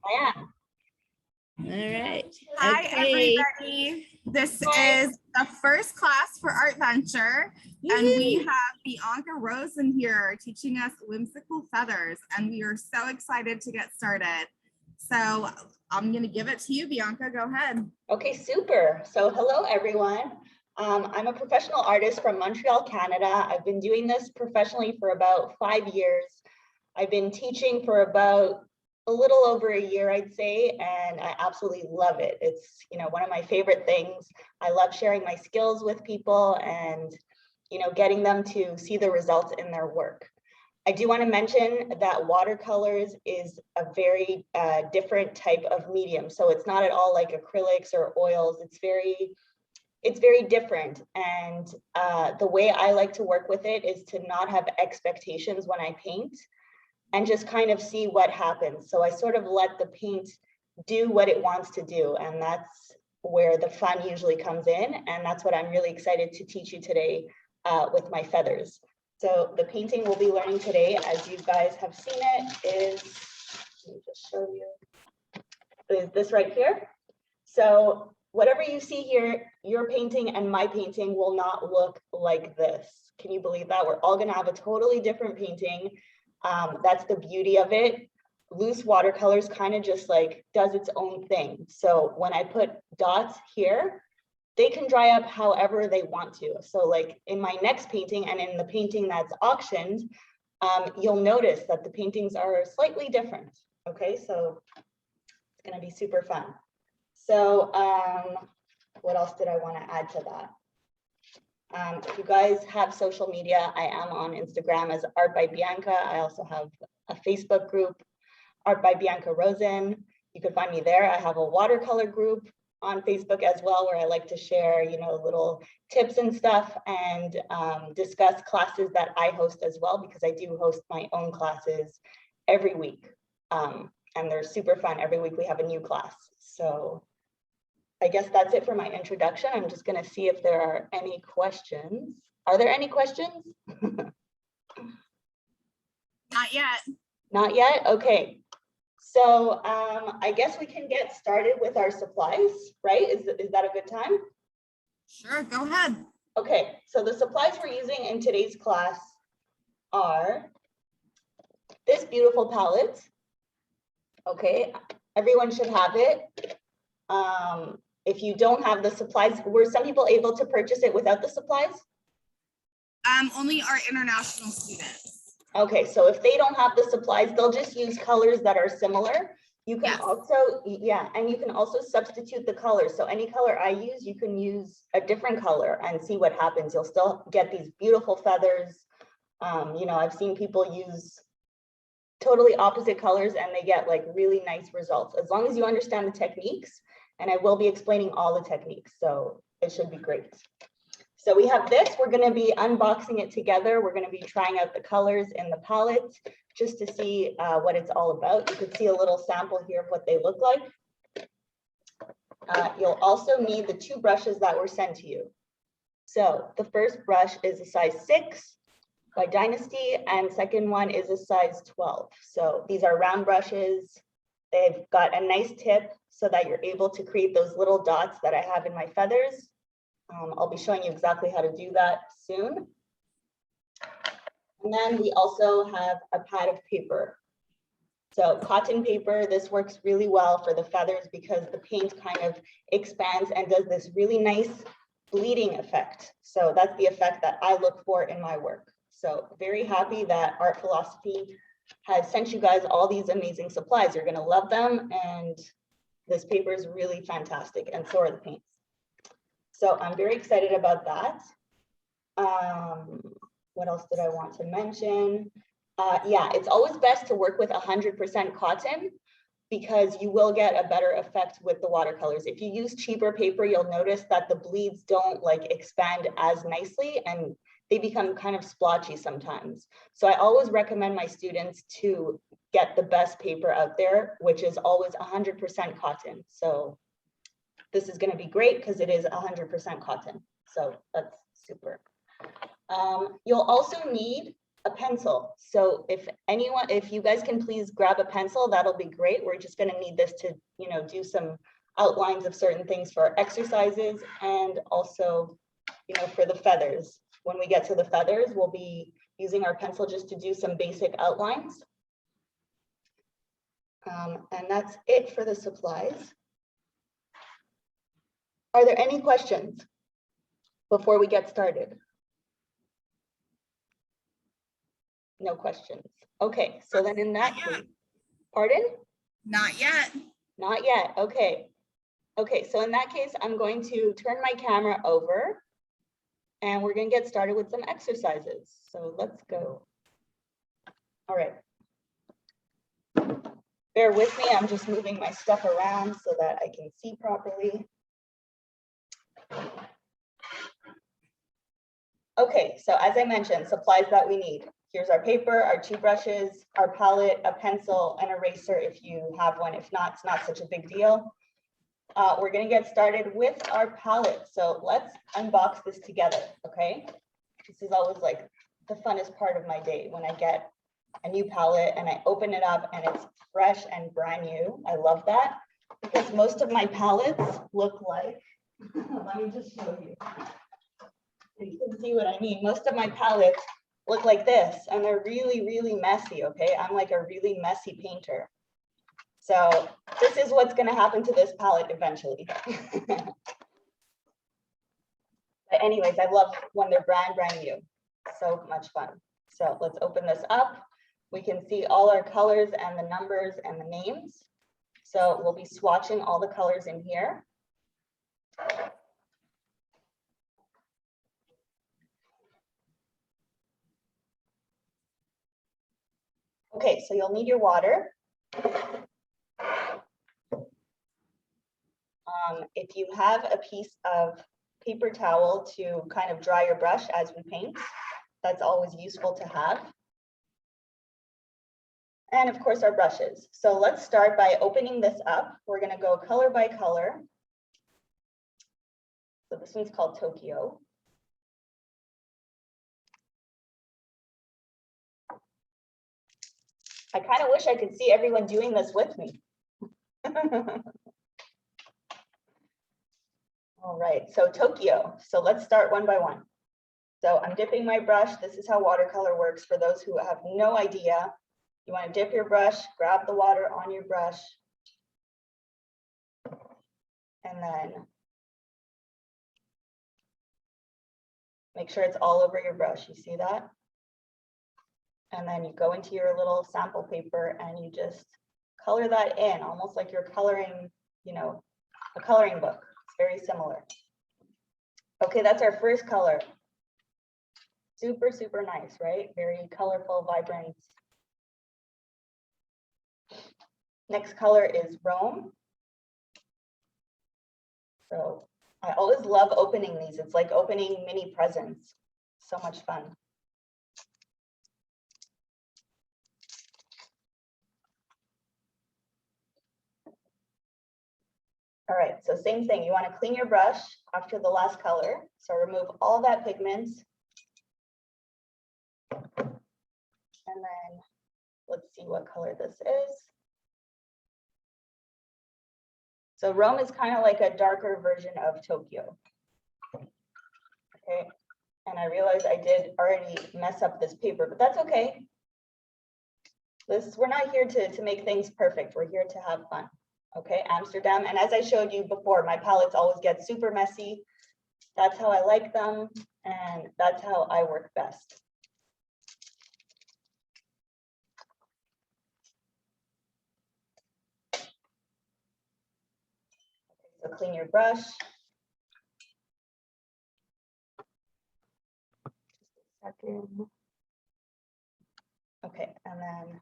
I am. All right. Hi, Okay. everybody. This Hi. is the first class for Art Venture, and we have Bianca Rosen here teaching us whimsical feathers, and we are so excited to get started. So I'm going to give it to you, Bianca. Go ahead. Okay, super. So hello, everyone. I'm a professional artist from Montreal, Canada. I've been doing this professionally for about 5 years. I've been teaching for about a little over a year, I'd say, and I absolutely love it. It's, one of my favorite things. I love sharing my skills with people and, getting them to see the results in their work. I do want to mention that watercolors is a very different type of medium. So it's not at all like acrylics or oils. It's very different. And the way I like to work with it is to not have expectations when I paint and just kind of see what happens. So I sort of let the paint do what it wants to do. And that's where the fun usually comes in. And that's what I'm really excited to teach you today with my feathers. So the painting we'll be learning today, as you guys have seen it, is, let me just show you, is this right here. So whatever you see here, your painting and my painting will not look like this. Can you believe that? We're all gonna have a totally different painting. That's the beauty of it. Loose watercolors kind of just like does its own thing. So when I put dots here, they can dry up however they want to. So like in my next painting and in the painting that's auctioned, you'll notice that the paintings are slightly different. Okay, so it's gonna be super fun. So what else did I want to add to that? If you guys have social media, I am on Instagram as Art by Bianca. I also have a Facebook group, Art by Bianca Rosen. You can find me there. I have a watercolor group on Facebook as well, where I like to share, little tips and stuff and discuss classes that I host as well, because I do host my own classes every week. And they're super fun. Every week we have a new class. So I guess that's it for my introduction. I'm just going to see if there are any questions. Are there any questions? Not yet. Not yet? Okay. So I guess we can get started with our supplies, right? Is that a good time? Sure, go ahead. Okay, so the supplies we're using in today's class are this beautiful palette. Okay, everyone should have it. If you don't have the supplies, were some people able to purchase it without the supplies? Only our international students. Okay, so if they don't have the supplies, they'll just use colors that are similar. You can also, and you can also substitute the colors. So any color I use, you can use a different color and see what happens. You'll still get these beautiful feathers. I've seen people use totally opposite colors and they get like really nice results, as long as you understand the techniques. And I will be explaining all the techniques, so it should be great. So we have this, we're gonna be unboxing it together. We're gonna be trying out the colors in the palette just to see what it's all about. You can see a little sample here of what they look like. You'll also need the 2 brushes that were sent to you. So the first brush is a size 6 by Dynasty, and second one is a size 12. So these are round brushes. They've got a nice tip so that you're able to create those little dots that I have in my feathers. I'll be showing you exactly how to do that soon. And then we also have a pad of paper. So cotton paper, this works really well for the feathers because the paint kind of expands and does this really nice bleeding effect. So that's the effect that I look for in my work. So very happy that Art Philosophy has sent you guys all these amazing supplies. You're gonna love them, and this paper is really fantastic, and so are the paints. So I'm very excited about that. What else did I want to mention? It's always best to work with 100% cotton because you will get a better effect with the watercolors. If you use cheaper paper, you'll notice that the bleeds don't like expand as nicely and they become kind of splotchy sometimes. So I always recommend my students to get the best paper out there, which is always 100% cotton. So this is going to be great because it is 100% cotton. So that's super. You'll also need a pencil. So if you guys can please grab a pencil, that'll be great. We're just gonna need this to, do some outlines of certain things for our exercises and also, for the feathers. When we get to the feathers, we'll be using our pencil just to do some basic outlines. And that's it for the supplies. Are there any questions before we get started? No questions. Okay, so then in that case, pardon? Not yet. Not yet, okay. Okay, so in that case, I'm going to turn my camera over and we're gonna get started with some exercises. So let's go. All right. Bear with me, I'm just moving my stuff around so that I can see properly. Okay, so as I mentioned, supplies that we need. Here's our paper, our 2 brushes, our palette, a pencil, an eraser if you have one. If not, it's not such a big deal. We're gonna get started with our palette. So let's unbox this together, okay? This is always like the funnest part of my day when I get a new palette and I open it up and it's fresh and brand new. I love that because most of my palettes look like, let me just show you. You can see what I mean. Most of my palettes look like this and they're really, really messy, okay? I'm like a really messy painter. So this is what's gonna happen to this palette eventually. But anyways, I love when they're brand new. So much fun. So let's open this up. We can see all our colors and the numbers and the names. So we'll be swatching all the colors in here. Okay, so you'll need your water. If you have a piece of paper towel to kind of dry your brush as we paint, that's always useful to have. And of course our brushes. So let's start by opening this up. We're gonna go color by color. So this one's called Tokyo. I kind of wish I could see everyone doing this with me. All right, so Tokyo. So let's start one by one. So I'm dipping my brush. This is how watercolor works for those who have no idea. You want to dip your brush, grab the water on your brush, and then make sure it's all over your brush. You see that? And then you go into your little sample paper and you just color that in, almost like you're coloring, a coloring book. It's very similar. Okay, that's our first color. Super, super nice, right? Very colorful, vibrant. Next color is Rome. So I always love opening these. It's like opening mini presents. So much fun. All right, so same thing. You want to clean your brush after the last color. So remove all that pigment. And then let's see what color this is. So Rome is kind of like a darker version of Tokyo. Okay, and I realized I did already mess up this paper, but that's okay. We're not here to make things perfect. We're here to have fun. Okay, Amsterdam. And as I showed you before, my palettes always get super messy. That's how I like them, and that's how I work best. So clean your brush. Second. Okay, and then,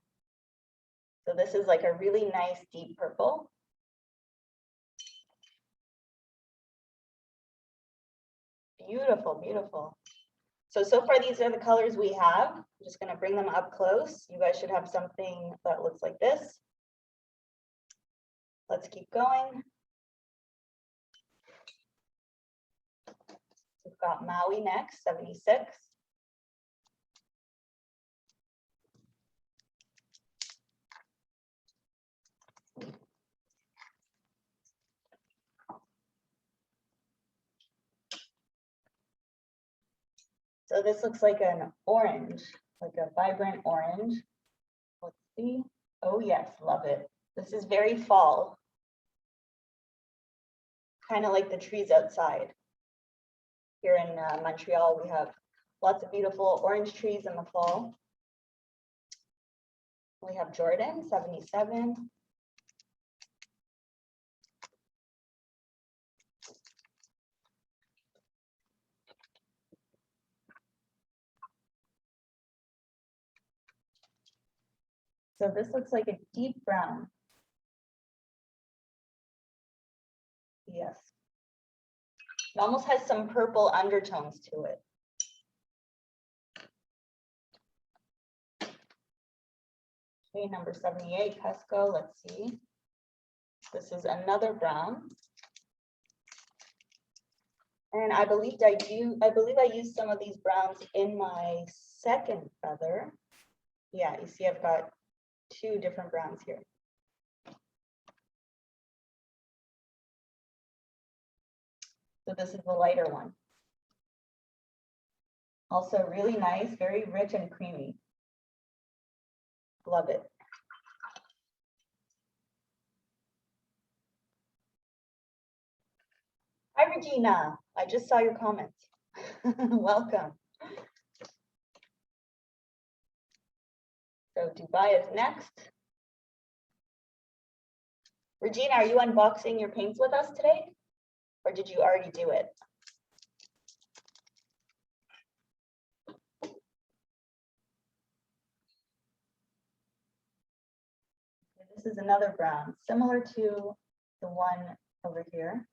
so this is like a really nice deep purple. Beautiful, beautiful. So far these are the colors we have. I'm just gonna bring them up close. You guys should have something that looks like this. Let's keep going. We've got Maui next, 76. So this looks like an orange, like a vibrant orange. Let's see. Oh yes, love it. This is very fall. Kind of like the trees outside. Here in Montreal, we have lots of beautiful orange trees in the fall. We have Jordan, 77. So this looks like a deep brown. Yes. It almost has some purple undertones to it. Okay, number 78, Pesco, let's see. This is another brown. And I believe I used some of these browns in my second feather. Yeah, you see I've got two different browns here. So this is the lighter one. Also really nice, very rich and creamy. Love it. Hi, Regina. I just saw your comments. Welcome. So Dubai is next. Regina, are you unboxing your paints with us today? Or did you already do it? This is another brown, similar to the one over here.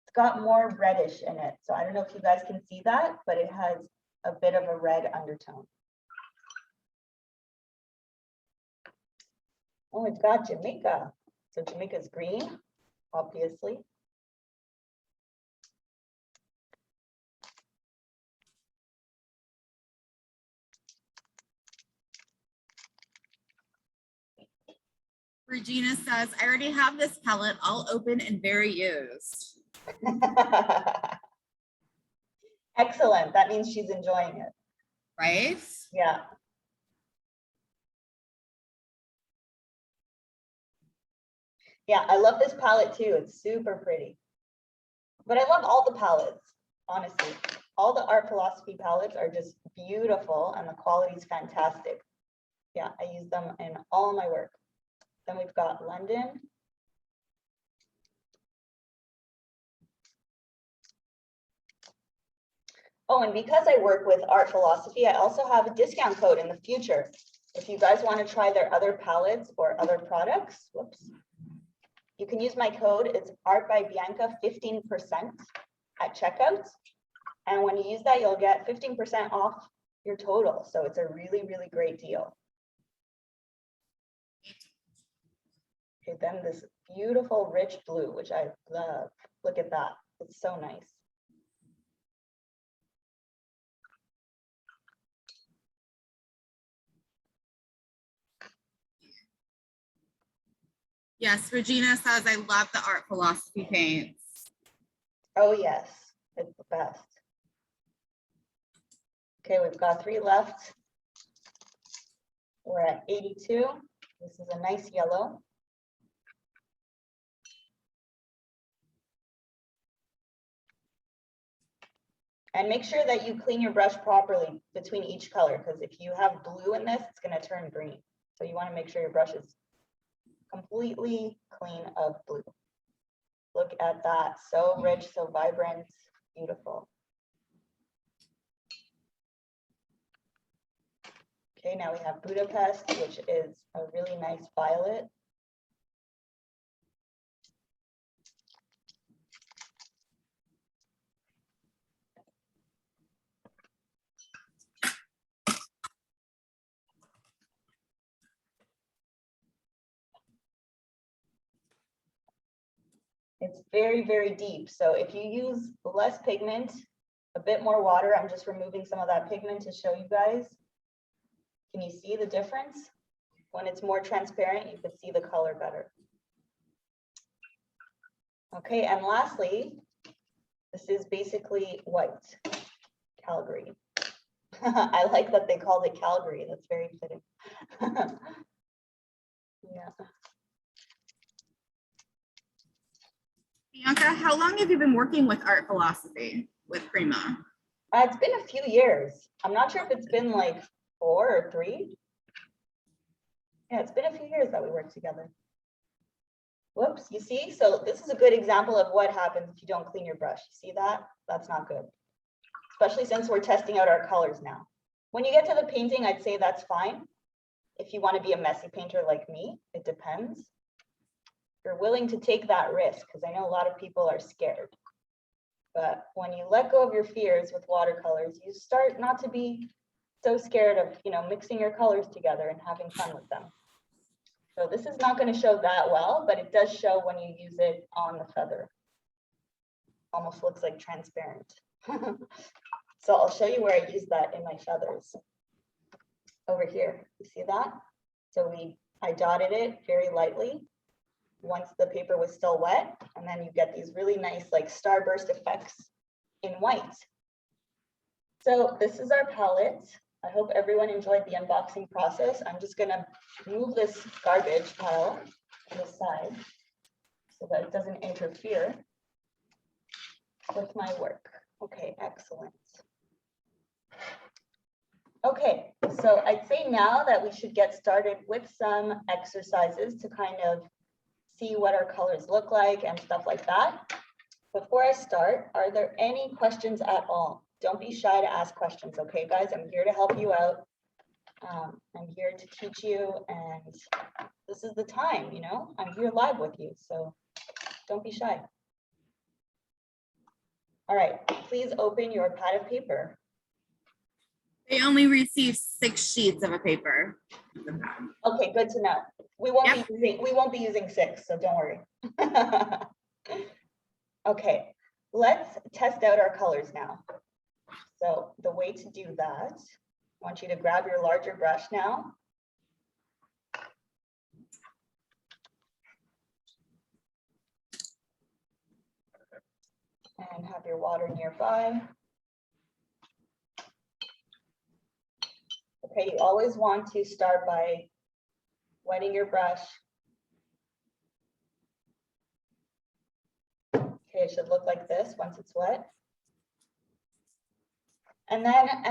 It's got more reddish in it. So I don't know if you guys can see that, but it has a bit of a red undertone. Oh, it's got Jamaica. So Jamaica's green, obviously. Regina says, I already have this palette all open and very used. Excellent. That means she's enjoying it. Right? Yeah. Yeah, I love this palette too. It's super pretty. But I love all the palettes, honestly. All the art philosophy palettes are just beautiful and the quality is fantastic. Yeah, I use them in all my work. Then we've got London. Oh, and because I work with art philosophy, I also have a discount code in the future. If you guys want to try their other palettes or other products, whoops, you can use my code. It's Art by Bianca 15% at checkout. And when you use that, you'll get 15% off your total. So it's a really, really great deal. Okay, then this beautiful rich blue, which I love. Look at that. It's so nice. Yes, Regina says, I love the art philosophy paints. Oh yes, it's the best. Okay, we've got 3 left. We're at 82. This is a nice yellow. And make sure that you clean your brush properly between each color, because if you have blue in this, it's going to turn green. So you want to make sure your brush is completely clean of blue. Look at that. So rich, so vibrant, beautiful. Okay, now we have Budapest, which is a really nice violet. It's very, very deep. So if you use less pigment, a bit more water, I'm just removing some of that pigment to show you guys. Can you see the difference? When it's more transparent, you can see the color better. Okay, and lastly, this is basically white. Calgary. I like that they called it Calgary. That's very fitting. Yeah. Bianca, how long have you been working with art philosophy with Prima? It's been a few years. I'm not sure if it's been like 4 or 3. Yeah, it's been a few years that we worked together. Whoops, you see? So this is a good example of what happens if you don't clean your brush. You see that? That's not good. Especially since we're testing out our colors now. When you get to the painting, I'd say that's fine. If you want to be a messy painter like me, it depends. If you're willing to take that risk, because I know a lot of people are scared. But when you let go of your fears with watercolors, you start not to be so scared of, mixing your colors together and having fun with them. So this is not going to show that well, but it does show when you use it on the feather. Almost looks like transparent. So I'll show you where I use that in my feathers. Over here, you see that? So I dotted it very lightly once the paper was still wet, and then you get these really nice like starburst effects in white. So this is our palette. I hope everyone enjoyed the unboxing process. I'm just gonna move this garbage pile to the side so that it doesn't interfere with my work. Okay, excellent. Okay, so I'd say now that we should get started with some exercises to kind of see what our colors look like and stuff like that. Before I start, are there any questions at all? Don't be shy to ask questions, okay, guys? I'm here to help you out. I'm here to teach you, and this is the time, I'm here live with you, so don't be shy. All right, please open your pad of paper. They only receive 6 sheets of a paper. Okay, good to know. We won't be using 6, so don't worry. Okay, let's test out our colors now. So the way to do that, I want you to grab your larger brush now. And have your water nearby. Okay, you always want to start by wetting your brush. Okay, it should look like this once it's wet. And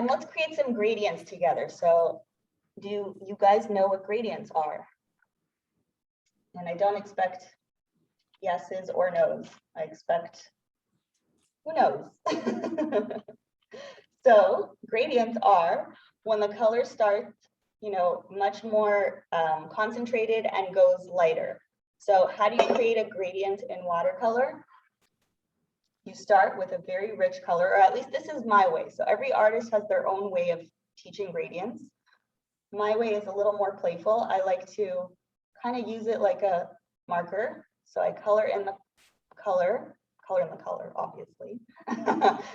let's create some gradients together. So do you guys know what gradients are? And I don't expect yeses or nos. I expect, who knows? So gradients are when the color starts, much more concentrated and goes lighter. So how do you create a gradient in watercolor? You start with a very rich color, or at least this is my way. So every artist has their own way of teaching gradients. My way is a little more playful. I like to kind of use it like a marker. So I color in the color, obviously.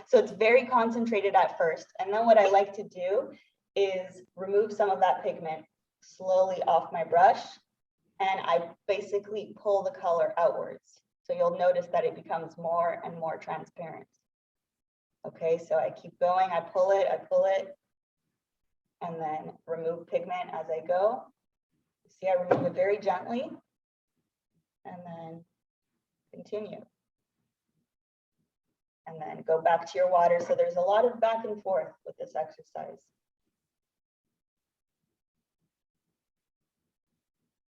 So it's very concentrated at first. And then what I like to do is remove some of that pigment slowly off my brush. And I basically pull the color outwards. So you'll notice that it becomes more and more transparent. Okay, so I keep going, I pull it, and then remove pigment as I go. See, I remove it very gently, and then continue. And then go back to your water. So there's a lot of back and forth with this exercise.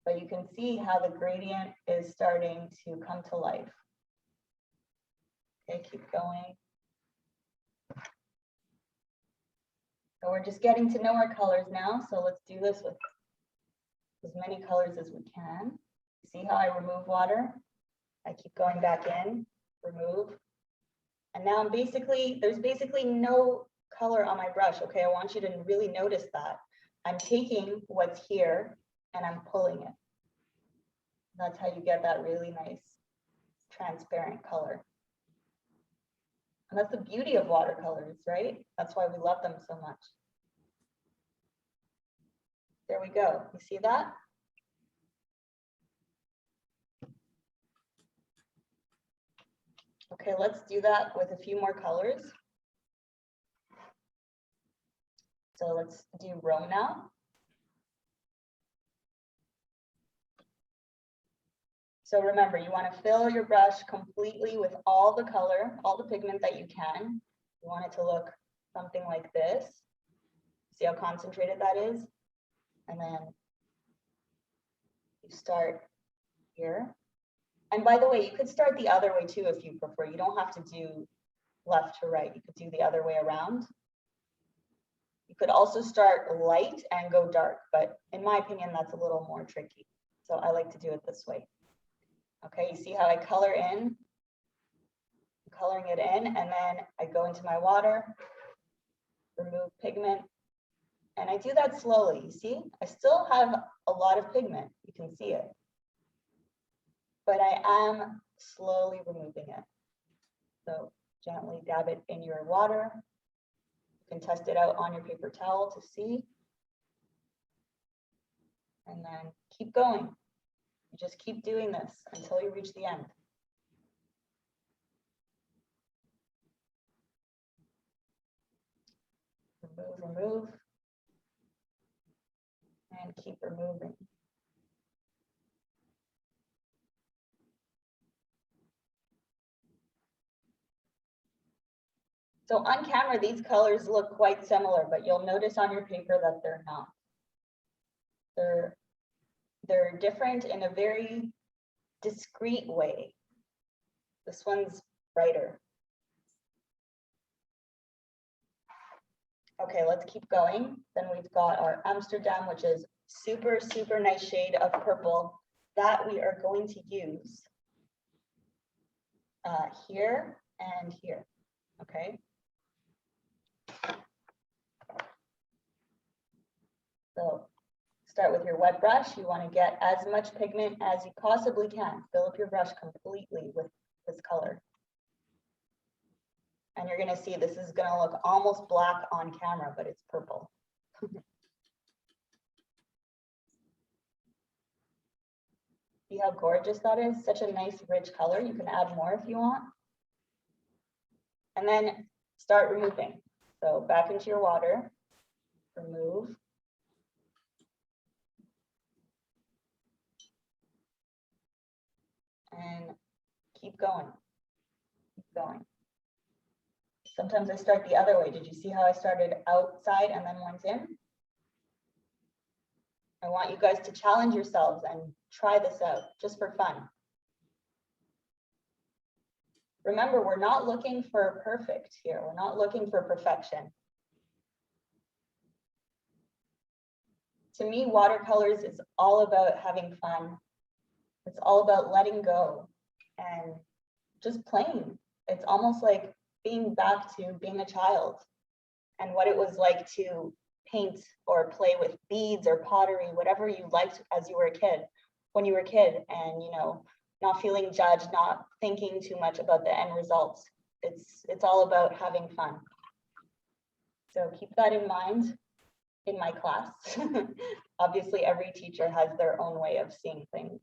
But you can see how the gradient is starting to come to life. Okay, keep going. So we're just getting to know our colors now. So let's do this with as many colors as we can. See how I remove water? I keep going back in, remove. And now there's basically no color on my brush. Okay, I want you to really notice that. I'm taking what's here and I'm pulling it. That's how you get that really nice transparent color. And that's the beauty of watercolors, right? That's why we love them so much. There we go. You see that? Okay, let's do that with a few more colors. So let's do Rona. So remember, you want to fill your brush completely with all the color, all the pigment that you can. You want it to look something like this. See how concentrated that is? And then you start here. And by the way, you could start the other way too if you prefer. You don't have to do left to right. You could do the other way around. You could also start light and go dark, but in my opinion, that's a little more tricky. So I like to do it this way. Okay, you see how I color in? I'm coloring it in, and then I go into my water, remove pigment, and I do that slowly. You see, I still have a lot of pigment. You can see it, but I am slowly removing it. So gently dab it in your water. You can test it out on your paper towel to see, and then keep going. You just keep doing this until you reach the end. Remove, and keep removing. So on camera, these colors look quite similar, but you'll notice on your paper that they're not. They're different in a very discreet way. This one's brighter. Okay, let's keep going. Then we've got our Amsterdam, which is super, super nice shade of purple that we are going to use here and here, okay? So start with your wet brush. You want to get as much pigment as you possibly can. Fill up your brush completely with this color. And you're going to see this is going to look almost black on camera, but it's purple. See how gorgeous that is? Such a nice rich color. You can add more if you want. And then start removing. So back into your water, remove. And keep going, keep going. Sometimes I start the other way. Did you see how I started outside and then went in? I want you guys to challenge yourselves and try this out just for fun. Remember, we're not looking for perfect here. We're not looking for perfection. To me, watercolors is all about having fun. It's all about letting go and just playing. It's almost like being back to being a child and what it was like to paint or play with beads or pottery, whatever you liked as you were a kid, when you were a kid, and not feeling judged, not thinking too much about the end results. It's all about having fun. So keep that in mind in my class. Obviously, every teacher has their own way of seeing things.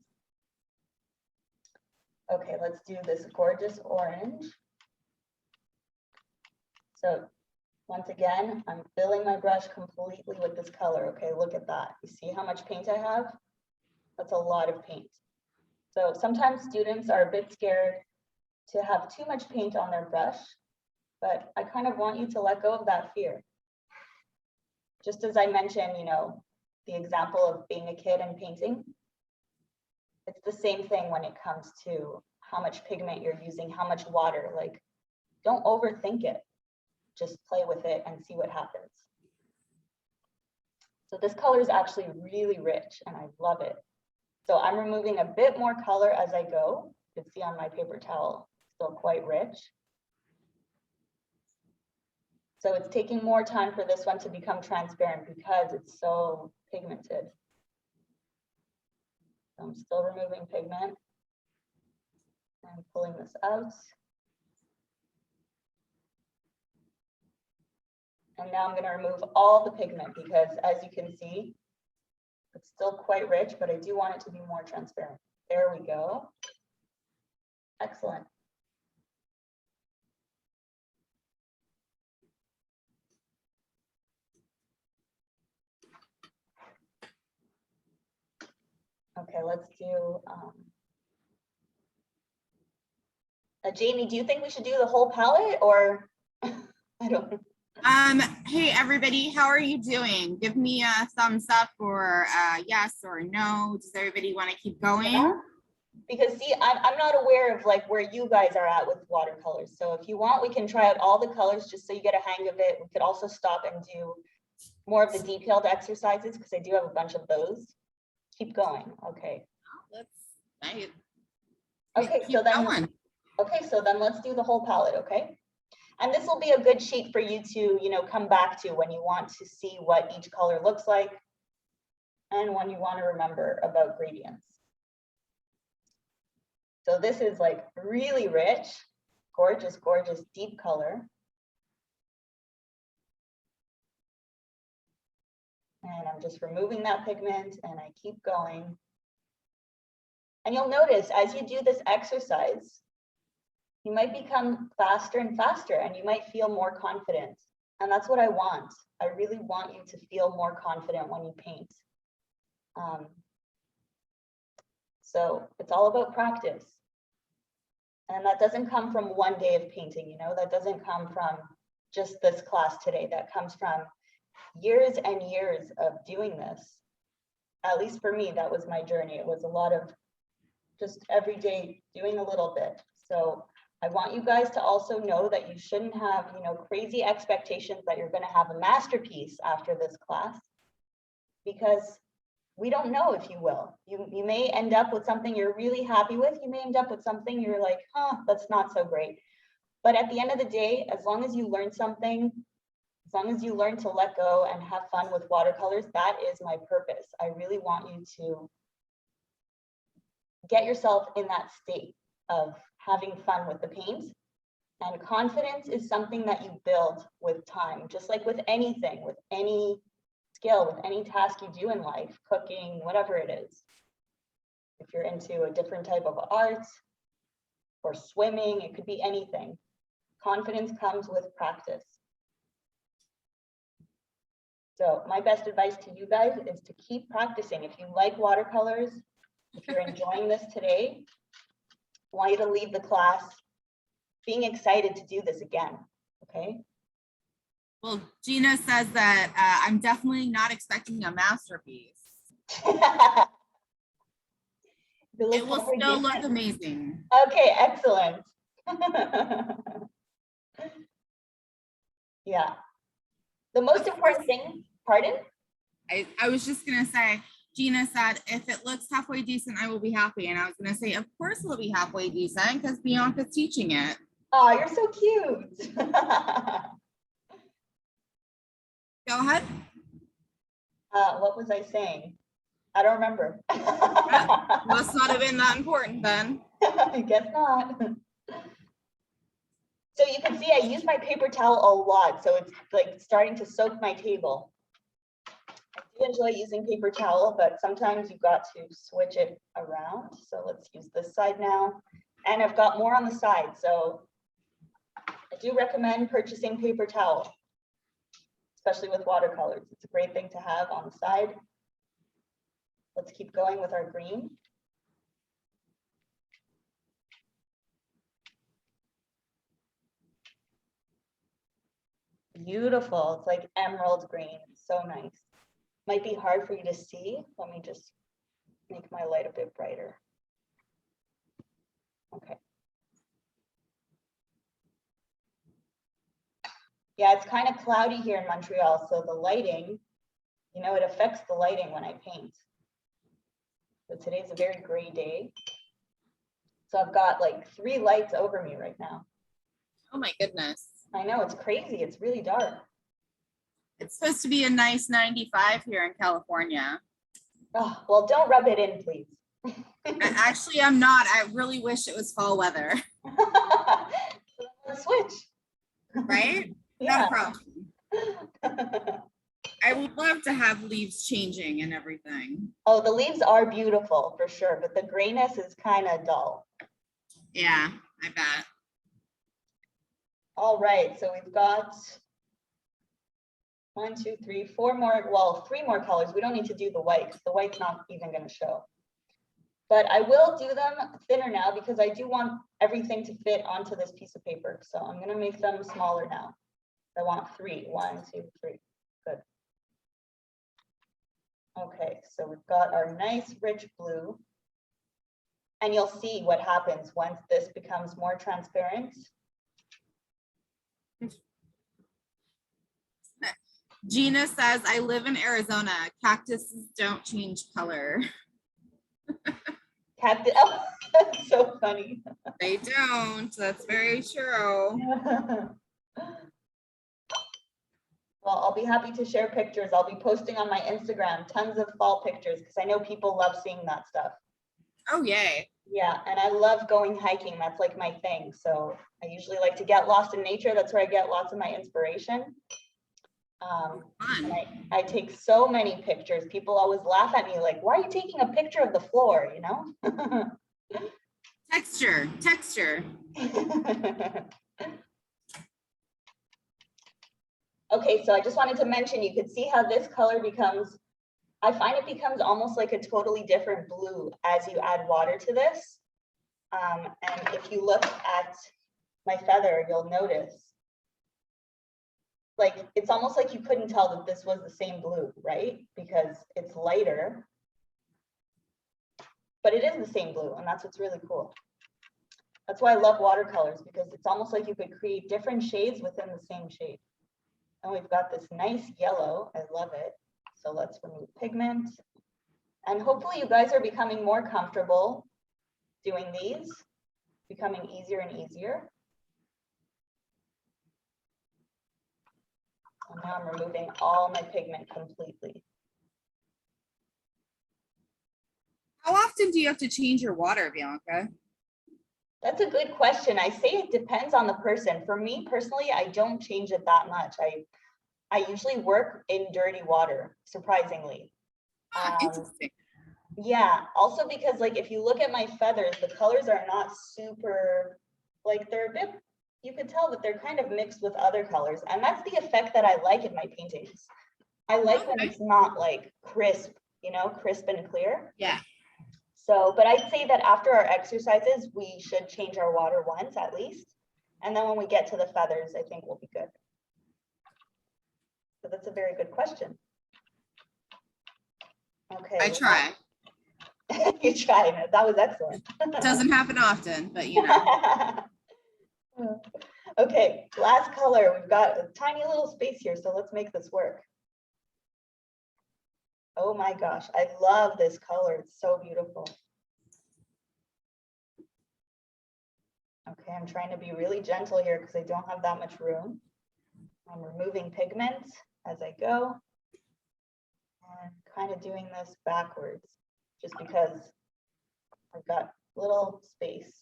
Okay, let's do this gorgeous orange. So once again, I'm filling my brush completely with this color. Okay, look at that. You see how much paint I have? That's a lot of paint. So sometimes students are a bit scared to have too much paint on their brush, but I kind of want you to let go of that fear. Just as I mentioned, the example of being a kid and painting, it's the same thing when it comes to how much pigment you're using, how much water. Like, don't overthink it. Just play with it and see what happens. So this color is actually really rich and I love it. So I'm removing a bit more color as I go. You can see on my paper towel, still quite rich. So it's taking more time for this one to become transparent because it's so pigmented. So I'm still removing pigment and pulling this out. And now I'm going to remove all the pigment because, as you can see, it's still quite rich, but I do want it to be more transparent. There we go. Excellent. Okay, let's do, Jamie, do you think we should do the whole palette or, I don't know. Hey everybody, how are you doing? Give me a thumbs up or a yes or no. Does everybody want to keep going? Yeah. Because see, I'm not aware of like where you guys are at with watercolors. So if you want, we can try out all the colors just so you get a hang of it. We could also stop and do more of the detailed exercises because I do have a bunch of those. Keep going. Okay. Let's Okay, keep going. So then let's do the whole palette, okay? And this will be a good sheet for you to, you know, come back to when you want to see what each color looks like and when you want to remember about gradients. So this is like really rich, gorgeous, gorgeous, deep color. And I'm just removing that pigment and I keep going. And you'll notice as you do this exercise, you might become faster and faster and you might feel more confident. And that's what I want. I really want you to feel more confident when you paint. So it's all about practice. And that doesn't come from one day of painting, you know, that doesn't come from just this class today. That comes from years and years of doing this. At least for me, that was my journey. It was a lot of just every day doing a little bit. So I want you guys to also know that you shouldn't have, you know, crazy expectations that you're going to have a masterpiece after this class, because we don't know if you will. You may end up with something you're really happy with. You may end up with something you're like, huh, that's not so great. But at the end of the day, as long as you learn something, as long as you learn to let go and have fun with watercolors, that is my purpose. I really want you to get yourself in that state of having fun with the paint. And confidence is something that you build with time, just like with anything, with any skill, with any task you do in life, cooking, whatever it is. If you're into a different type of art or swimming, it could be anything. Confidence comes with practice. So my best advice to you guys is to keep practicing. If you like watercolors, if you're enjoying this today, I want you to leave the class being excited to do this again, okay? Well, Gina says that I'm definitely not expecting a masterpiece. It It will still look amazing. Okay, excellent. Yeah. The most important thing, pardon? I was just gonna say, Gina said, if it looks halfway decent, I will be happy. And I was gonna say, of course it'll be halfway decent because Bianca's teaching it. Oh, you're so cute. Go ahead. What was I saying? I don't remember. Must not have been that important then. I guess not. So you can see I use my paper towel a lot, so it's like starting to soak my table. I do enjoy using paper towel, but sometimes you've got to switch it around. So let's use this side now. And I've got more on the side, so I do recommend purchasing paper towel, especially with watercolors. It's a great thing to have on the side. Let's keep going with our green. Beautiful. It's like emerald green. So nice. Might be hard for you to see. Let me just make my light a bit brighter. Okay. Yeah, it's kind of cloudy here in Montreal, so the lighting, you know, it affects the lighting when I paint. So today's a very gray day. So I've got like 3 lights over me right now. Oh my goodness. I know, it's crazy. It's really dark. It's supposed to be a nice 95 here in California. Oh, well, don't rub it in, please. Actually, I'm not. I really wish it was fall weather. Switch. Right? Yeah. Not a problem. I would love to have leaves changing and everything. Oh, the leaves are beautiful for sure, but the grayness is kind of dull. Yeah, I bet. All right, so we've got 1, 2, 3, 4 more, well, 3 more colors. We don't need to do the white because the white's not even going to show. but I will do them thinner now because I do want everything to fit onto this piece of paper. So I'm gonna make them smaller now. I want 3, 1, 2, 3, good. Okay, so we've got our nice rich blue. And you'll see what happens once this becomes more transparent. Gina says, I live in Arizona. Cactuses don't change color. Cactus, oh, that's so funny. They don't. That's very true. Well, I'll be happy to share pictures. I'll be posting on my Instagram tons of fall pictures because I know people love seeing that stuff. Oh, yay. Yeah, and I love going hiking. That's like my thing. So I usually like to get lost in nature. That's where I get lots of my inspiration. And I take so many pictures. People always laugh at me like, why are you taking a picture of the floor, you know? Texture. Okay, so I just wanted to mention, you could see how this color becomes, I find it becomes almost like a totally different blue as you add water to this. And if you look at my feather, you'll notice, like, it's almost like you couldn't tell that this was the same blue, right? Because it's lighter, but it is the same blue, and that's what's really cool. That's why I love watercolors, because it's almost like you could create different shades within the same shade. And we've got this nice yellow, I love it. So let's remove pigment. And hopefully you guys are becoming more comfortable doing these, becoming easier and easier. And now I'm removing all my pigment completely. How often do you have to change your water, Bianca? That's a good question. I say it depends on the person. For me personally, I don't change it that much. I usually work in dirty water, surprisingly. Interesting. Yeah, also because like if you look at my feathers, the colors are not super, like they're a bit, you could tell that they're kind of mixed with other colors. And that's the effect that I like in my paintings. I like when it's not like crisp, you know, crisp and clear. Yeah. So, but I'd say that after our exercises, we should change our water once at least. And then when we get to the feathers, I think we'll be good. So that's a very good question. Okay. I try. You tried. That was excellent. Doesn't happen often, but you know. Okay, last color. We've got a tiny little space here, so let's make this work. Oh my gosh, I love this color. It's so beautiful. Okay, I'm trying to be really gentle here because I don't have that much room. I'm removing pigment as I go and kind of doing this backwards just because I've got little space.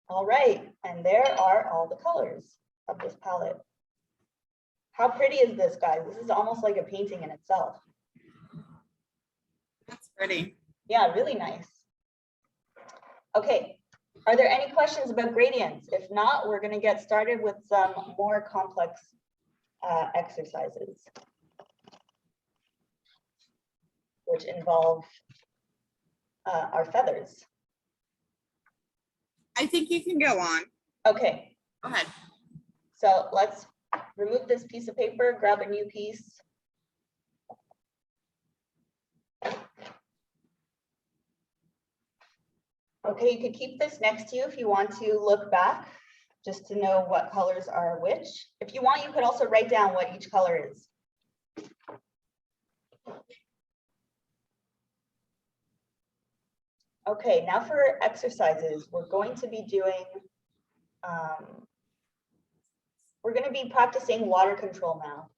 All right, and there are all the colors of this palette. How pretty is this, guys? This is almost like a painting in itself. That's pretty. Yeah, really nice. Okay, are there any questions about gradients? If not, we're going to get started with some more complex exercises, which involve our feathers. I think you can go on. Okay. Go ahead. So let's remove this piece of paper, grab a new piece. Okay, you could keep this next to you if you want to look back, just to know what colors are which. If you want, you could also write down what each color is. Okay, now for exercises, we're going to be doing, we're going to be practicing water control now.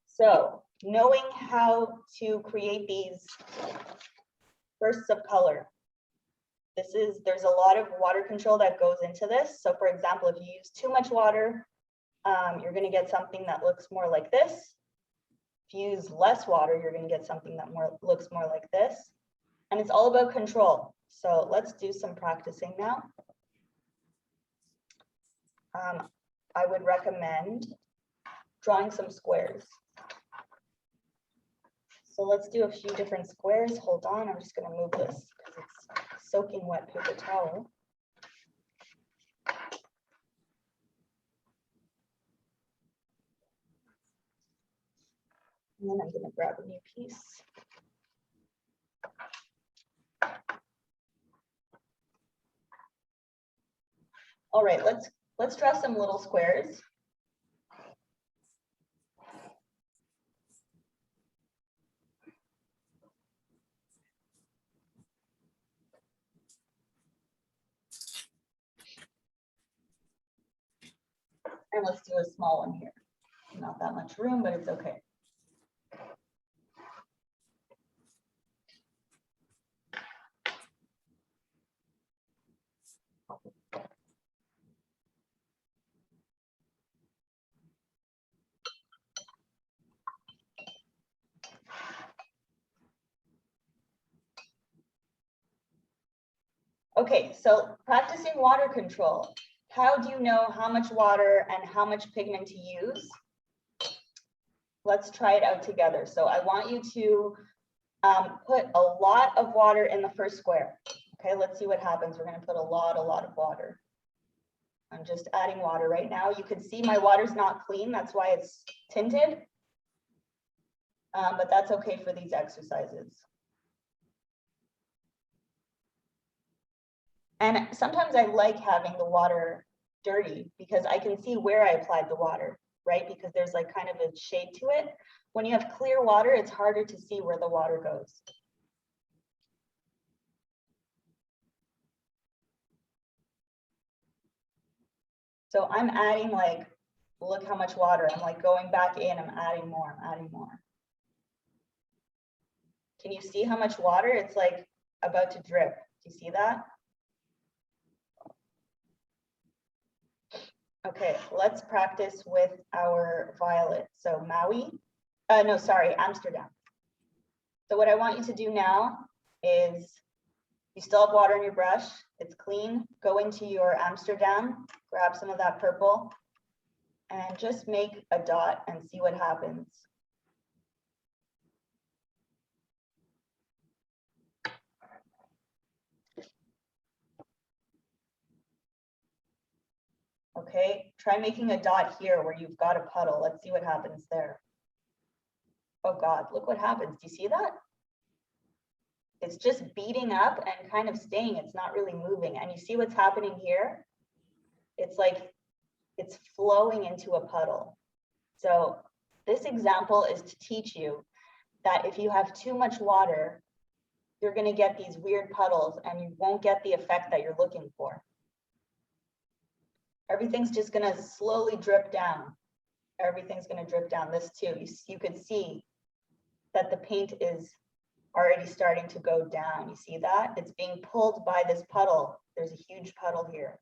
So knowing how to create these bursts of color. There's a lot of water control that goes into this. So for example, if you use too much water, you're going to get something that looks more like this. If you use less water, you're going to get something that looks more like this. And it's all about control. So let's do some practicing now. I would recommend drawing some squares. So let's do a few different squares. Hold on, I'm just gonna move this because it's soaking wet paper towel. And then I'm gonna grab a new piece. All right, let's draw some little squares. And let's do a small one here. Not that much room, but it's okay. Okay, so practicing water control. How do you know how much water and how much pigment to use? Let's try it out together. So I want you to put a lot of water in the first square. Okay, let's see what happens. We're going to put a lot of water. I'm just adding water right now. You can see my water's not clean. That's why it's tinted. But that's okay for these exercises. And sometimes I like having the water dirty because I can see where I applied the water, right? Because there's like kind of a shade to it. When you have clear water, it's harder to see where the water goes. So I'm adding like, look how much water. I'm like going back in, I'm adding more, I'm adding more. Can you see how much water? It's like about to drip. Do you see that? Okay, let's practice with our violet. So Maui, no, sorry, Amsterdam. So what I want you to do now is, you still have water in your brush, it's clean. Go into your Amsterdam, grab some of that purple, and just make a dot and see what happens. Okay, try making a dot here where you've got a puddle. Let's see what happens there. Oh God, look what happens. Do you see that? It's just beating up and kind of staying. It's not really moving. And you see what's happening here? It's like it's flowing into a puddle. So this example is to teach you that if you have too much water, you're going to get these weird puddles and you won't get the effect that you're looking for. Everything's just going to slowly drip down. Everything's going to drip down. This too, you could see that the paint is already starting to go down. You see that? It's being pulled by this puddle. There's a huge puddle here.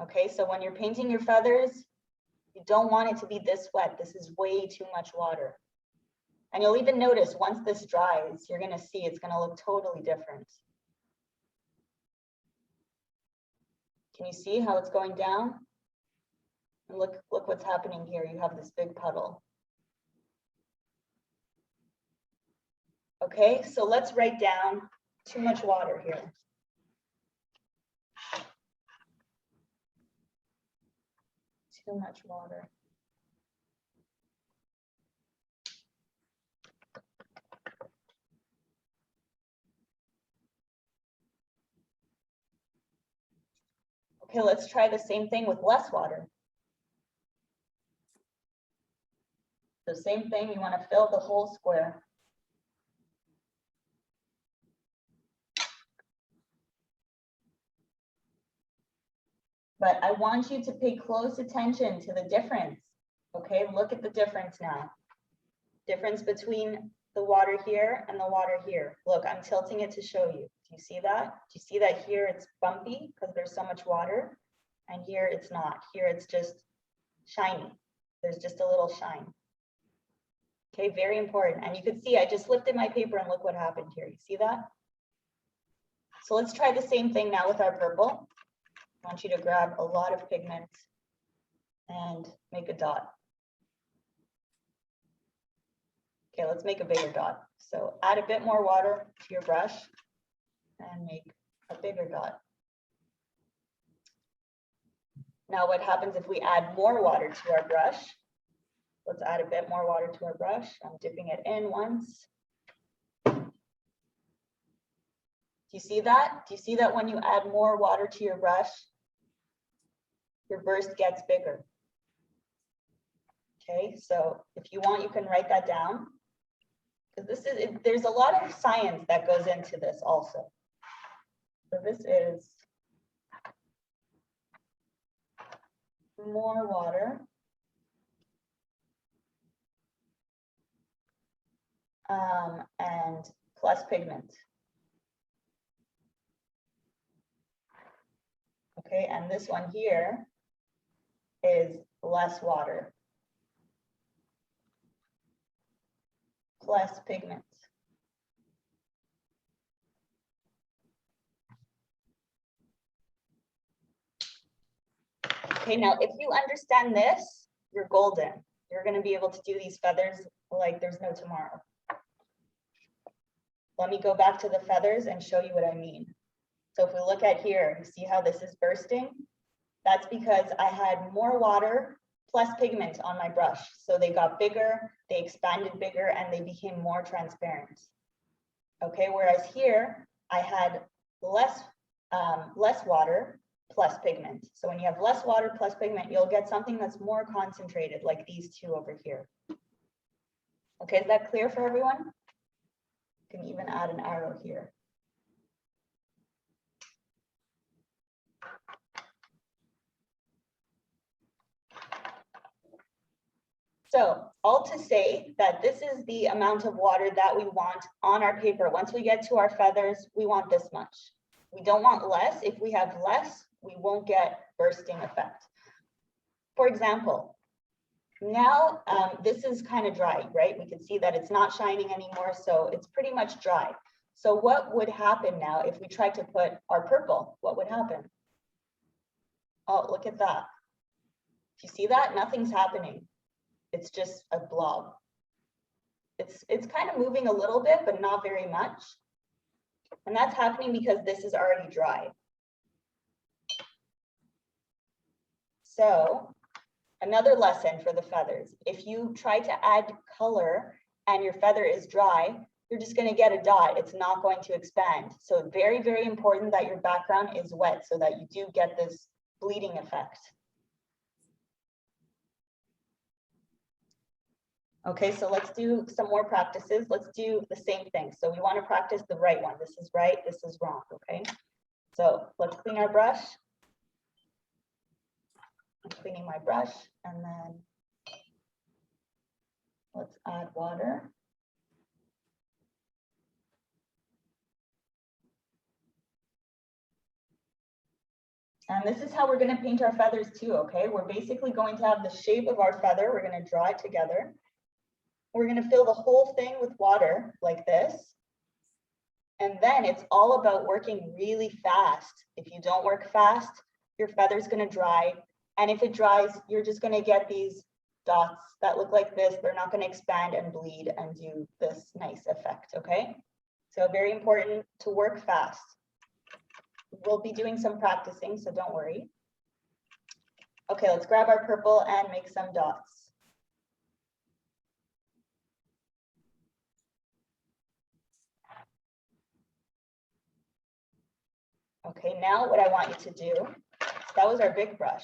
Okay, so when you're painting your feathers, you don't want it to be this wet. This is way too much water. And you'll even notice once this dries, you're going to see it's going to look totally different. Can you see how it's going down? And look what's happening here. You have this big puddle. Okay, so let's write down too much water here. Too much water. Okay, let's try the same thing with less water. The same thing, you want to fill the whole square. But I want you to pay close attention to the difference. Okay, look at the difference now. Difference between the water here and the water here. Look, I'm tilting it to show you. Do you see that? Do you see that here it's bumpy because there's so much water? And here it's not. Here it's just shiny. There's just a little shine. Okay, very important. And you can see I just lifted my paper and look what happened here. You see that? So let's try the same thing now with our purple. I want you to grab a lot of pigment and make a dot. Okay, let's make a bigger dot. So add a bit more water to your brush and make a bigger dot. Now what happens if we add more water to our brush? Let's add a bit more water to our brush. I'm dipping it in once. Do you see that? Do you see that when you add more water to your brush, your burst gets bigger? Okay, so if you want, you can write that down. Because there's a lot of science that goes into this also. So this is more water. And plus pigment. Okay, and this one here is less water plus pigment. Okay, now if you understand this, you're golden. You're going to be able to do these feathers like there's no tomorrow. Let me go back to the feathers and show you what I mean. So if we look at here, you see how this is bursting? That's because I had more water plus pigment on my brush. So they got bigger, they expanded bigger, and they became more transparent. Okay, whereas here I had less water plus pigment. So when you have less water plus pigment, you'll get something that's more concentrated, like these two over here. Okay, is that clear for everyone? You can even add an arrow here. So all to say that this is the amount of water that we want on our paper. Once we get to our feathers, we want this much. We don't want less. If we have less, we won't get bursting effect. For example, now this is kind of dry, right? We can see that it's not shining anymore, so it's pretty much dry. So what would happen now if we tried to put our purple? What would happen? Oh, look at that. Do you see that? Nothing's happening. It's just a blob. It's kind of moving a little bit, but not very much. And that's happening because this is already dry. So another lesson for the feathers. If you try to add color and your feather is dry, you're just going to get a dot. It's not going to expand. So very, very important that your background is wet so that you do get this bleeding effect. Okay, so let's do some more practices. Let's do the same thing. So we want to practice the right one. This is right, this is wrong, okay? So let's clean our brush. I'm cleaning my brush, and then let's add water. And this is how we're going to paint our feathers too, okay? We're basically going to have the shape of our feather. We're going to draw it together. We're going to fill the whole thing with water like this. And then it's all about working really fast. If you don't work fast, your feather's going to dry. And if it dries, you're just going to get these dots that look like this. They're not going to expand and bleed and do this nice effect, okay? So very important to work fast. We'll be doing some practicing, so don't worry. Okay, let's grab our purple and make some dots. Okay, now what I want you to do, that was our big brush.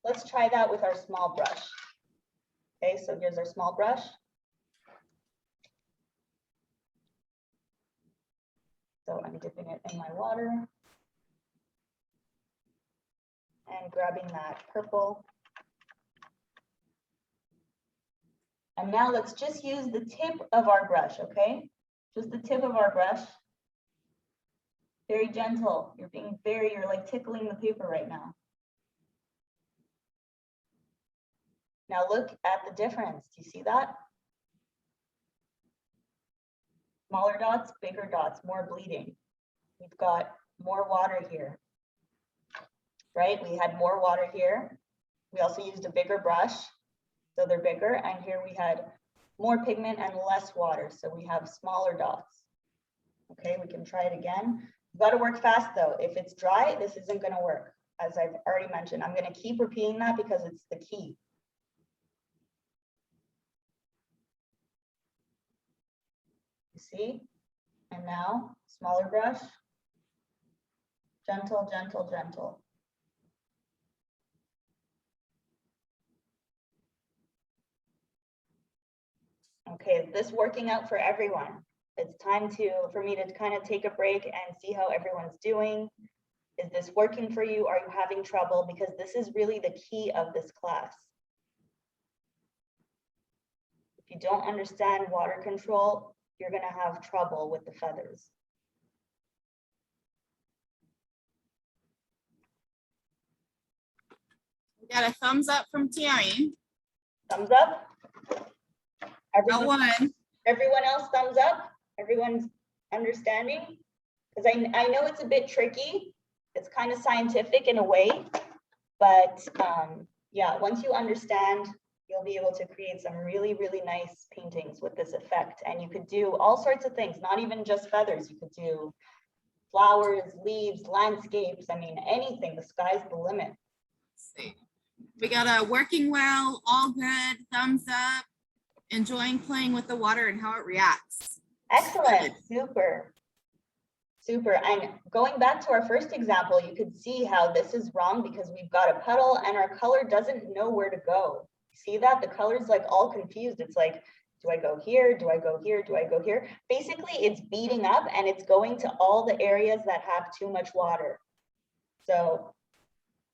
Let's try that with our small brush. Okay, so here's our small brush. So I'm dipping it in my water and grabbing that purple. And now let's just use the tip of our brush, okay? Just the tip of our brush. Very gentle. You're like tickling the paper right now. Now look at the difference. Do you see that? Smaller dots, bigger dots, more bleeding. We've got more water here, right? We had more water here. We also used a bigger brush, so they're bigger. And here we had more pigment and less water. So we have smaller dots. Okay, we can try it again. You got to work fast though. If it's dry, this isn't going to work. As I've already mentioned, I'm going to keep repeating that because it's the key. You see? And now, smaller brush. Gentle, gentle, gentle. Okay, is this working out for everyone? It's time for me to kind of take a break and see how everyone's doing. Is this working for you? Are you having trouble? Because this is really the key of this class. If you don't understand water control, you're going to have trouble with the feathers. We got a thumbs up from Tammy. Thumbs up? Got one. Everyone else thumbs up? Everyone's understanding? Because I know it's a bit tricky. It's kind of scientific in a way, but yeah, once you understand, you'll be able to create some really, really nice paintings with this effect. And you could do all sorts of things, not even just feathers. You could do flowers, leaves, landscapes. I mean, anything. The sky's the limit. Let's see. We got a working well, all good, thumbs up, enjoying playing with the water and how it reacts. Excellent, super. Super, and going back to our first example, you could see how this is wrong because we've got a puddle and our color doesn't know where to go. See that? The color's like all confused. It's like, do I go here? Do I go here? Do I go here? Basically, it's beating up and it's going to all the areas that have too much water. So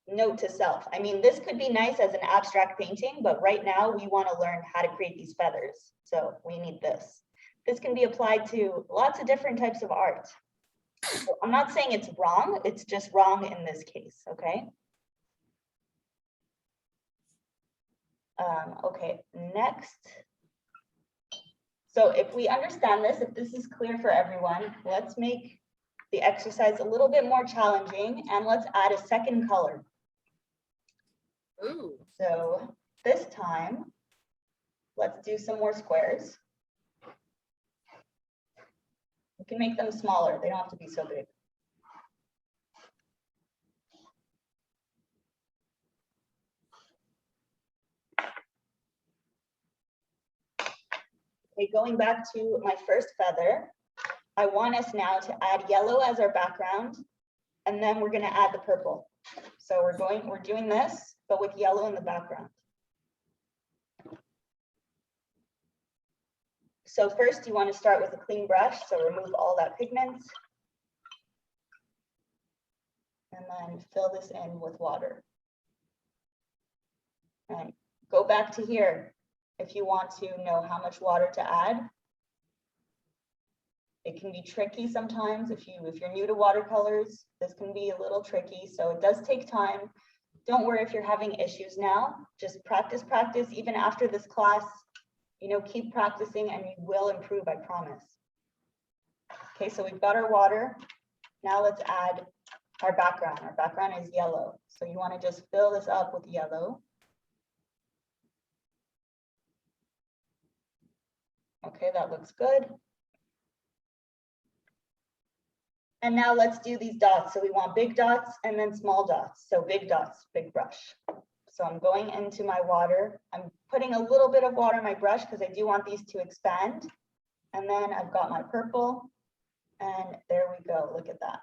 note to self. I mean, this could be nice as an abstract painting, but right now we want to learn how to create these feathers. So we need this. This can be applied to lots of different types of art. So I'm not saying it's wrong, it's just wrong in this case, okay? Okay, next. So if we understand this, if this is clear for everyone, let's make the exercise a little bit more challenging and let's add a second color. Ooh. So this time, let's do some more squares. We can make them smaller, they don't have to be so big. Okay, going back to my first feather, I want us now to add yellow as our background, and then we're going to add the purple. So we're doing this, but with yellow in the background. So first you want to start with a clean brush, so remove all that pigment. And then fill this in with water. And go back to here if you want to know how much water to add. It can be tricky sometimes if you're new to watercolors, this can be a little tricky, so it does take time. Don't worry if you're having issues now, just practice, even after this class, you know, keep practicing and you will improve, I promise. Okay, so we've got our water. Now let's add our background. Our background is yellow, so you want to just fill this up with yellow. Okay, that looks good. And now let's do these dots. So we want big dots and then small dots. So big dots, big brush. So I'm going into my water. I'm putting a little bit of water in my brush because I do want these to expand. And then I've got my purple. And there we go. Look at that.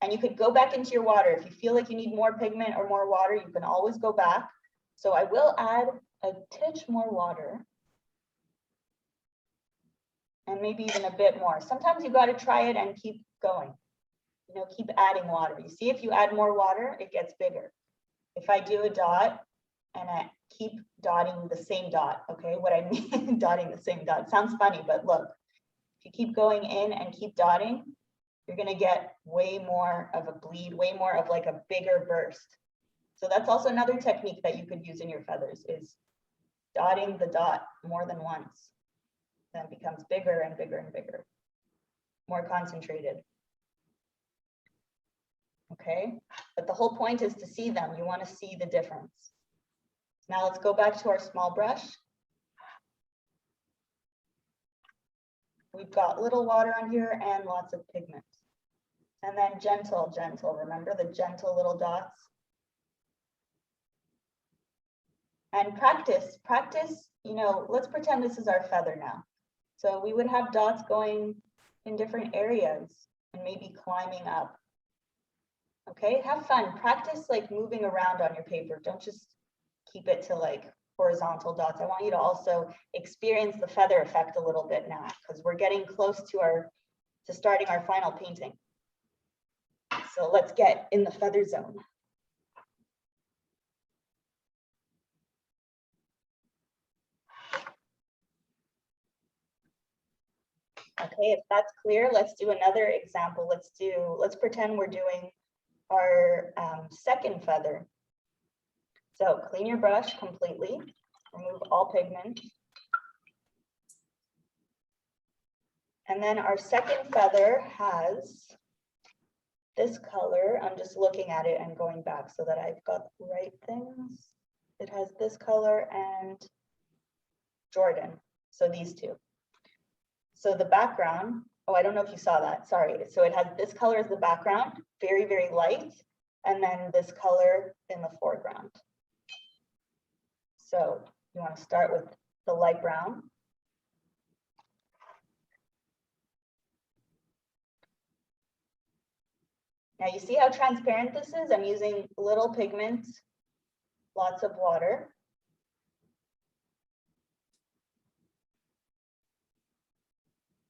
And you could go back into your water. If you feel like you need more pigment or more water, you can always go back. So I will add a titch more water. And maybe even a bit more. Sometimes you got to try it and keep going. You know, keep adding water. You see, if you add more water, it gets bigger. If I do a dot and I keep dotting the same dot, okay, what I mean dotting the same dot, it sounds funny, but look, if you keep going in and keep dotting, you're going to get way more of a bleed, way more of like a bigger burst. So that's also another technique that you could use in your feathers is dotting the dot more than once. Then it becomes bigger and bigger and bigger, more concentrated. Okay, but the whole point is to see them. You want to see the difference. Now let's go back to our small brush. We've got little water on here and lots of pigment. And then gentle, gentle. Remember the gentle little dots? And practice, you know, let's pretend this is our feather now. So we would have dots going in different areas and maybe climbing up. Okay, have fun. Practice like moving around on your paper. Don't just keep it to like horizontal dots. I want you to also experience the feather effect a little bit now because we're getting close to starting our final painting. So let's get in the feather zone. Okay, if that's clear, let's do another example. Let's pretend we're doing our second feather. So clean your brush completely, remove all pigment. And then our second feather has this color. I'm just looking at it and going back so that I've got the right things. It has this color and Jordan. So these two. So the background, oh, I don't know if you saw that, sorry. So it has this color as the background, very, very light, and then this color in the foreground. So you want to start with the light brown. Now you see how transparent this is? I'm using little pigment, lots of water.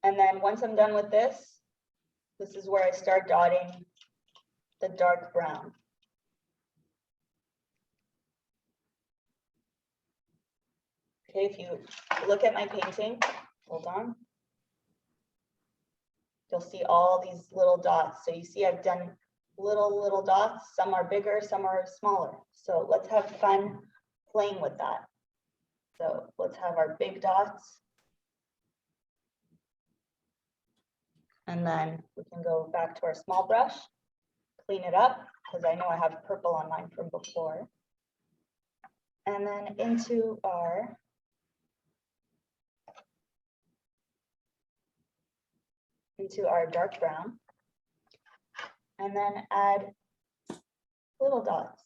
And then once I'm done with this is where I start dotting the dark brown. Okay, if you look at my painting, hold on. You'll see all these little dots. So you see I've done little dots. Some are bigger, some are smaller. So let's have fun playing with that. So let's have our big dots. And then we can go back to our small brush, clean it up, because I know I have purple on mine from before. And then into our dark brown. And then add little dots.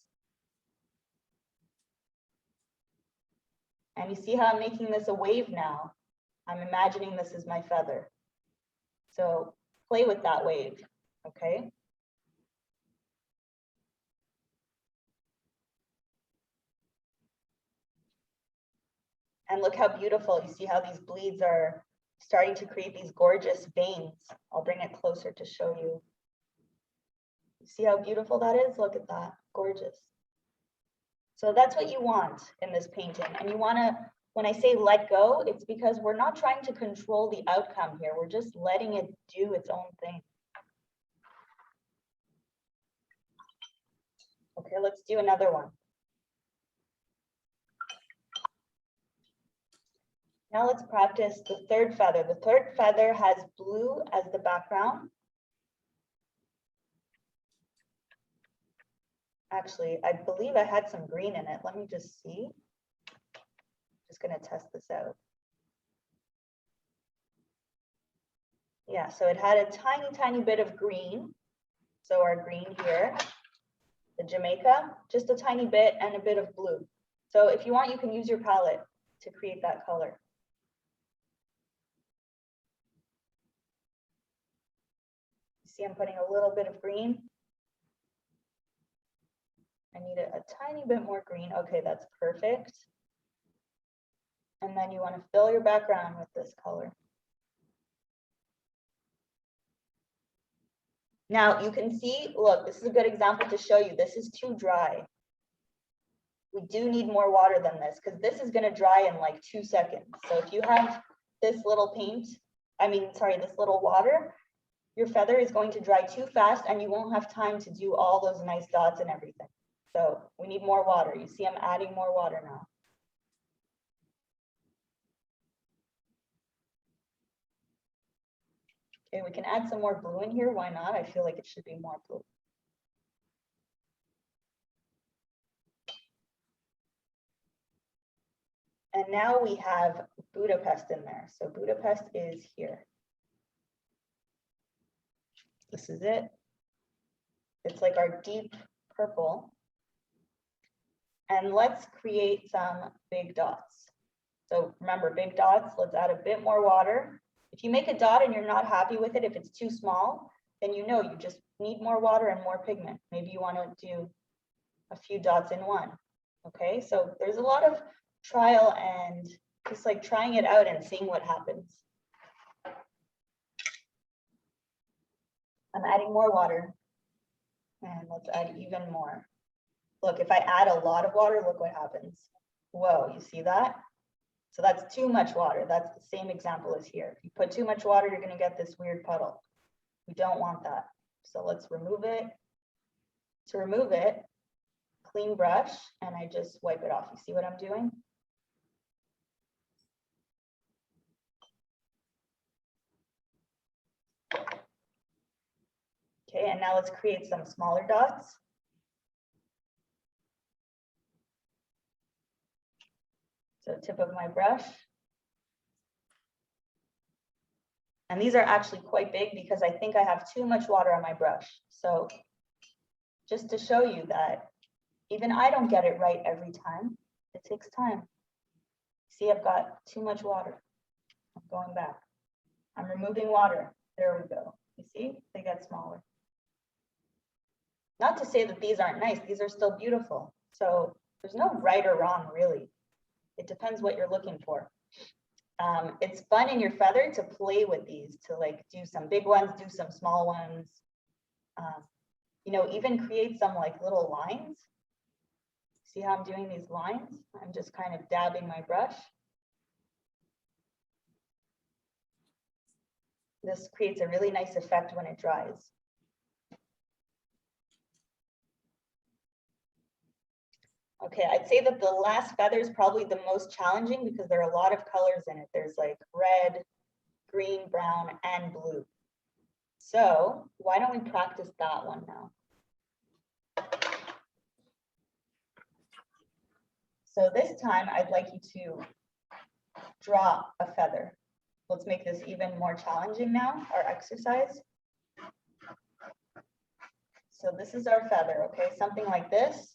And you see how I'm making this a wave now? I'm imagining this is my feather. So play with that wave, okay? And look how beautiful. You see how these bleeds are starting to create these gorgeous veins. I'll bring it closer to show you. You see how beautiful that is? Look at that, gorgeous. So that's what you want in this painting. And you wanna, when I say let go, it's because we're not trying to control the outcome here. We're just letting it do its own thing. Okay, let's do another one. Now let's practice the third feather. The third feather has blue as the background. Actually, I believe I had some green in it. Let me just see. Just gonna test this out. Yeah, so it had a tiny bit of green. So our green here, the Jamaica, just a tiny bit and a bit of blue. So if you want, you can use your palette to create that color. See, I'm putting a little bit of green. I need a tiny bit more green. Okay, that's perfect. And then you want to fill your background with this color. Now you can see, look, this is a good example to show you. This is too dry. We do need more water than this because this is going to dry in like 2 seconds. So if you have this little this little water, your feather is going to dry too fast and you won't have time to do all those nice dots and everything. So we need more water. You see, I'm adding more water now. Okay, we can add some more blue in here. Why not? I feel like it should be more blue. And now we have Budapest in there. So Budapest is here. This is it. It's like our deep purple. And let's create some big dots. So remember, big dots, let's add a bit more water. If you make a dot and you're not happy with it, if it's too small, then you know you just need more water and more pigment. Maybe you want to do a few dots in one. Okay, so there's a lot of trial and just like trying it out and seeing what happens. I'm adding more water. And let's add even more. Look, if I add a lot of water, look what happens. Whoa, you see that? So that's too much water. That's the same example as here. If you put too much water, you're going to get this weird puddle. We don't want that. So let's remove it. To remove it, clean brush, and I just wipe it off. You see what I'm doing? Okay, and now let's create some smaller dots. So tip of my brush. And these are actually quite big because I think I have too much water on my brush. So just to show you that even I don't get it right every time. It takes time. See, I've got too much water. I'm going back. I'm removing water. There we go. You see, they get smaller. Not to say that these aren't nice. These are still beautiful. So there's no right or wrong, really. It depends what you're looking for. It's fun in your feather to play with these, to like do some big ones, do some small ones. You know, even create some like little lines. See how I'm doing these lines? I'm just kind of dabbing my brush. This creates a really nice effect when it dries. Okay, I'd say that the last feather is probably the most challenging because there are a lot of colors in it. There's like red, green, brown, and blue. So why don't we practice that one now? So this time I'd like you to draw a feather. Let's make this even more challenging now, our exercise. So this is our feather, okay? Something like this.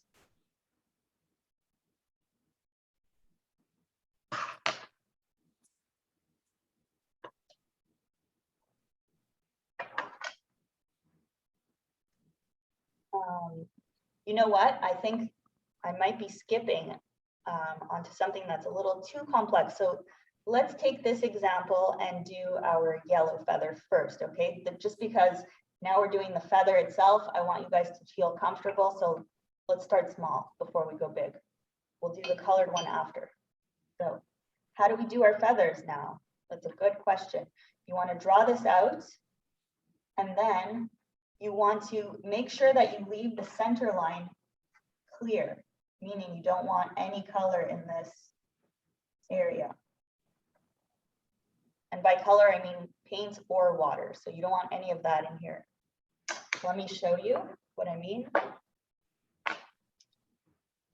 You know what? I think I might be skipping onto something that's a little too complex. So let's take this example and do our yellow feather first, okay? Just because now we're doing the feather itself, I want you guys to feel comfortable. So let's start small before we go big. We'll do the colored one after. So how do we do our feathers now? That's a good question. You want to draw this out, and then you want to make sure that you leave the center line clear, meaning you don't want any color in this area. And by color, I mean paint or water. So you don't want any of that in here. Let me show you what I mean.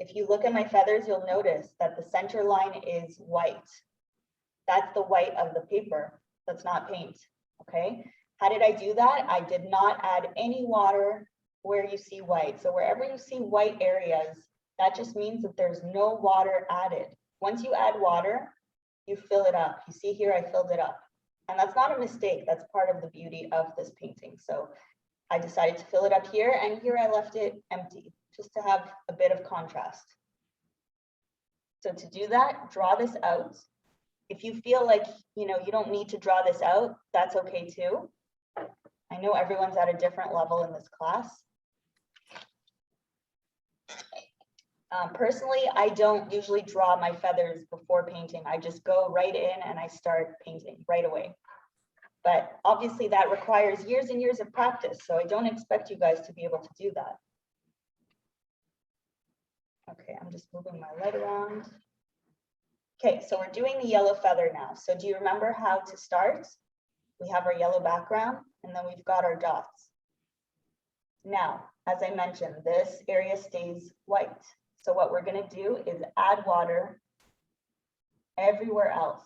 If you look at my feathers, you'll notice that the center line is white. That's the white of the paper. That's not paint, okay? How did I do that? I did not add any water where you see white. So wherever you see white areas, that just means that there's no water added. Once you add water, you fill it up. You see here, I filled it up. And that's not a mistake. That's part of the beauty of this painting. So I decided to fill it up here, and here I left it empty, just to have a bit of contrast. So to do that, draw this out. If you feel like, you know, you don't need to draw this out, that's okay too. I know everyone's at a different level in this class. Personally, I don't usually draw my feathers before painting. I just go right in and I start painting right away. But obviously that requires years and years of practice. So I don't expect you guys to be able to do that. Okay, I'm just moving my light around. Okay, so we're doing the yellow feather now. So do you remember how to start? We have our yellow background, and then we've got our dots. Now, as I mentioned, this area stays white. So what we're going to do is add water everywhere else,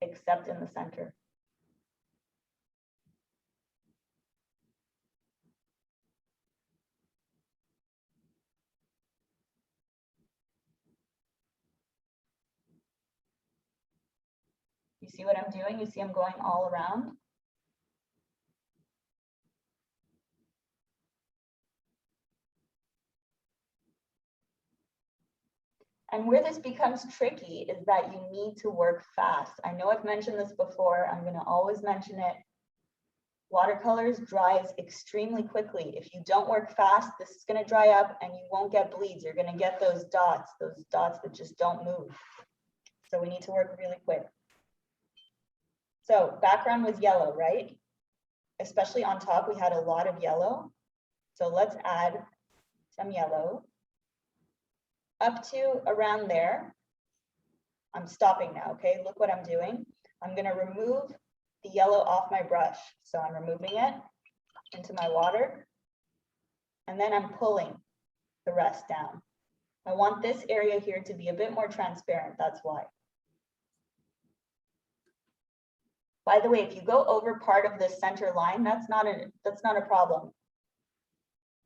except in the center. You see what I'm doing? You see I'm going all around? And where this becomes tricky is that you need to work fast. I know I've mentioned this before. I'm going to always mention it. Watercolors dries extremely quickly. If you don't work fast, this is going to dry up and you won't get bleeds. You're going to get those dots that just don't move. So we need to work really quick. So background was yellow, right? Especially on top, we had a lot of yellow. So let's add some yellow. Up to around there. I'm stopping now, okay? Look what I'm doing. I'm gonna remove the yellow off my brush. So I'm removing it into my water, and then I'm pulling the rest down. I want this area here to be a bit more transparent, that's why. By the way, if you go over part of this center line, that's not a problem.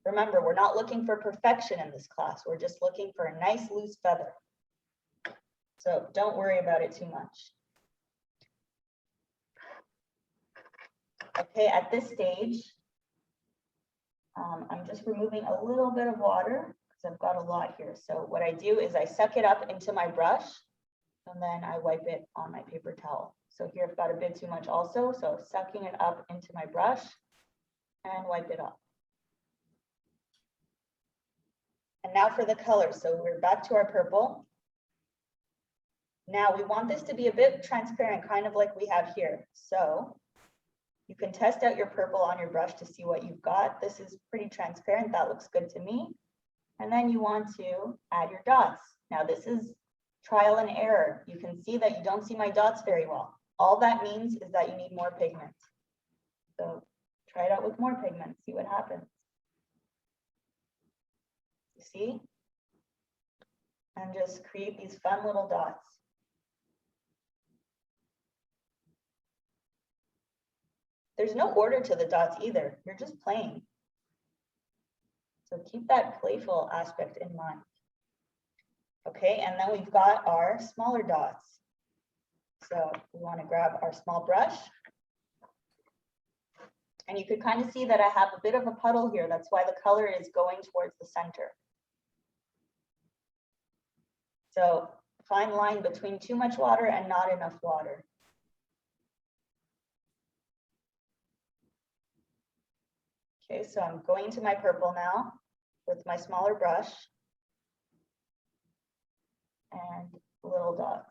Remember, we're not looking for perfection in this class. We're just looking for a nice loose feather. So don't worry about it too much. Okay, at this stage, I'm just removing a little bit of water because I've got a lot here. So what I do is I suck it up into my brush and then I wipe it on my paper towel. So here I've got a bit too much also. So sucking it up into my brush and wipe it off. And now for the color. So we're back to our purple. Now we want this to be a bit transparent, kind of like we have here. So you can test out your purple on your brush to see what you've got. This is pretty transparent. That looks good to me. And then you want to add your dots. Now this is trial and error. You can see that you don't see my dots very well. All that means is that you need more pigment. So try it out with more pigment, see what happens. You see? And just create these fun little dots. There's no order to the dots either. You're just playing. So keep that playful aspect in mind. Okay, and then we've got our smaller dots. So we want to grab our small brush. And you could kind of see that I have a bit of a puddle here. That's why the color is going towards the center. So fine line between too much water and not enough water. Okay, so I'm going to my purple now with my smaller brush and little dots.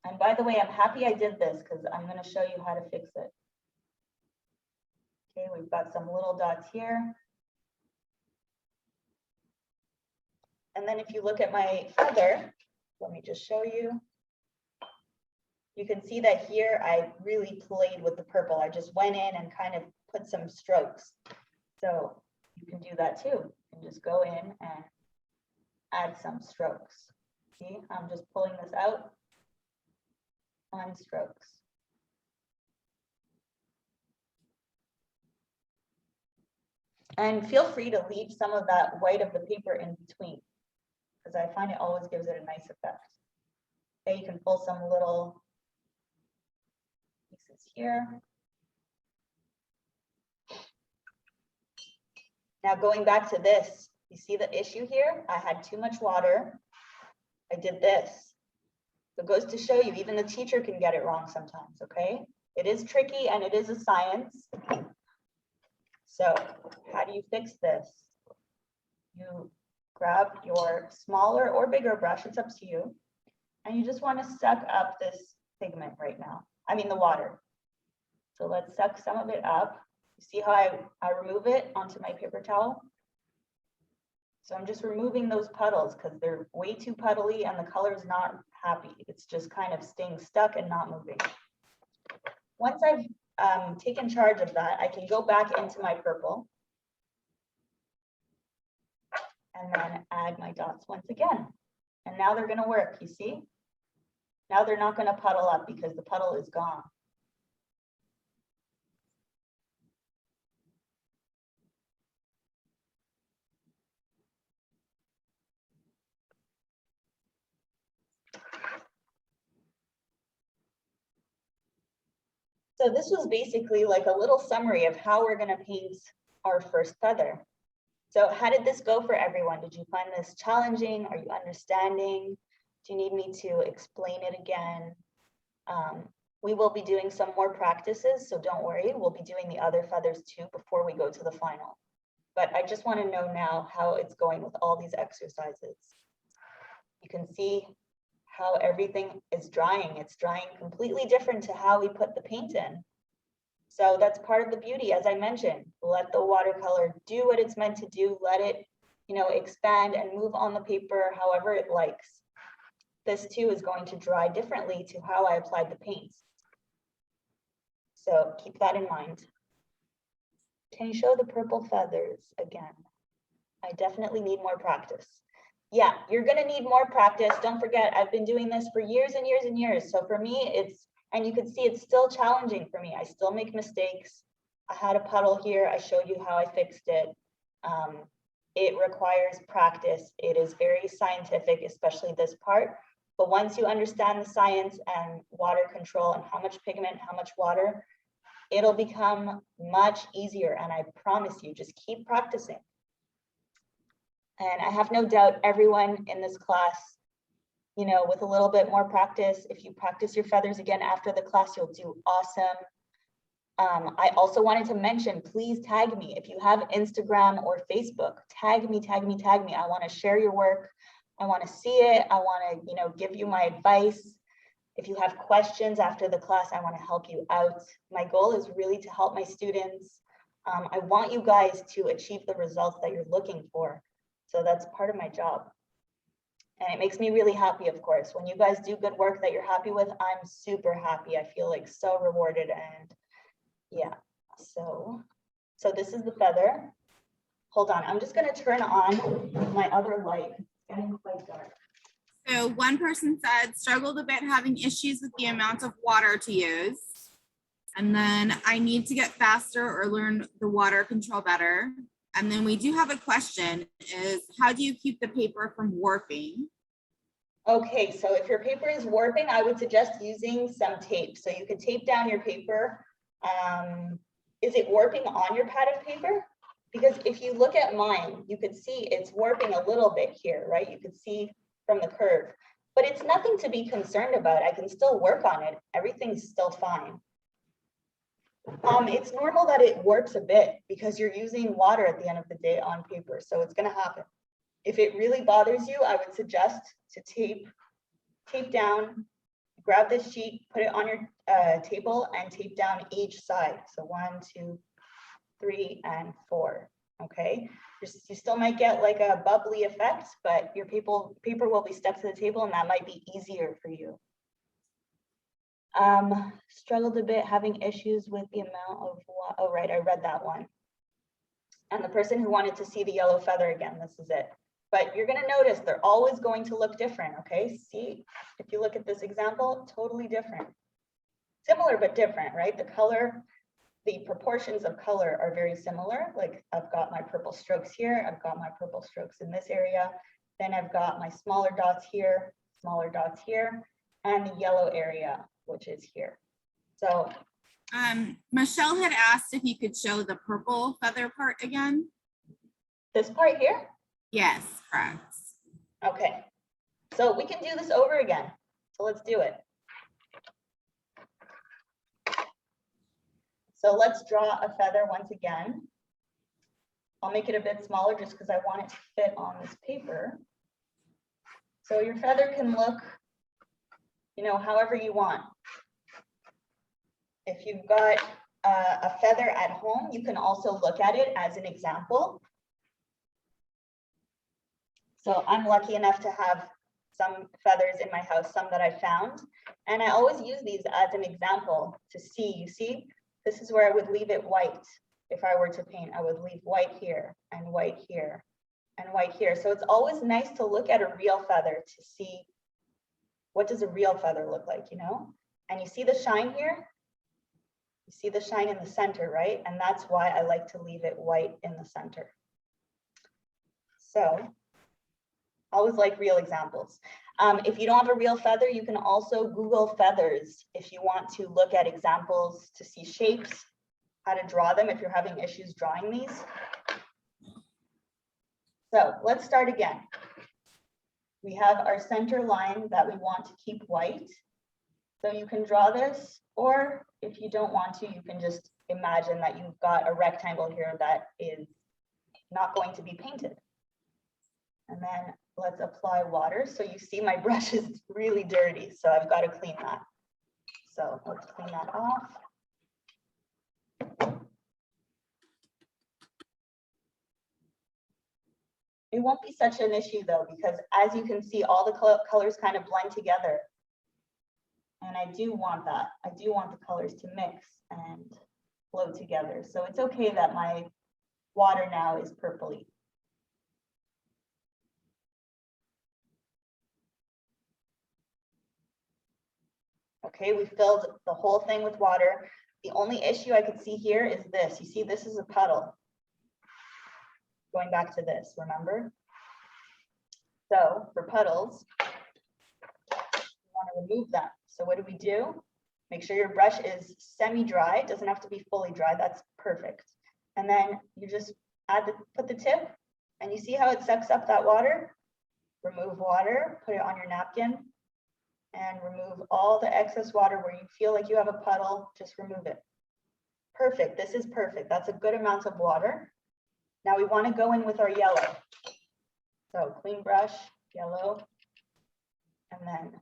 And by the way, I'm happy I did this because I'm going to show you how to fix it. Okay, we've got some little dots here. And then if you look at my feather, let me just show you. You can see that here I really played with the purple. I just went in and kind of put some strokes. So you can do that too. You can just go in and add some strokes. See, I'm just pulling this out. Fine strokes. And feel free to leave some of that white of the paper in between, because I find it always gives it a nice effect. Okay, you can pull some little pieces here. Now going back to this, you see the issue here? I had too much water. I did this. So it goes to show you, even the teacher can get it wrong sometimes, okay? It is tricky and it is a science. So how do you fix this? You grab your smaller or bigger brush, it's up to you. And you just want to suck up this pigment right now. I mean the water. So let's suck some of it up. You see how I remove it onto my paper towel? So I'm just removing those puddles because they're way too puddly and the color is not happy. It's just kind of staying stuck and not moving. Once I've taken charge of that, I can go back into my purple and then add my dots once again. And now they're going to work, you see? Now they're not going to puddle up because the puddle is gone. So this was basically like a little summary of how we're going to paint our first feather. So how did this go for everyone? Did you find this challenging? Are you understanding? Do you need me to explain it again? We will be doing some more practices, so don't worry. We'll be doing the other feathers too before we go to the final. But I just want to know now how it's going with all these exercises. You can see how everything is drying. It's drying completely different to how we put the paint in. So that's part of the beauty, as I mentioned. Let the watercolor do what it's meant to do. Let it, expand and move on the paper however it likes. This too is going to dry differently to how I applied the paints. So keep that in mind. Can you show the purple feathers again? I definitely need more practice. Yeah, you're gonna need more practice. Don't forget, I've been doing this for years and years and years. So for me, and you can see it's still challenging for me. I still make mistakes. I had a puddle here. I showed you how I fixed it. It requires practice. It is very scientific, especially this part. But once you understand the science and water control and how much pigment, how much water, it'll become much easier. And I promise you, just keep practicing. And I have no doubt everyone in this class, with a little bit more practice, if you practice your feathers again after the class, you'll do awesome. I also wanted to mention, please tag me. If you have Instagram or Facebook, tag me. I want to share your work. I want to see it. I want to, give you my advice. If you have questions after the class, I want to help you out. My goal is really to help my students. I want you guys to achieve the results that you're looking for. So that's part of my job. And it makes me really happy, of course. When you guys do good work that you're happy with, I'm super happy. I feel like so rewarded. And yeah, so this is the feather. Hold on, I'm just going to turn on my other light. It's getting quite dark. So one person said, struggled a bit having issues with the amount of water to use. And then I need to get faster or learn the water control better. And then we do have a question is, how do you keep the paper from warping? Okay, so if your paper is warping, I would suggest using some tape. So you could tape down your paper. Is it warping on your pad of paper? Because if you look at mine, you could see it's warping a little bit here, right? You could see from the curve, but it's nothing to be concerned about. I can still work on it. Everything's still fine. It's normal that it warps a bit because you're using water at the end of the day on paper, so it's going to happen. If it really bothers you, I would suggest to tape down, grab this sheet, put it on your table and tape down each side. So 1, 2, 3, and 4. Okay, you still might get like a bubbly effect, but your paper will be stuck to the table and that might be easier for you. Struggled a bit having issues with the amount of water. Oh, right, I read that one. And the person who wanted to see the yellow feather again, this is it. But you're going to notice they're always going to look different, okay? See, if you look at this example, totally different. Similar but different, right? The color, the proportions of color are very similar. Like I've got my purple strokes here, I've got my purple strokes in this area, then I've got my smaller dots here, and the yellow area, which is here. So Michelle had asked if you could show the purple feather part again. This part here? Yes, correct. Okay, so we can do this over again. So let's do it. So let's draw a feather once again. I'll make it a bit smaller just because I want it to fit on this paper. So your feather can look, however you want. If you've got a feather at home, you can also look at it as an example. So I'm lucky enough to have some feathers in my house, some that I found. And I always use these as an example to see, you see, this is where I would leave it white. If I were to paint, I would leave white here and white here and white here. So it's always nice to look at a real feather to see what does a real feather look like, And you see the shine here? You see the shine in the center, right? And that's why I like to leave it white in the center. So always like real examples. If you don't have a real feather, you can also Google feathers if you want to look at examples to see shapes, how to draw them if you're having issues drawing these. So let's start again. We have our center line that we want to keep white. So you can draw this, or if you don't want to, you can just imagine that you've got a rectangle here that is not going to be painted. And then let's apply water. So you see my brush is really dirty, so I've got to clean that. So let's clean that off. It won't be such an issue though, because as you can see, all the colors kind of blend together. And I do want that. I do want the colors to mix and flow together. So it's okay that my water now is purpley. Okay, we filled the whole thing with water. The only issue I could see here is this. You see, this is a puddle. Going back to this, remember? So for puddles, we want to remove them. So what do? Make sure your brush is semi-dry. It doesn't have to be fully dry. That's perfect. And then you just put the tip, and you see how it sucks up that water? Remove water, put it on your napkin, and remove all the excess water where you feel like you have a puddle. Just remove it. Perfect. This is perfect. That's a good amount of water. Now we want to go in with our yellow. So clean brush, yellow, and then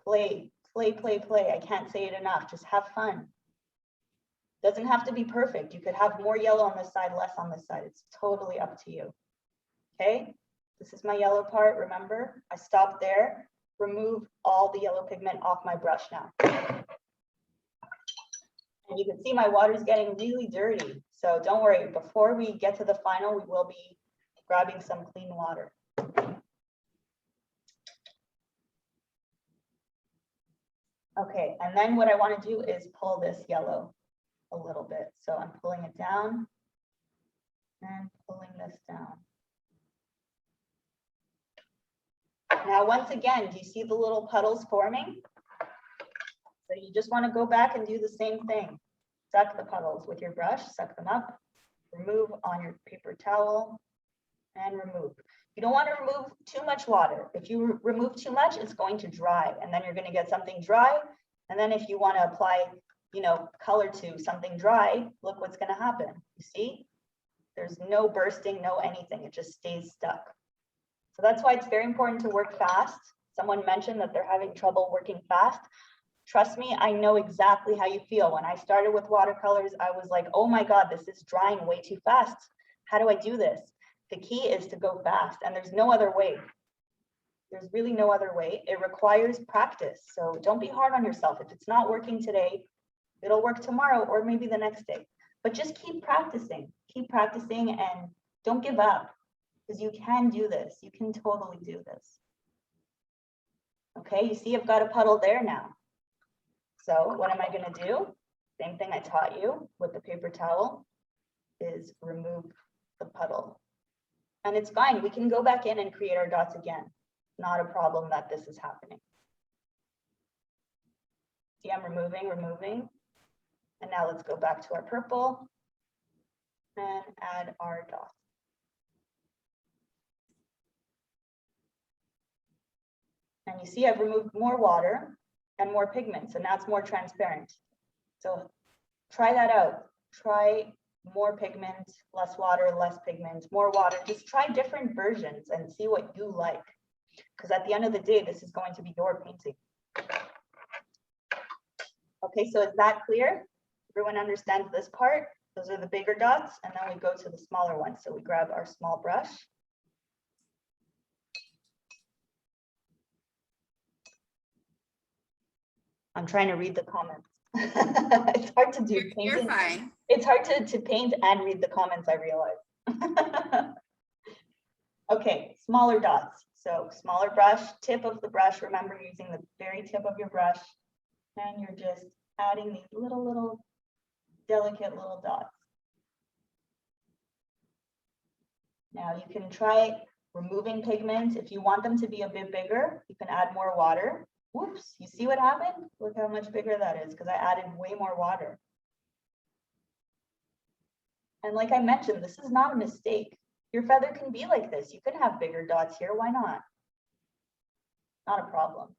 play. I can't say it enough. Just have fun. Doesn't have to be perfect. You could have more yellow on this side, less on this side. It's totally up to you. Okay, this is my yellow part. Remember, I stopped there. Remove all the yellow pigment off my brush now. And you can see my water's getting really dirty. So don't worry, before we get to the final, we will be grabbing some clean water. Okay, and then what I want to do is pull this yellow a little bit. So I'm pulling it down and pulling this down. Now, once again, do you see the little puddles forming? So you just want to go back and do the same thing. Suck the puddles with your brush, suck them up, remove on your paper towel, and remove. You don't want to remove too much water. If you remove too much, it's going to dry, and then you're going to get something dry. And then if you want to apply, color to something dry, look what's going to happen. You see? There's no bursting, no anything. It just stays stuck. So that's why it's very important to work fast. Someone mentioned that they're having trouble working fast. Trust me, I know exactly how you feel. When I started with watercolors, I was like, oh my God, this is drying way too fast. How do I do this? The key is to go fast, and there's no other way. There's really no other way. It requires practice. So don't be hard on yourself. If it's not working today, it'll work tomorrow or maybe the next day. But just keep practicing and don't give up, because you can do this. You can totally do this. Okay, you see I've got a puddle there now. So what am I going to do? Same thing I taught you with the paper towel is remove the puddle. And it's fine. We can go back in and create our dots again. Not a problem that this is happening. See, I'm removing. And now let's go back to our purple and add our dots. And you see I've removed more water and more pigment, so now it's more transparent. So try that out. Try more pigment, less water, less pigment, more water. Just try different versions and see what you like. Because at the end of the day, this is going to be your painting. Okay, so is that clear? Everyone understands this part? Those are the bigger dots, and then we go to the smaller ones. So we grab our small brush. I'm trying to read the comments. It's hard to do. You're fine. It's hard to paint and read the comments, I realize. Okay, smaller dots. So smaller brush, tip of the brush. Remember using the very tip of your brush. And you're just adding these little delicate little dots. Now you can try removing pigment. If you want them to be a bit bigger, you can add more water. Whoops, you see what happened? Look how much bigger that is because I added way more water. And like I mentioned, this is not a mistake. Your feather can be like this. You can have bigger dots here. Why not? Not a problem.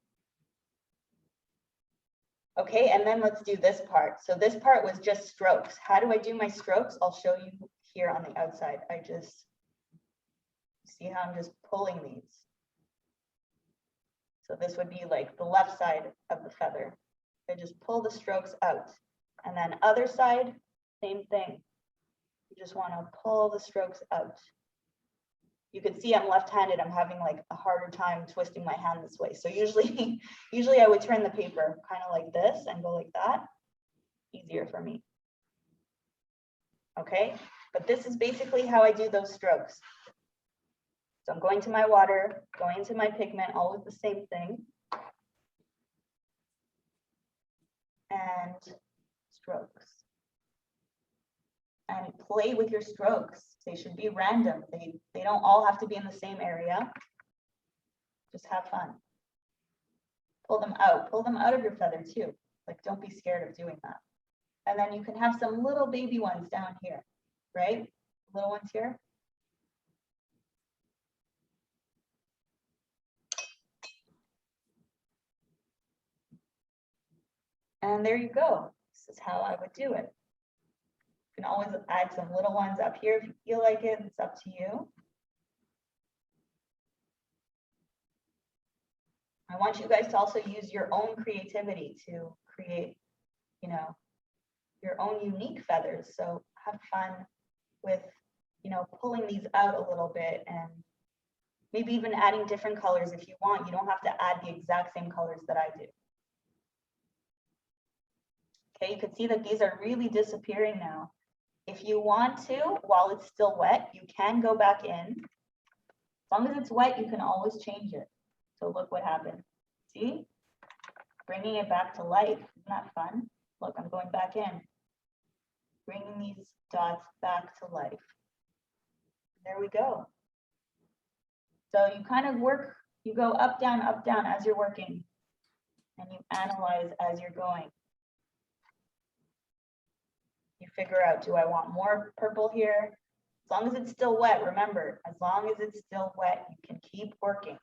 Okay, and then let's do this part. So this part was just strokes. How do I do my strokes? I'll show you here on the outside. I just see how I'm just pulling these. So this would be like the left side of the feather. I just pull the strokes out. And then other side, same thing. You just want to pull the strokes out. You can see I'm left-handed. I'm having like a harder time twisting my hand this way. So usually I would turn the paper kind of like this and go like that. Easier for me. Okay, but this is basically how I do those strokes. So I'm going to my water, going into my pigment, all with the same thing. And strokes. And play with your strokes. They should be random. They don't all have to be in the same area. Just have fun. Pull them out of your feather too. Like, don't be scared of doing that. And then you can have some little baby ones down here, right? Little ones here. And there you go. This is how I would do it. You can always add some little ones up here if you feel like it. It's up to you. I want you guys to also use your own creativity to create, you know, your own unique feathers. So have fun with, you know, pulling these out a little bit and maybe even adding different colors if you want. You don't have to add the exact same colors that I do. Okay, you can see that these are really disappearing now. If you want to, while it's still wet, you can go back in. As long as it's wet, you can always change it. So look what happened. See? Bringing it back to life. Isn't that fun? Look, I'm going back in. Bringing these dots back to life. There we go. So you kind of work, you go up, down, as you're working. And you analyze as you're going. You figure out, do I want more purple here? As long as it's still wet, remember, as long as it's still wet, you can keep working.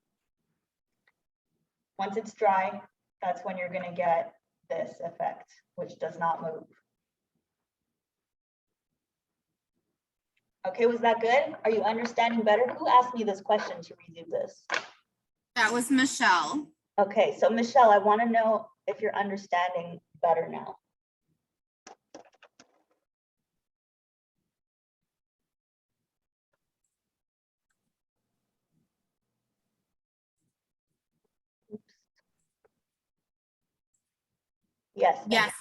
Once it's dry, that's when you're going to get this effect, which does not move. Okay, was that good? Are you understanding better? Who asked me this question to redo this? That was Michelle. Okay, so Michelle, I want to know if you're understanding better now. Yes. Yes.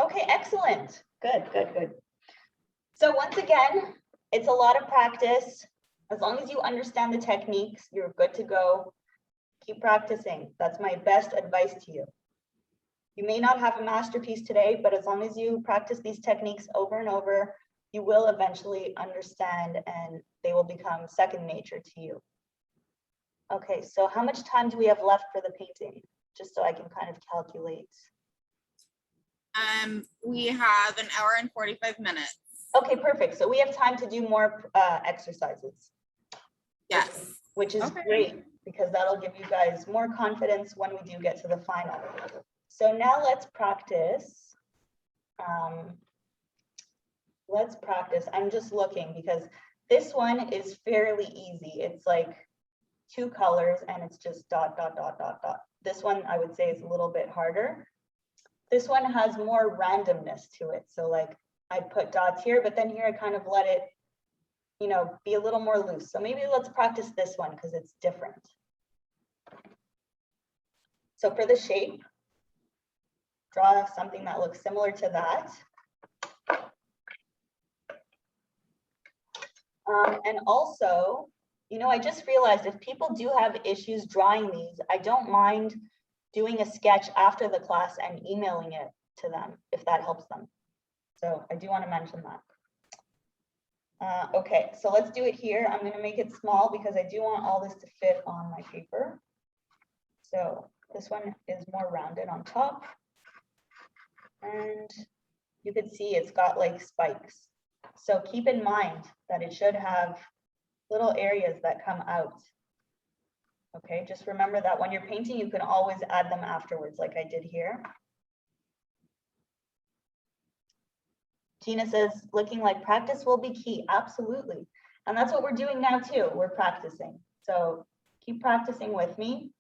Okay, excellent. Good, good, good. So once again, it's a lot of practice. As long as you understand the techniques, you're good to go. Keep practicing. That's my best advice to you. You may not have a masterpiece today, but as long as you practice these techniques over and over, you will eventually understand and they will become second nature to you. Okay, so how much time do we have left for the painting? Just so I can kind of calculate. We have an hour and 45 minutes. Okay, perfect. So we have time to do more exercises. Yes. Which is great because that'll give you guys more confidence when we do get to the final. So now let's practice. Let's practice. I'm just looking because this one is fairly easy. It's like 2 colors and it's just dot, dot, dot, dot, dot. This one I would say is a little bit harder. This one has more randomness to it. So like I put dots here, but then here I kind of let it, you know, be a little more loose. So maybe let's practice this one because it's different. So for the shape, draw something that looks similar to that. And also, you know, I just realized if people do have issues drawing these, I don't mind doing a sketch after the class and emailing it to them if that helps them. So I do want to mention that. Okay, so let's do it here. I'm gonna make it small because I do want all this to fit on my paper. So this one is more rounded on top. And you can see it's got like spikes. So keep in mind that it should have little areas that come out. Okay, just remember that when you're painting, you can always add them afterwards, like I did here. Tina says, looking like practice will be key. Absolutely. And that's what we're doing now too. We're practicing. So keep practicing with me.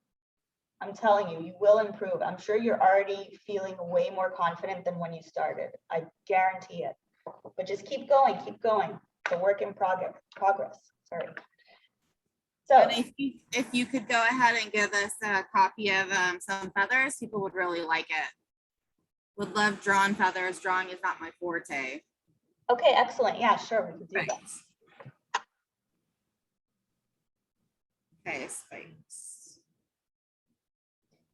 I'm telling you, you will improve. I'm sure you're already feeling way more confident than when you started. I guarantee it. But just keep going, keep going. It's a work in progress. Sorry. So And if you could go ahead and give us a copy of some feathers, people would really like it. Would love drawn feathers. Drawing is not my forte. okay, excellent. Yeah, sure, we could do Right. that. Okay, spikes.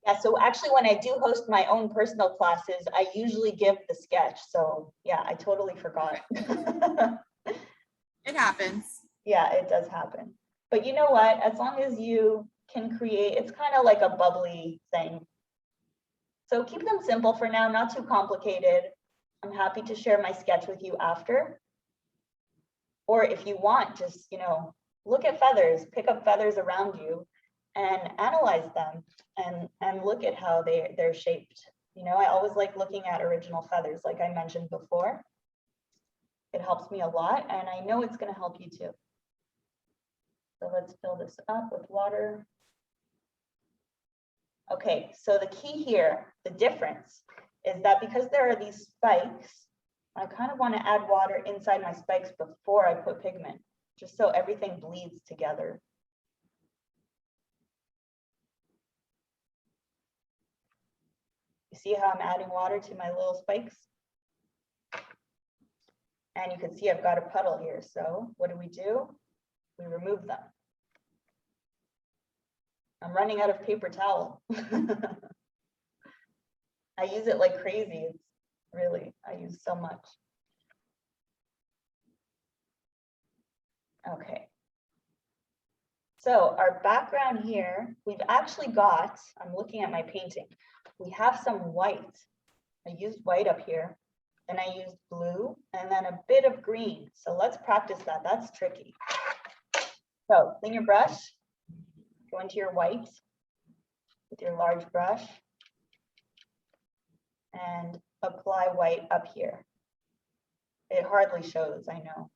Yeah, so actually when I do host my own personal classes, I usually give the sketch. So yeah, I totally forgot. It happens. Yeah, it does happen. But you know what? As long as you can create, it's kind of like a bubbly thing. So keep them simple for now, not too complicated. I'm happy to share my sketch with you after. Or if you want, just, you know, look at feathers, pick up feathers around you and analyze them and look at how they're shaped. You know, I always like looking at original feathers, like I mentioned before. It helps me a lot, and I know it's going to help you too. So let's fill this up with water. Okay, so the key here, the difference is that because there are these spikes, I kind of want to add water inside my spikes before I put pigment, just so everything bleeds together. You see how I'm adding water to my little spikes? And you can see I've got a puddle here. So what do? We remove them. I'm running out of paper towel. I use it like crazy. It's really, I use so much. Okay. So our background here, we've actually got, I'm looking at my painting, we have some white. I used white up here, then I used blue, and then a bit of green. So let's practice that. That's tricky. So clean your brush, go into your white with your large brush, and apply white up here. It hardly shows, I know.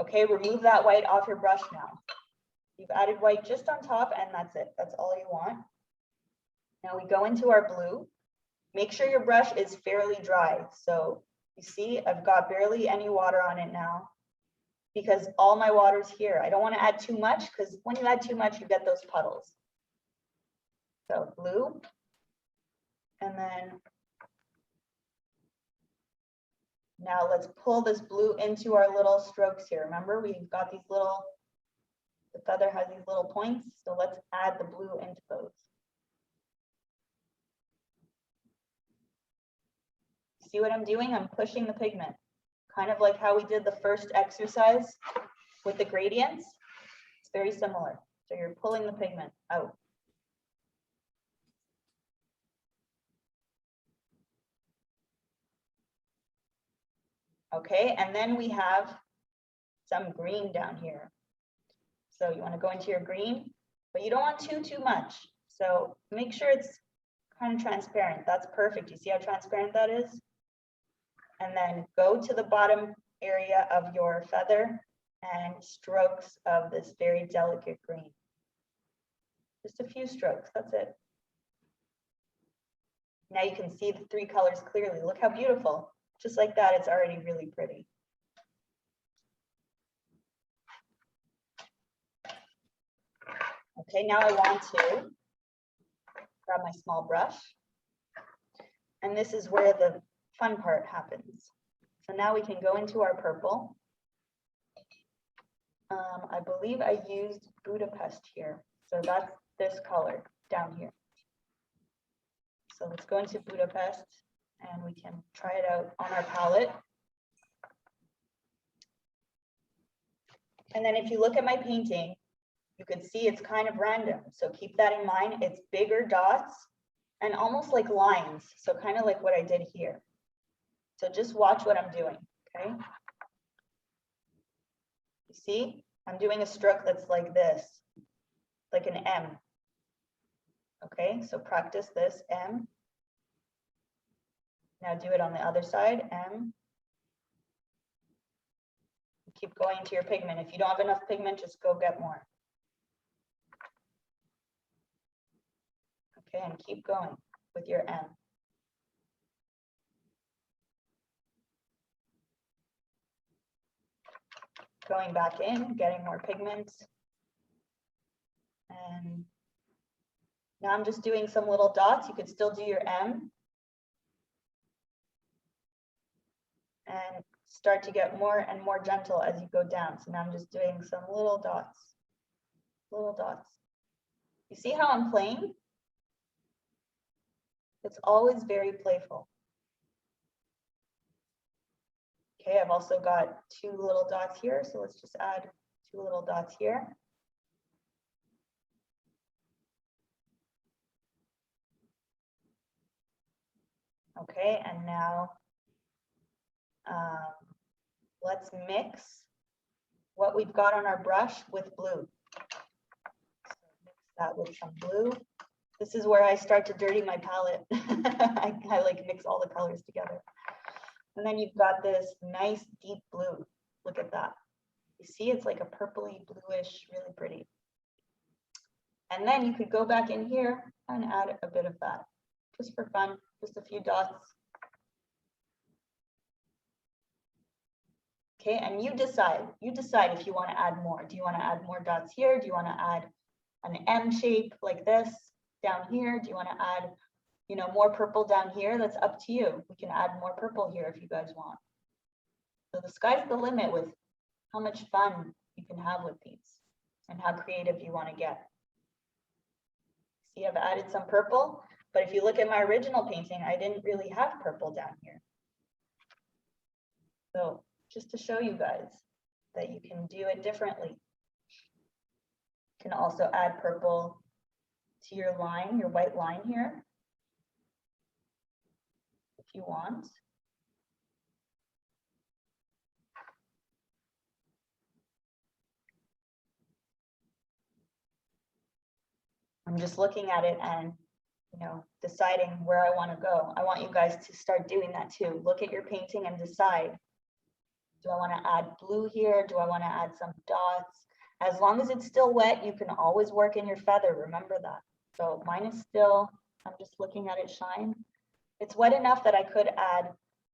Okay, remove that white off your brush now. You've added white just on top, and that's it. That's all you want. Now we go into our blue. Make sure your brush is fairly dry. So you see, I've got barely any water on it now because all my water's here. I don't want to add too much because when you add too much, you get those puddles. So blue, and then now let's pull this blue into our little strokes here. Remember, we've got these little, the feather has these little points. So let's add the blue into those. See what I'm doing? I'm pushing the pigment, kind of like how we did the first exercise with the gradients. It's very similar. So you're pulling the pigment out. Okay, and then we have some green down here. So you want to go into your green, but you don't want too much. So make sure it's kind of transparent. That's perfect. You see how transparent that is? And then go to the bottom area of your feather and strokes of this very delicate green. Just a few strokes, that's it. Now you can see the three colors clearly. Look how beautiful. Just like that, it's already really pretty. Okay, now I want to grab my small brush. And this is where the fun part happens. So now we can go into our purple. I believe I used Budapest here. So that's this color down here. So let's go into Budapest and we can try it out on our palette. And then if you look at my painting, you can see it's kind of random. So keep that in mind. It's bigger dots and almost like lines. So kind of like what I did here. So just watch what I'm doing, okay? You see, I'm doing a stroke that's like this, like an M. Okay, so practice this, M. Now do it on the other side, M. Keep going to your pigment. If you don't have enough pigment, just go get more. Okay, and keep going with your M. Going back in, getting more pigment. And now I'm just doing some little dots. You could still do your M. And start to get more and more gentle as you go down. So now I'm just doing some little dots. Little dots. You see how I'm playing? It's always very playful. Okay, I've also got 2 little dots here, so let's just add 2 little dots here. Okay, and now let's mix what we've got on our brush with blue. So mix that with some blue. This is where I start to dirty my palette. I like mix all the colors together. And then you've got this nice deep blue. Look at that. You see, it's like a purpley bluish, really pretty. And then you could go back in here and add a bit of that, just for fun, just a few dots. Okay, and you decide if you want to add more. Do you want to add more dots here? Do you want to add an M shape like this down here? Do you want to add, you know, more purple down here? That's up to you. We can add more purple here if you guys want. So the sky's the limit with how much fun you can have with these and how creative you want to get. See, I've added some purple, but if you look at my original painting, I didn't really have purple down here. So just to show you guys that you can do it differently. You can also add purple to your line, your white line here, if you want. I'm just looking at it and, you know, deciding where I want to go. I want you guys to start doing that too. Look at your painting and decide, do I want to add blue here? Do I want to add some dots? As long as it's still wet, you can always work in your feather. Remember that. So mine is still, I'm just looking at it shine. It's wet enough that I could add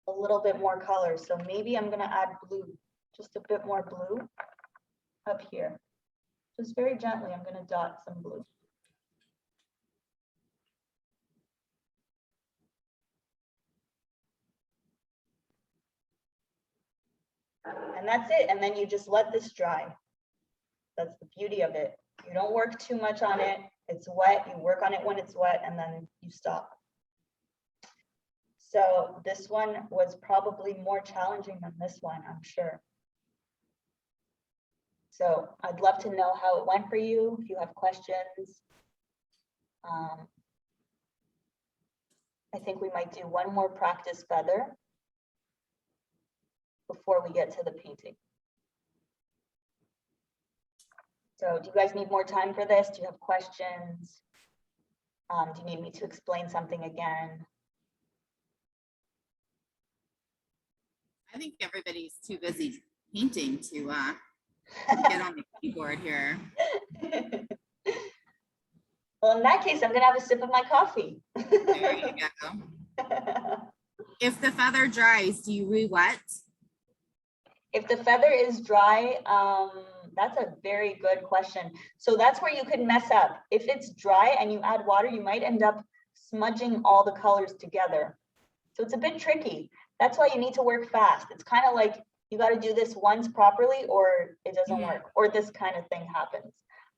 a little bit more color. So maybe I'm going to add blue, just a bit more blue up here. Just very gently, I'm going to dot some blue. And that's it. And then you just let this dry. That's the beauty of it. You don't work too much on it. It's wet. You work on it when it's wet and then you stop. So this one was probably more challenging than this one, I'm sure. So I'd love to know how it went for you. If you have questions. I think we might do one more practice feather before we get to the painting. So do you guys need more time for this? Do you have questions? Do you need me to explain something again? I think everybody's too busy painting to get on the keyboard here. Well, in that case, I'm gonna have a sip of my coffee. There you go. If the feather dries, do you re-wet? If the feather is dry, that's a very good question. So that's where you could mess up. If it's dry and you add water, you might end up smudging all the colors together. So it's a bit tricky. That's why you need to work fast. It's kind of like you got to do this once properly or it doesn't work, or this kind of thing happens.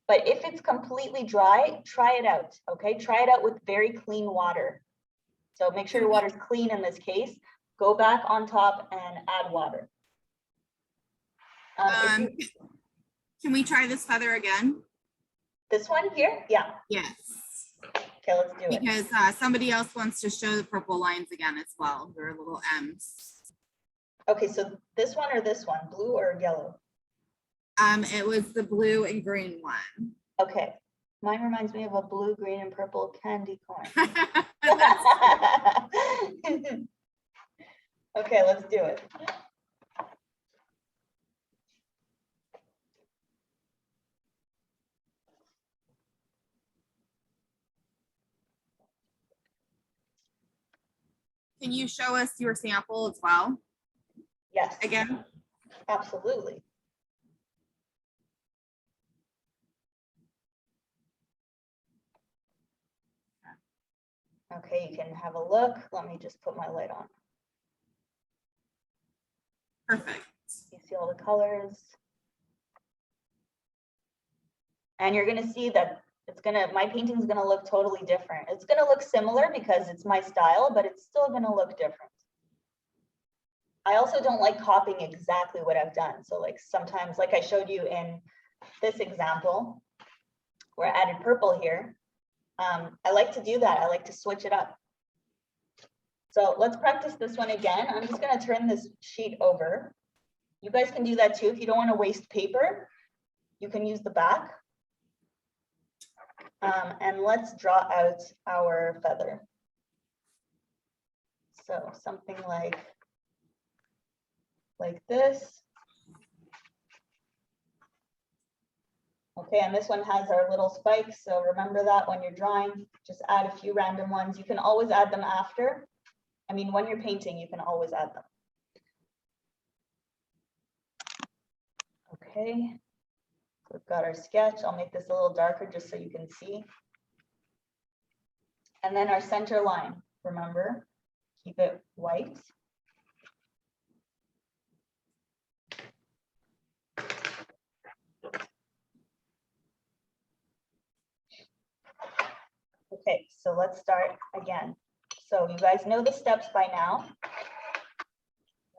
But if it's completely dry, try it out, okay? Try it out with very clean water. So make sure your water's clean in this case. Go back on top and add water. Can we try this feather again? This one here? Yeah. Yes. Okay, let's do it. Because somebody else wants to show the purple lines again as well. There are little M's. Okay, so this one or this one, blue or yellow? It was the blue and green one. Okay, mine reminds me of a blue, green, and purple candy corn. That's Okay, let's do it. Can you show us your sample as well? Yes. Again? Absolutely. Okay, you can have a look. Let me just put my light on. Perfect. You see all the colors. And you're gonna see that my painting is gonna look totally different. It's gonna look similar because it's my style, but it's still gonna look different. I also don't like copying exactly what I've done. So like sometimes, like I showed you in this example, where I added purple here, I like to do that. I like to switch it up. So let's practice this one again. I'm just gonna turn this sheet over. You guys can do that too. If you don't wanna waste paper, you can use the back. And let's draw out our feather. So something like this. Okay, and this one has our little spikes. So remember that when you're drawing, just add a few random ones. You can always add them after. I mean, when you're painting, you can always add them. Okay, so we've got our sketch. I'll make this a little darker just so you can see. And then our center line, remember, keep it white. Okay, so let's start again. So you guys know the steps by now,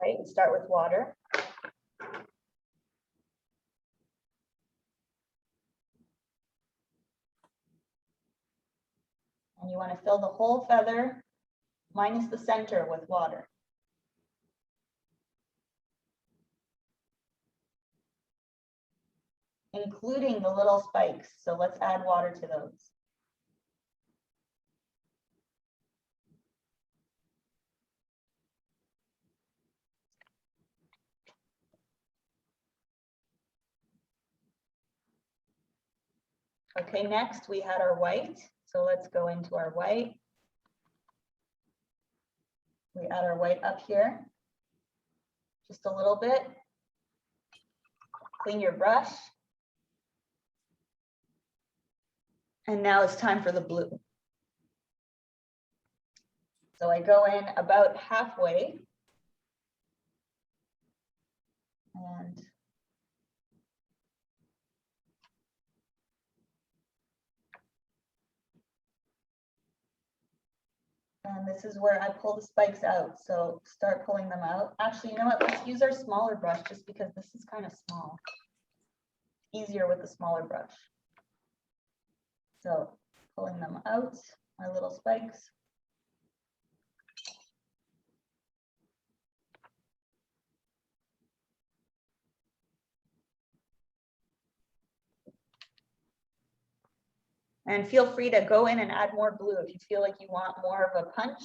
right? We start with water. And you want to fill the whole feather minus the center with water. Including the little spikes. So let's add water to those. Okay, next we had our white. So let's go into our white. We add our white up here. Just a little bit. Clean your brush. And now it's time for the blue. So I go in about halfway. And this is where I pull the spikes out. So start pulling them out. Actually, you know what? Let's use our smaller brush just because this is kind of small. Easier with the smaller brush. So pulling them out, my little spikes. And feel free to go in and add more blue. If you feel like you want more of a punch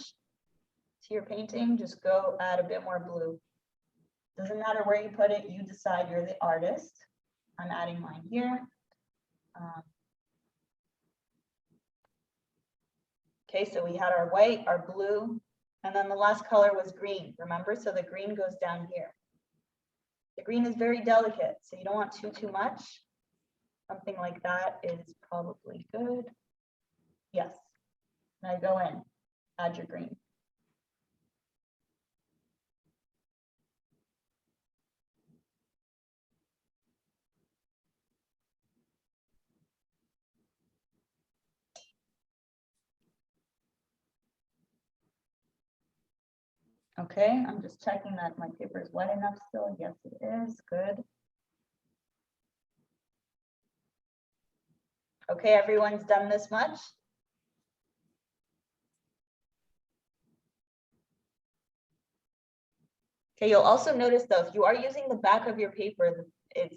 to your painting, just go add a bit more blue. Doesn't matter where you put it, you decide, you're the artist. I'm adding mine here. Okay, so we had our white, our blue, and then the last color was green, remember? So the green goes down here. The green is very delicate, so you don't want too much. Something like that is probably good. Yes. Now go in, add your green. Okay, I'm just checking that my paper is wet enough still. Yes, it is. Good. Okay, everyone's done this much? Okay, you'll also notice though, if you are using the back of your paper, the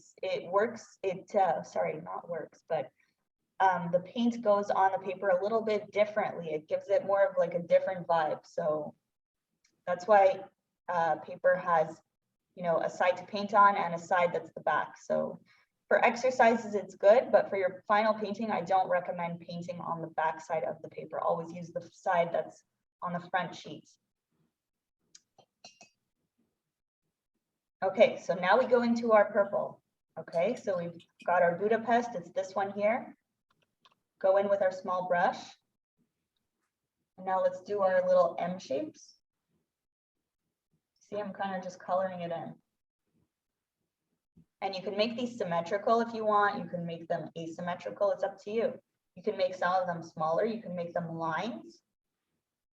paint goes on the paper a little bit differently. It gives it more of like a different vibe. So that's why paper has, you know, a side to paint on and a side that's the back. So for exercises, it's good, but for your final painting, I don't recommend painting on the back side of the paper. Always use the side that's on the front sheet. Okay, so now we go into our purple. Okay, so we've got our Budapest, it's this one here. Go in with our small brush. And now let's do our little M shapes. See, I'm kind of just coloring it in. And you can make these symmetrical if you want. You can make them asymmetrical. It's up to you. You can make some of them smaller. You can make them lines.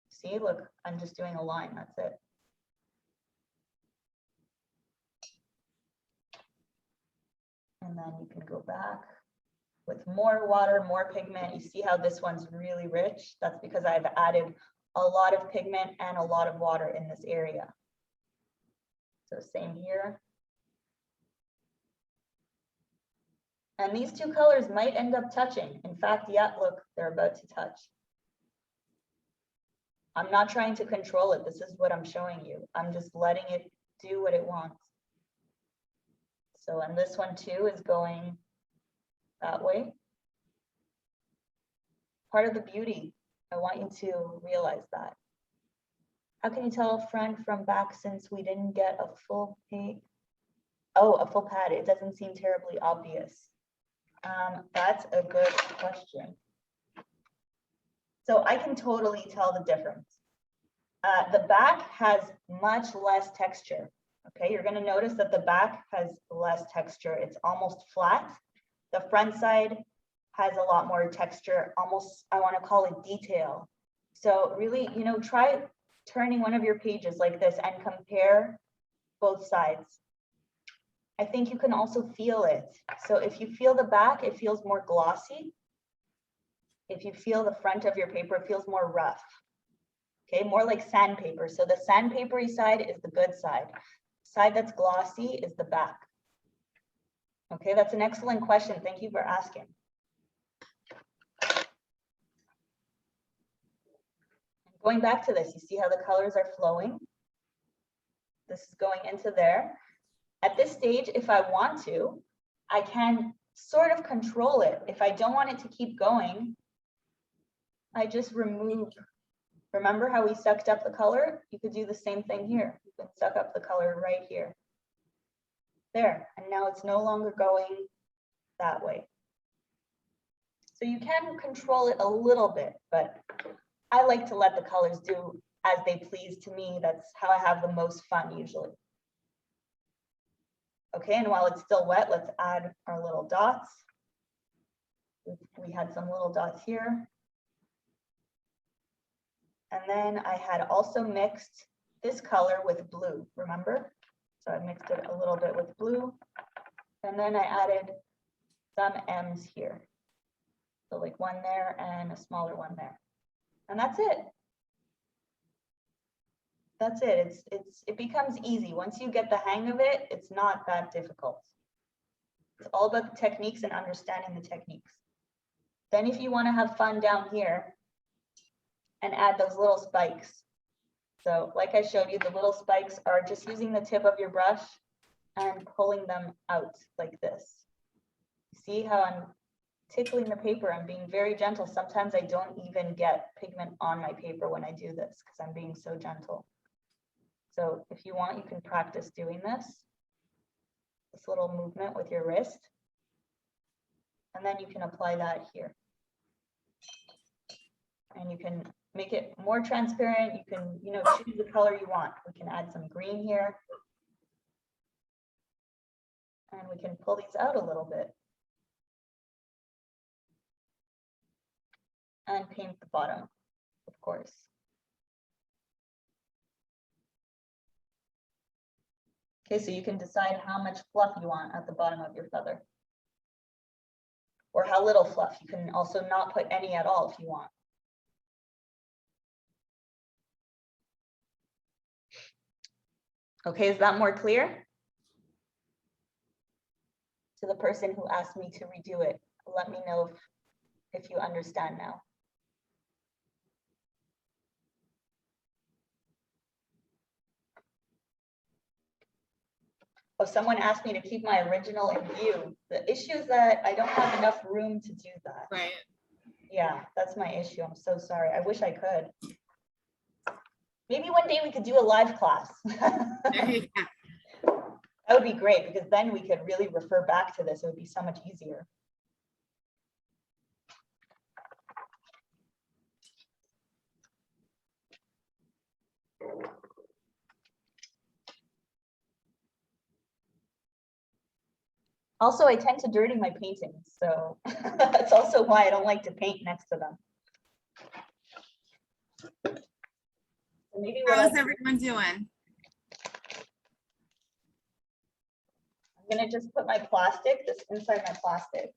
See, look, I'm just doing a line. That's it. And then you can go back with more water, more pigment. You see how this one's really rich? That's because I've added a lot of pigment and a lot of water in this area. So same here. And these two colors might end up touching. In fact, yeah, look, they're about to touch. I'm not trying to control it. This is what I'm showing you. I'm just letting it do what it wants. So, and this one too is going that way. Part of the beauty, I want you to realize that. How can you tell front from back since we didn't get a full page? Oh, a full pad. It doesn't seem terribly obvious. That's a good question. So I can totally tell the difference. The back has much less texture. Okay, you're going to notice that the back has less texture. It's almost flat. The front side has a lot more texture, almost, I want to call it detail. So really, you know, try turning one of your pages like this and compare both sides. I think you can also feel it. So if you feel the back, it feels more glossy. If you feel the front of your paper, it feels more rough. Okay, more like sandpaper. So the sandpapery side is the good side. Side that's glossy is the back. Okay, that's an excellent question. Thank you for asking. Going back to this, you see how the colors are flowing? This is going into there. At this stage, if I want to, I can sort of control it. If I don't want it to keep going, I just remove. Remember how we sucked up the color? You could do the same thing here. You can suck up the color right here. There, and now it's no longer going that way. So you can control it a little bit, but I like to let the colors do as they please. To me, that's how I have the most fun usually. Okay, and while it's still wet, let's add our little dots. We had some little dots here. And then I had also mixed this color with blue, remember? So I mixed it a little bit with blue. And then I added some M's here. So like one there and a smaller one there. And that's it. That's it. It becomes easy. Once you get the hang of it, it's not that difficult. It's all about the techniques and understanding the techniques. Then if you want to have fun down here and add those little spikes. So like I showed you, the little spikes are just using the tip of your brush and pulling them out like this. See how I'm tickling the paper? I'm being very gentle. Sometimes I don't even get pigment on my paper when I do this because I'm being so gentle. So if you want, you can practice doing this little movement with your wrist. And then you can apply that here. And you can make it more transparent. You can, you know, choose the color you want. We can add some green here. And we can pull these out a little bit. And paint the bottom, of course. Okay, so you can decide how much fluff you want at the bottom of your feather. or how little fluff. You can also not put any at all if you want. Okay, is that more clear? To the person who asked me to redo it, let me know if you understand now. Oh, someone asked me to keep my original in view. The issue is that I don't have enough room to do that. Right. Yeah, that's my issue. I'm so sorry. I wish I could. Maybe one day we could do a live class. There you go. That would be great because then we could really refer back to this. It would be so much easier. Also, I tend to dirty my paintings, so that's also why I don't like to paint next to them. So maybe what How's I'm everyone doing? gonna just put my plastic, this inside my plastic.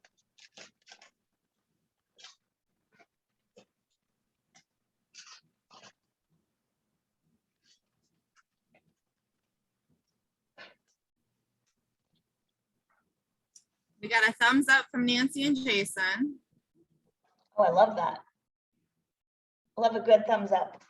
We got a thumbs up from Nancy and Jason. Oh, I love that. I love a good thumbs up.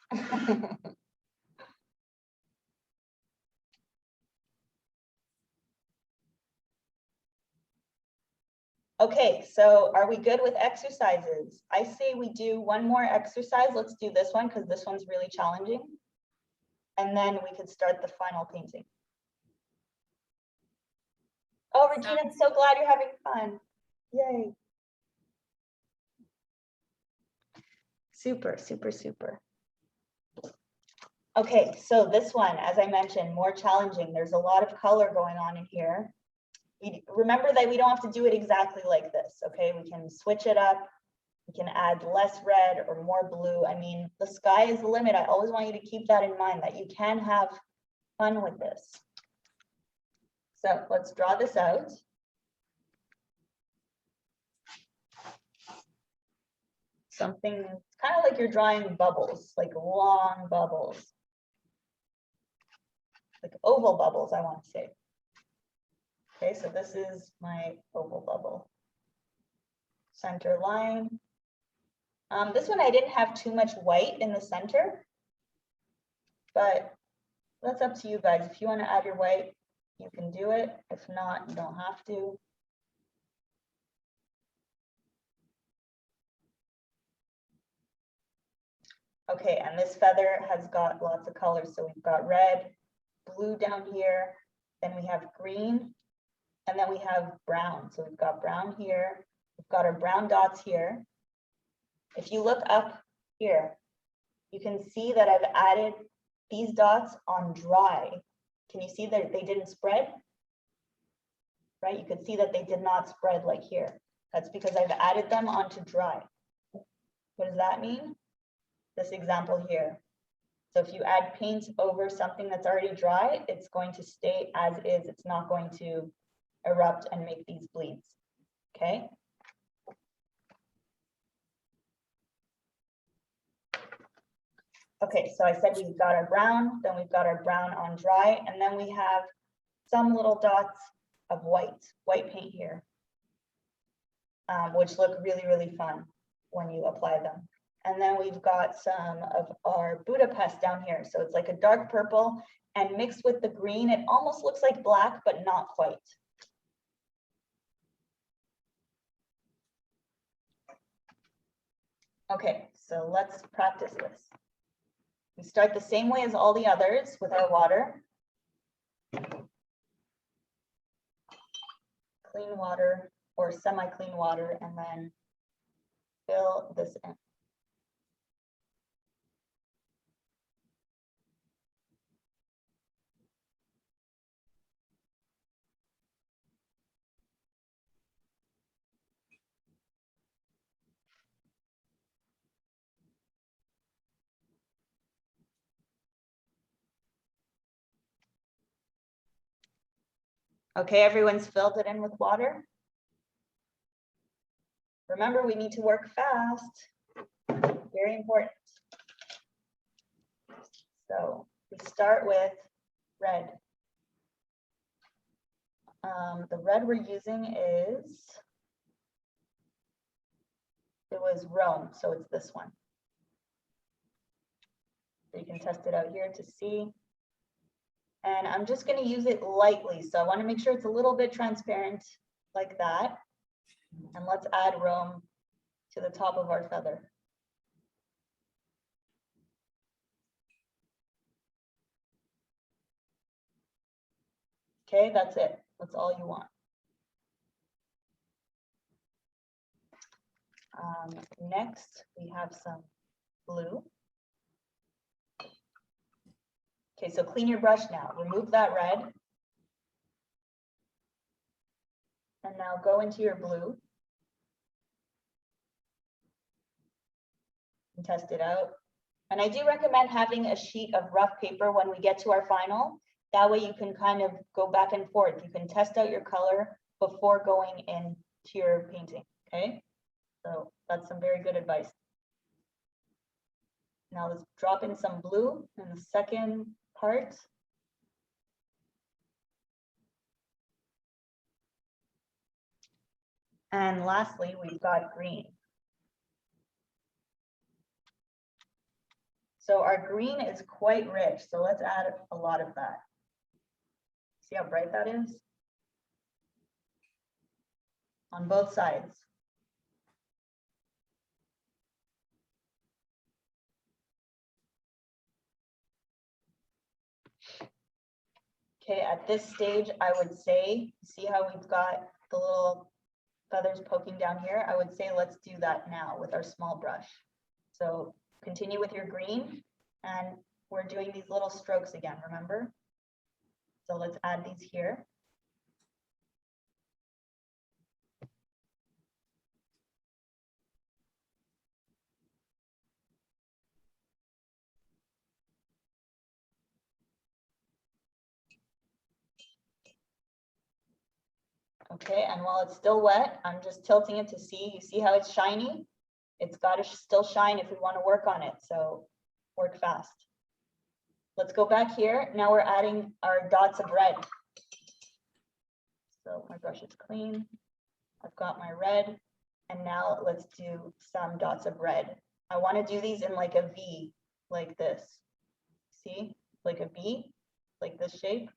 Okay, so are we good with exercises? I say we do one more exercise. Let's do this one because this one's really challenging. And then we could start the final painting. Oh, Regina, I'm so glad you're having fun. Yay. Super, super, super. Okay, so this one, as I mentioned, more challenging. There's a lot of color going on in here. Remember that we don't have to do it exactly like this, okay? We can switch it up. We can add less red or more blue. I mean, the sky is the limit. I always want you to keep that in mind, that you can have fun with this. So let's draw this out. Something kind of like you're drawing bubbles, like long bubbles. Like oval bubbles, I want to say. Okay, so this is my oval bubble. Center line. This one I didn't have too much white in the center, but that's up to you guys. If you want to add your white, you can do it. If not, you don't have to. Okay, and this feather has got lots of colors. So we've got red, blue down here, then we have green, and then we have brown. So we've got brown here, we've got our brown dots here. If you look up here, you can see that I've added these dots on dry. Can you see that they didn't spread? Right, you can see that they did not spread like here. That's because I've added them onto dry. What does that mean? This example here. So if you add paint over something that's already dry, it's going to stay as is. It's not going to erupt and make these bleeds, okay? Okay, so I said we've got our brown, then we've got our brown on dry, and then we have some little dots of white paint here, which look really, really fun when you apply them. And then we've got some of our Budapest down here. So it's like a dark purple and mixed with the green, it almost looks like black, but not quite. Okay, so let's practice this. We start the same way as all the others with our water. Clean water or semi-clean water, and then fill this in. Okay, everyone's filled it in with water. Remember, we need to work fast. Very important. So we start with red. The red we're using is, it was Rome, so it's this one. So you can test it out here to see. And I'm just going to use it lightly. So I want to make sure it's a little bit transparent like that. And let's add Rome to the top of our feather. Okay, that's it. That's all you want. Next, we have some blue. Okay, so clean your brush now. Remove that red. And now go into your blue. And test it out. And I do recommend having a sheet of rough paper when we get to our final. That way you can kind of go back and forth. You can test out your color before going into your painting, okay? So that's some very good advice. Now let's drop in some blue in the second part. And lastly, we've got green. So our green is quite rich, so let's add a lot of that. See how bright that is? On both sides. Okay, at this stage, I would say, see how we've got the little feathers poking down here? I would say let's do that now with our small brush. So continue with your green, and we're doing these little strokes again, remember? So let's add these here. Okay, and while it's still wet, I'm just tilting it to see, you see how it's shiny? It's got to still shine if we want to work on it, so work fast. Let's go back here. Now we're adding our dots of red. So my brush is clean. I've got my red, and now let's do some dots of red. I want to do these in like a V, like this. See, like a V, like this shape.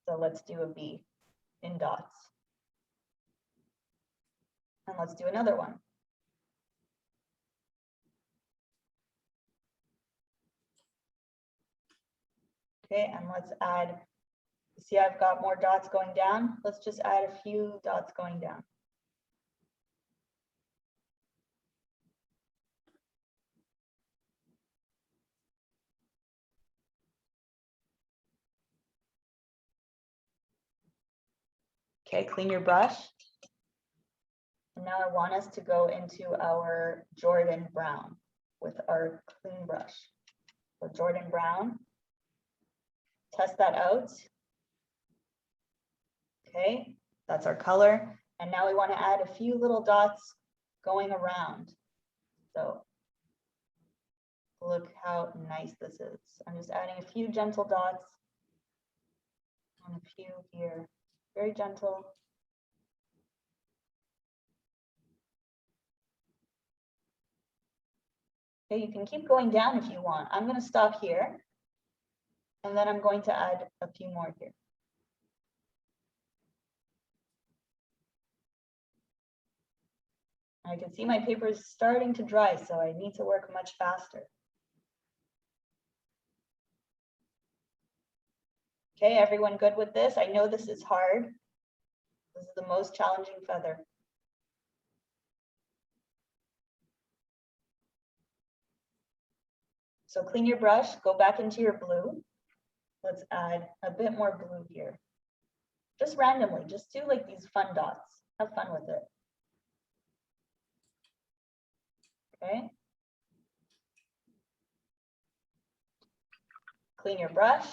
So let's do a V in dots. And let's do another one. Okay, and let's add, see I've got more dots going down. Let's just add a few dots going down. Okay, clean your brush. And now I want us to go into our Jordan Brown with our clean brush. So Jordan Brown, test that out. Okay, that's our color. And now we want to add a few little dots going around. So look how nice this is. I'm just adding a few gentle dots and a few here. Very gentle. Okay, you can keep going down if you want. I'm going to stop here. And then I'm going to add a few more here. I can see my paper is starting to dry, so I need to work much faster. Okay, everyone good with this? I know this is hard. This is the most challenging feather. So clean your brush, go back into your blue. Let's add a bit more blue here. Just randomly, just do like these fun dots. Have fun with it. Okay. Clean your brush.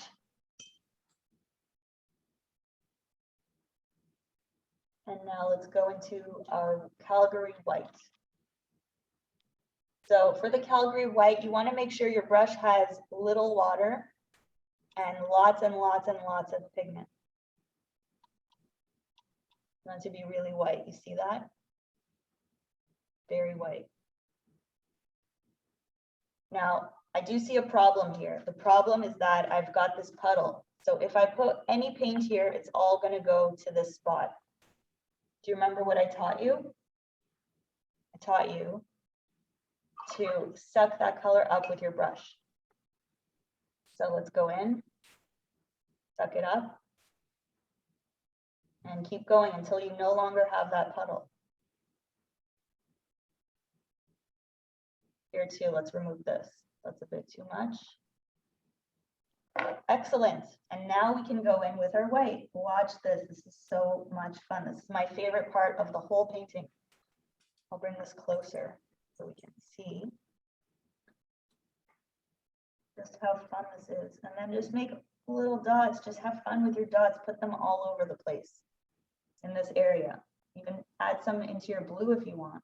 And now Now let's go into our Calgary white. So for the Calgary white, you want to make sure your brush has little water and lots and lots and lots of pigment. You want it to be really white. You see that? Very white. Now, I do see a problem here. The problem is that I've got this puddle. So if I put any paint here, it's all going to go to this spot. Do you remember what I taught you? I taught you to suck that color up with your brush. So let's go in, suck it up, and keep going until you no longer have that puddle. Here too, let's remove this. That's a bit too much. Excellent. And now we can go in with our white. Watch this. This is so much fun. This is my favorite part of the whole painting. I'll bring this closer so we can see just how fun this is. And then just make little dots. Just have fun with your dots. Put them all over the place in this area. Even add some into your blue if you want.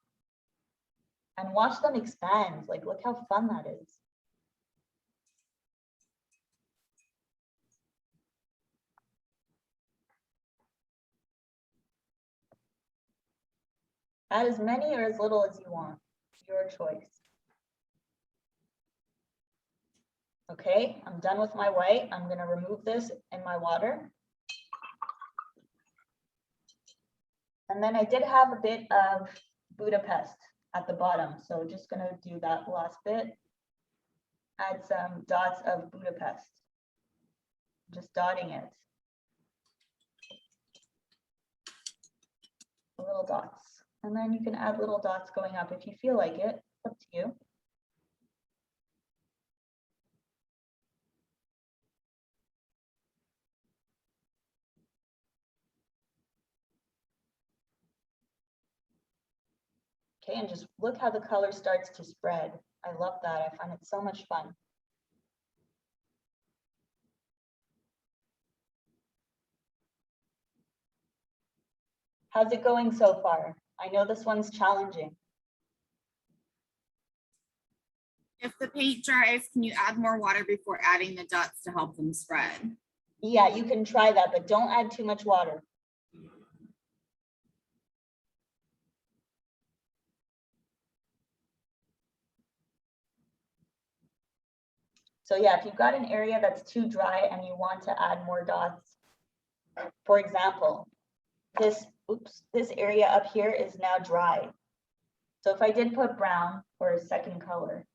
And watch them expand. Like, look how fun that is. Add as many or as little as you want. It's your choice. Okay, I'm done with my white. I'm going to remove this in my water. And then I did have a bit of Budapest at the bottom. So just going to do that last bit. Add some dots of Budapest. Just dotting it. Little dots. And then you can add little dots going up if you feel like it. It's up to you. Okay, and just look how the color starts to spread. I love that. I find it so much fun. How's it going so far? I know this one's challenging. If the paint dries, can you add more water before adding the dots to help them spread? Yeah, you can try that, but don't add too much water. So yeah, if you've got an area that's too dry and you want to add more dots, for example, this area up here is now dry. So if I did put brown or a second color,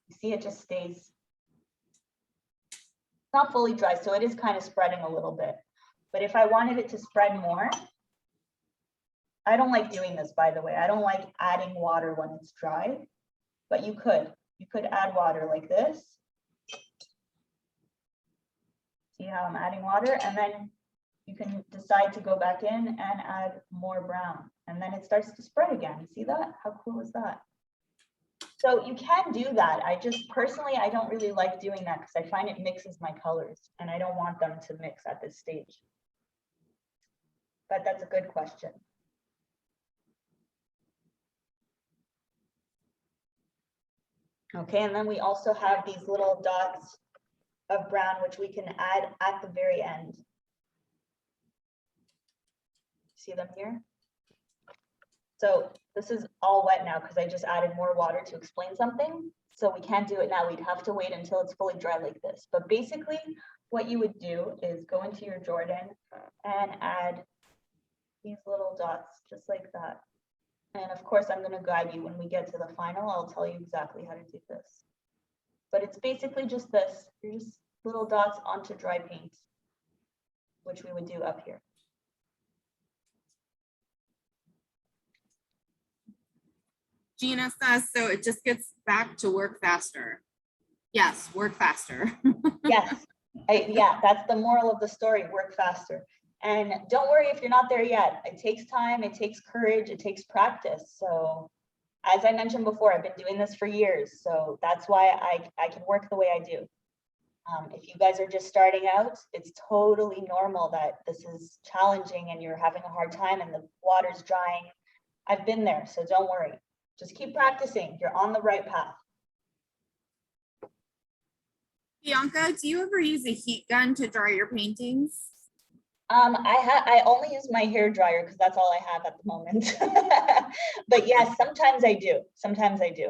you see it just stays not fully dry, so it is kind of spreading a little bit. But if I wanted it to spread more, I don't like doing this, by the way. I don't like adding water when it's dry, but you could add water like this. See how I'm adding water? And then you can decide to go back in and add more brown. And then it starts to spread again. See that? How cool is that? So you can do that. I just personally, I don't really like doing that because I find it mixes my colors and I don't want them to mix at this stage. But that's a good question. Okay, and then we also have these little dots of brown, which we can add at the very end. See them here? So this is all wet now because I just added more water to explain something. So we can't do it now. We'd have to wait until it's fully dry like this. But basically what you would do is go into your Jordan and add these little dots just like that. And of course, I'm going to guide you when we get to the final. I'll tell you exactly how to do this. But it's basically just this. You're just little dots onto dry paint, which we would do up here. Gina says, so it just gets back to work faster. Yes, work faster. Yes, yeah, that's the moral of the story, work faster. And don't worry if you're not there yet. It takes time, it takes courage, it takes practice. So as I mentioned before, I've been doing this for years. So that's why I can work the way I do. If you guys are just starting out, it's totally normal that this is challenging and you're having a hard time and the water's drying. I've been there, so don't worry. Just keep practicing. You're on the right path. Bianca, do you ever use a heat gun to dry your paintings? I only use my hair dryer because that's all I have at the moment. But yes, sometimes I do. Sometimes I do.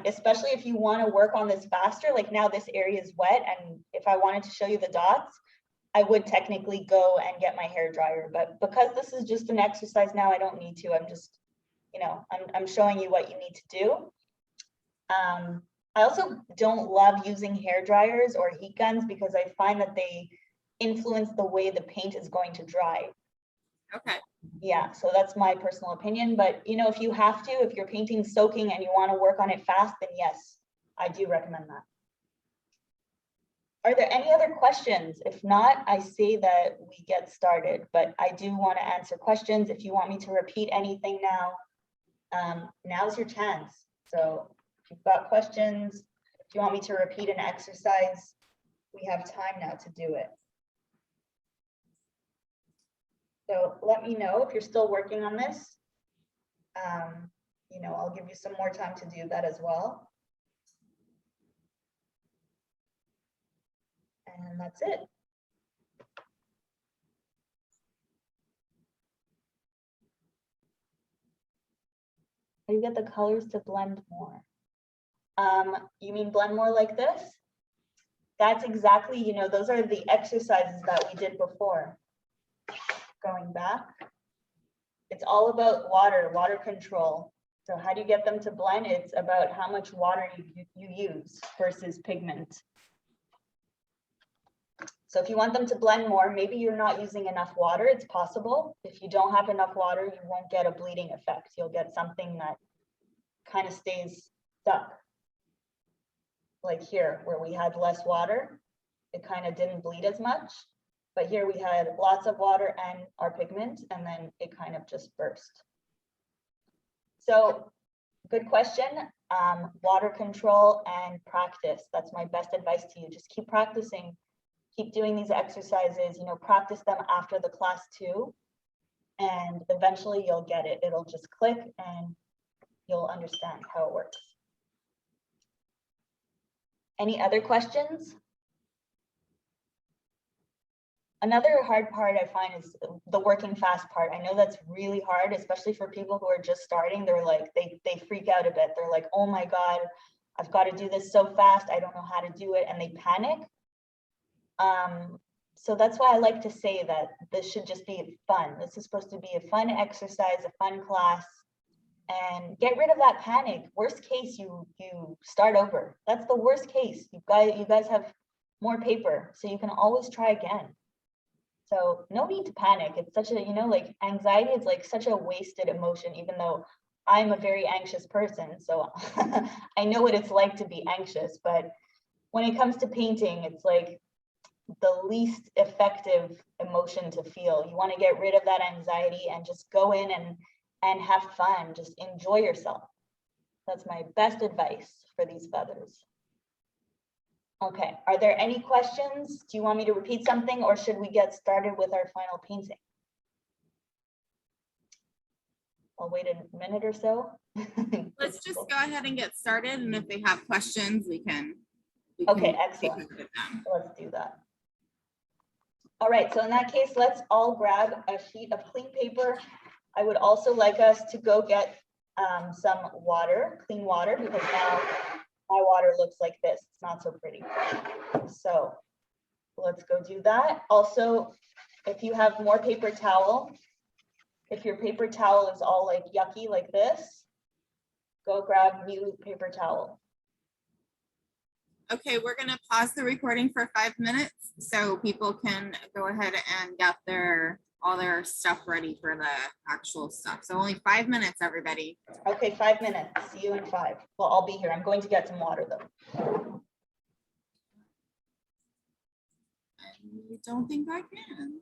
Especially if you want to work on this faster, like now this area is wet, and if I wanted to show you the dots, I would technically go and get my hair dryer. But because this is just an exercise now, I don't need to. I'm just, I'm showing you what you need to do. I also don't love using hair dryers or heat guns because I find that they influence the way the paint is going to dry. Okay. Yeah, so that's my personal opinion, but if you have to, if your painting's soaking and you want to work on it fast, then yes, I do recommend that. Are there any other questions? If not, I say that we get started, but I do want to answer questions. If you want me to repeat anything now, now's your chance. So if you've got questions, if you want me to repeat an exercise, we have time now to do it. So let me know if you're still working on this. I'll give you some more time to do that as well. And that's it. You get the colors to blend more. You mean blend more like this? That's exactly, those are the exercises that we did before. Going back, it's all about water control. So how do you get them to blend? It's about how much water you use versus pigment. So if you want them to blend more, maybe you're not using enough water. It's possible. If you don't have enough water, you won't get a bleeding effect. You'll get something that kind of stays stuck. Like here, where we had less water, it kind of didn't bleed as much. But here we had lots of water and our pigment, and then it kind of just burst. So good question. Water control and practice. That's my best advice to you. Just keep practicing. Keep doing these exercises, practice them after the class too. And eventually you'll get it. It'll just click and you'll understand how it works. Any other questions? Another hard part I find is the working fast part. I know that's really hard, especially for people who are just starting. They're like, they freak out a bit. They're like, oh my God, I've got to do this so fast. I don't know how to do it. And they panic. So that's why I like to say that this should just be fun. This is supposed to be a fun exercise, a fun class, and get rid of that panic. Worst case, you start over. That's the worst case. You guys have more paper, so you can always try again. So no need to panic. It's such a, like anxiety is like such a wasted emotion, even though I'm a very anxious person. So I know what it's like to be anxious, but when it comes to painting, it's like the least effective emotion to feel. You want to get rid of that anxiety and just go in and have fun. Just enjoy yourself. That's my best advice for these feathers. Okay, are there any questions? Do you want me to repeat something, or should we get started with our final painting? I'll wait a minute or so. Let's just go ahead and get started. And if they have questions, we can okay, excellent. Let's do that. All right, so in that case, let's all grab a sheet of clean paper. I would also like us to go get some water, clean water, because now my water looks like this. It's not so pretty. So let's go do that. Also, if you have more paper towel, if your paper towel is all like yucky like this, go grab new paper towel. Okay, we're gonna pause the recording for 5 minutes so people can go ahead and get all their stuff ready for the actual stuff. So only 5 minutes, everybody. Okay, 5 minutes. See you in 5. Well, I'll be here. I'm going to get some water though. I don't think I can.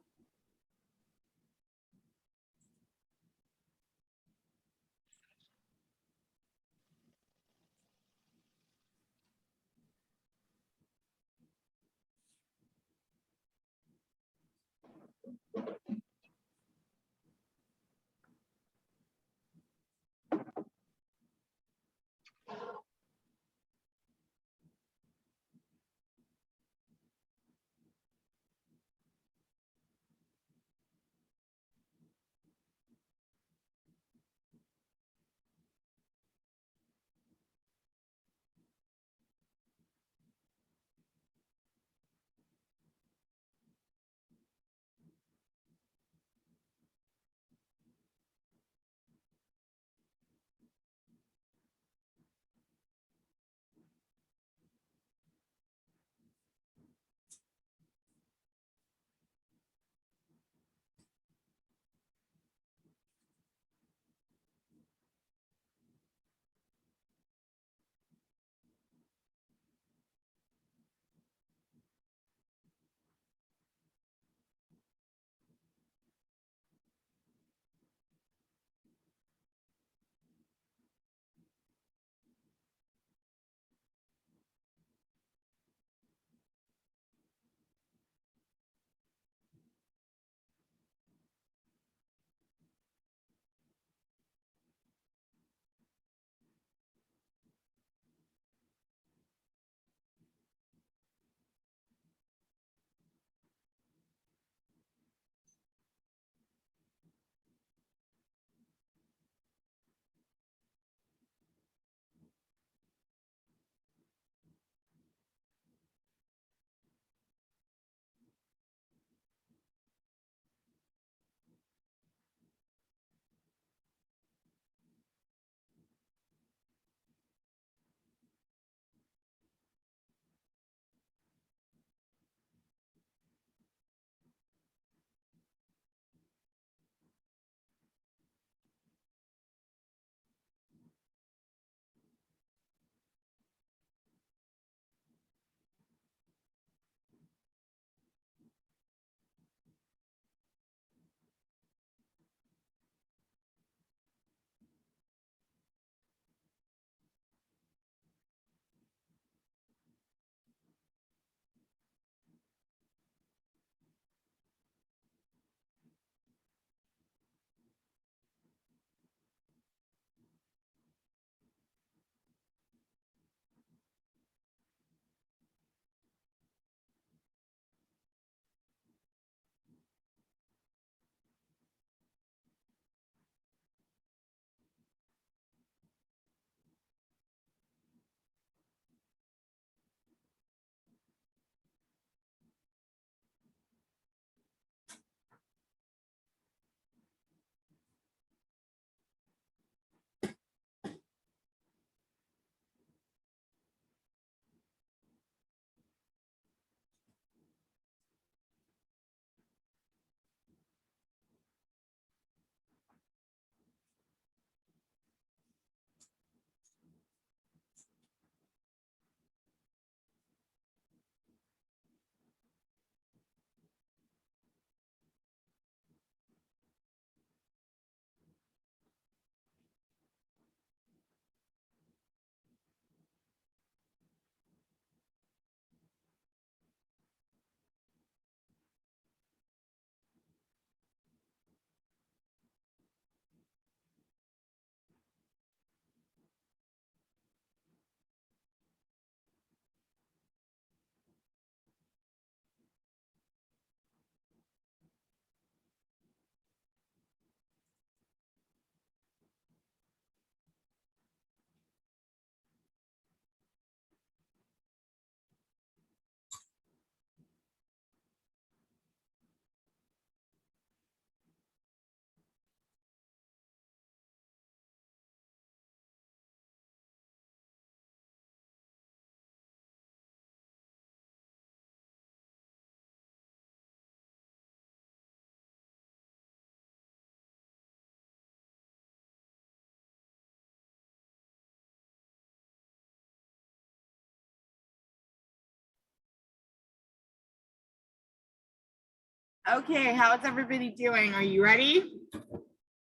Okay, how's everybody doing? Are you ready?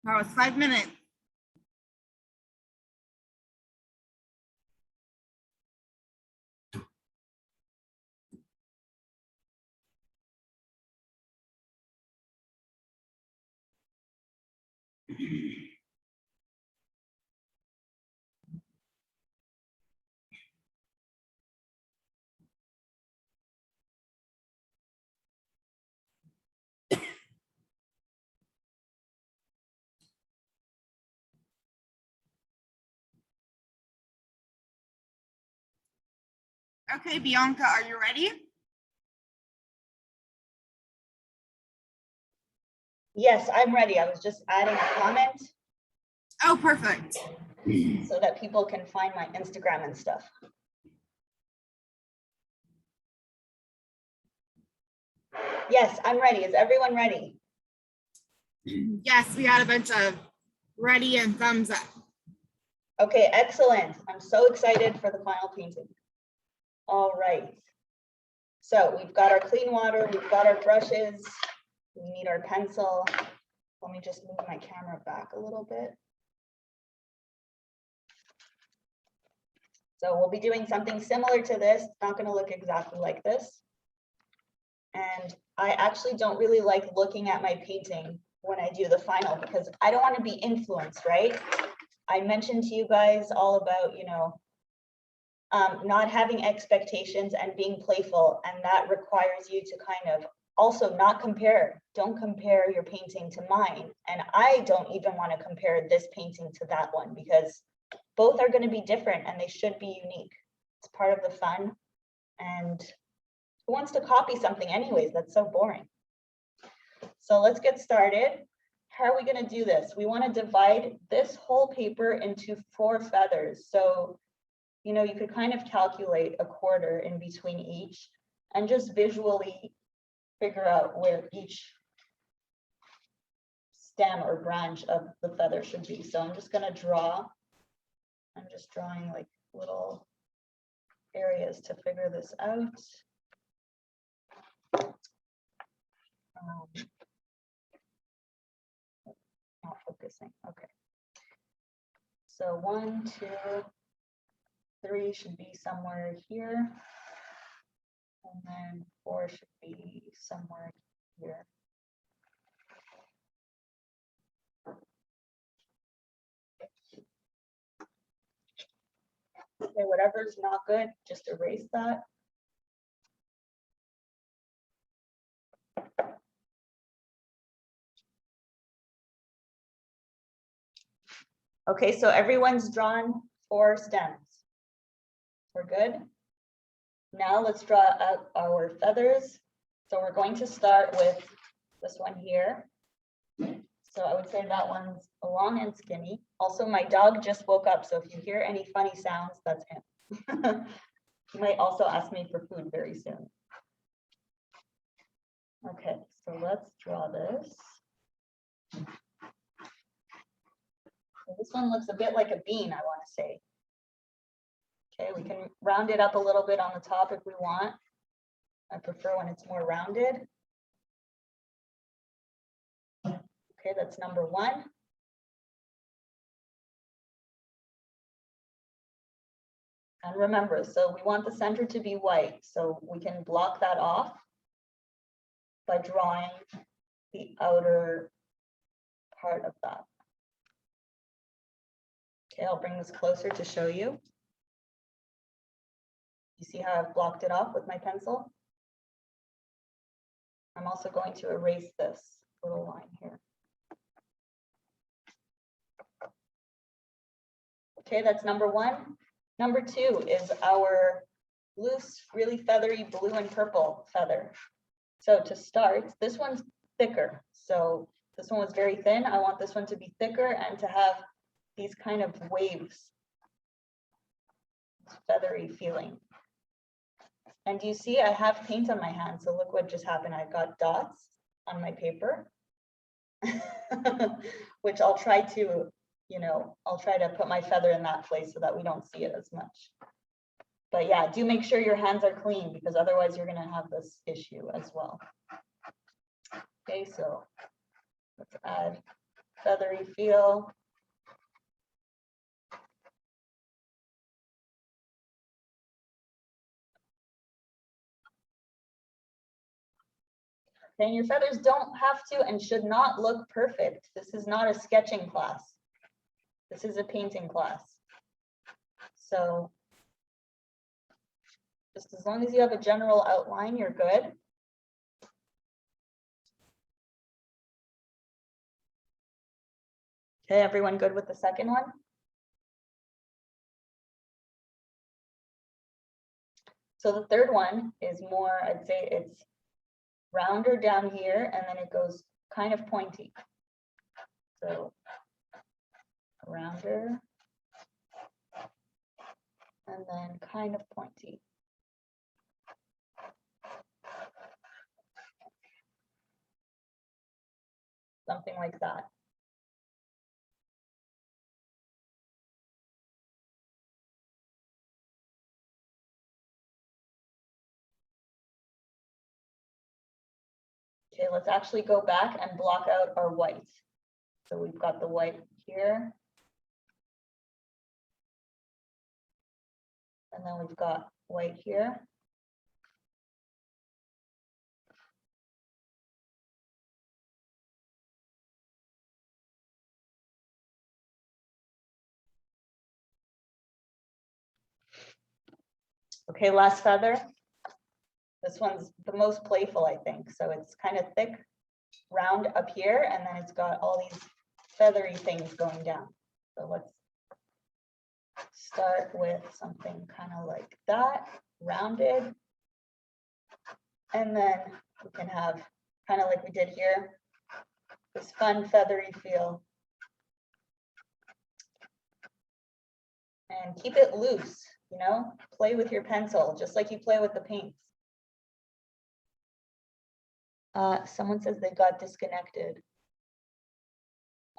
Now it's 5 minutes. Okay, Bianca, are you ready? Yes, I'm ready. I was just adding a comment Oh, perfect. so that people can find my Instagram and stuff. Yes, I'm ready. Is everyone ready? Yes, we had a bunch of ready and thumbs up. Okay, excellent. I'm so excited for the final painting. All right. So we've got our clean water, we've got our brushes, we need our pencil. Let me just move my camera back a little bit. So we'll be doing something similar to this. It's not going to look exactly like this. And I actually don't really like looking at my painting when I do the final because I don't want to be influenced, right? I mentioned to you guys all about, not having expectations and being playful, and that requires you to kind of also not compare. Don't compare your painting to mine, and I don't even want to compare this painting to that one because both are going to be different and they should be unique. It's part of the fun, and who wants to copy something anyways? That's so boring. So let's get started. How are we going to do this? We want to divide this whole paper into 4 feathers. So you could kind of calculate a quarter in between each and just visually figure out where each stem or branch of the feather should be. So I'm just going to draw. I'm just drawing like little areas to figure this out. Not focusing. Okay. So 1, 2, 3 should be somewhere here. And then 4 should be somewhere here. Okay, whatever's not good, just erase that. Okay, so everyone's drawn 4 stems. We're good. Now let's draw out our feathers. So we're going to start with this one here. So I would say that one's long and skinny. Also, my dog just woke up, so if you hear any funny sounds, that's him. He might also ask me for food very soon. Okay, so let's draw this. So this one looks a bit like a bean, I want to say. Okay, we can round it up a little bit on the top if we want. I prefer when it's more rounded. Okay, that's number 1. And remember, so we want the center to be white, so we can block that off by drawing the outer part of that. Okay, I'll bring this closer to show you. You see how I've blocked it off with my pencil? I'm also going to erase this little line here. Okay, that's number 1. Number 2 is our loose, really feathery blue and purple feather. So to start, this one's thicker. So this one was very thin. I want this one to be thicker and to have these kind of waves, feathery feeling. And you see I have paint on my hand. So look what just happened. I've got dots on my paper, which I'll try to, I'll try to put my feather in that place so that we don't see it as much. But yeah, do make sure your hands are clean because otherwise you're going to have this issue as well. Okay, so let's add feathery feel. Okay, your feathers don't have to and should not look perfect. This is not a sketching class. This is a painting class. So just as long as you have a general outline, you're good. Okay, everyone good with the second one? So the third one is more, I'd say it's rounder down here and then it goes kind of pointy. So rounder and then kind of pointy. Something like that. Okay, let's actually go back and block out our white. So we've got the white here. And then we've got white here. Okay, last feather. This one's the most playful, I think. So it's kind of thick, round up here, and then it's got all these feathery things going down. So let's start with something kind of like that, rounded. And then we can have kind of like we did here, this fun feathery feel. And keep it loose, you know, play with your pencil, just like you play with the paints. Someone says they got disconnected.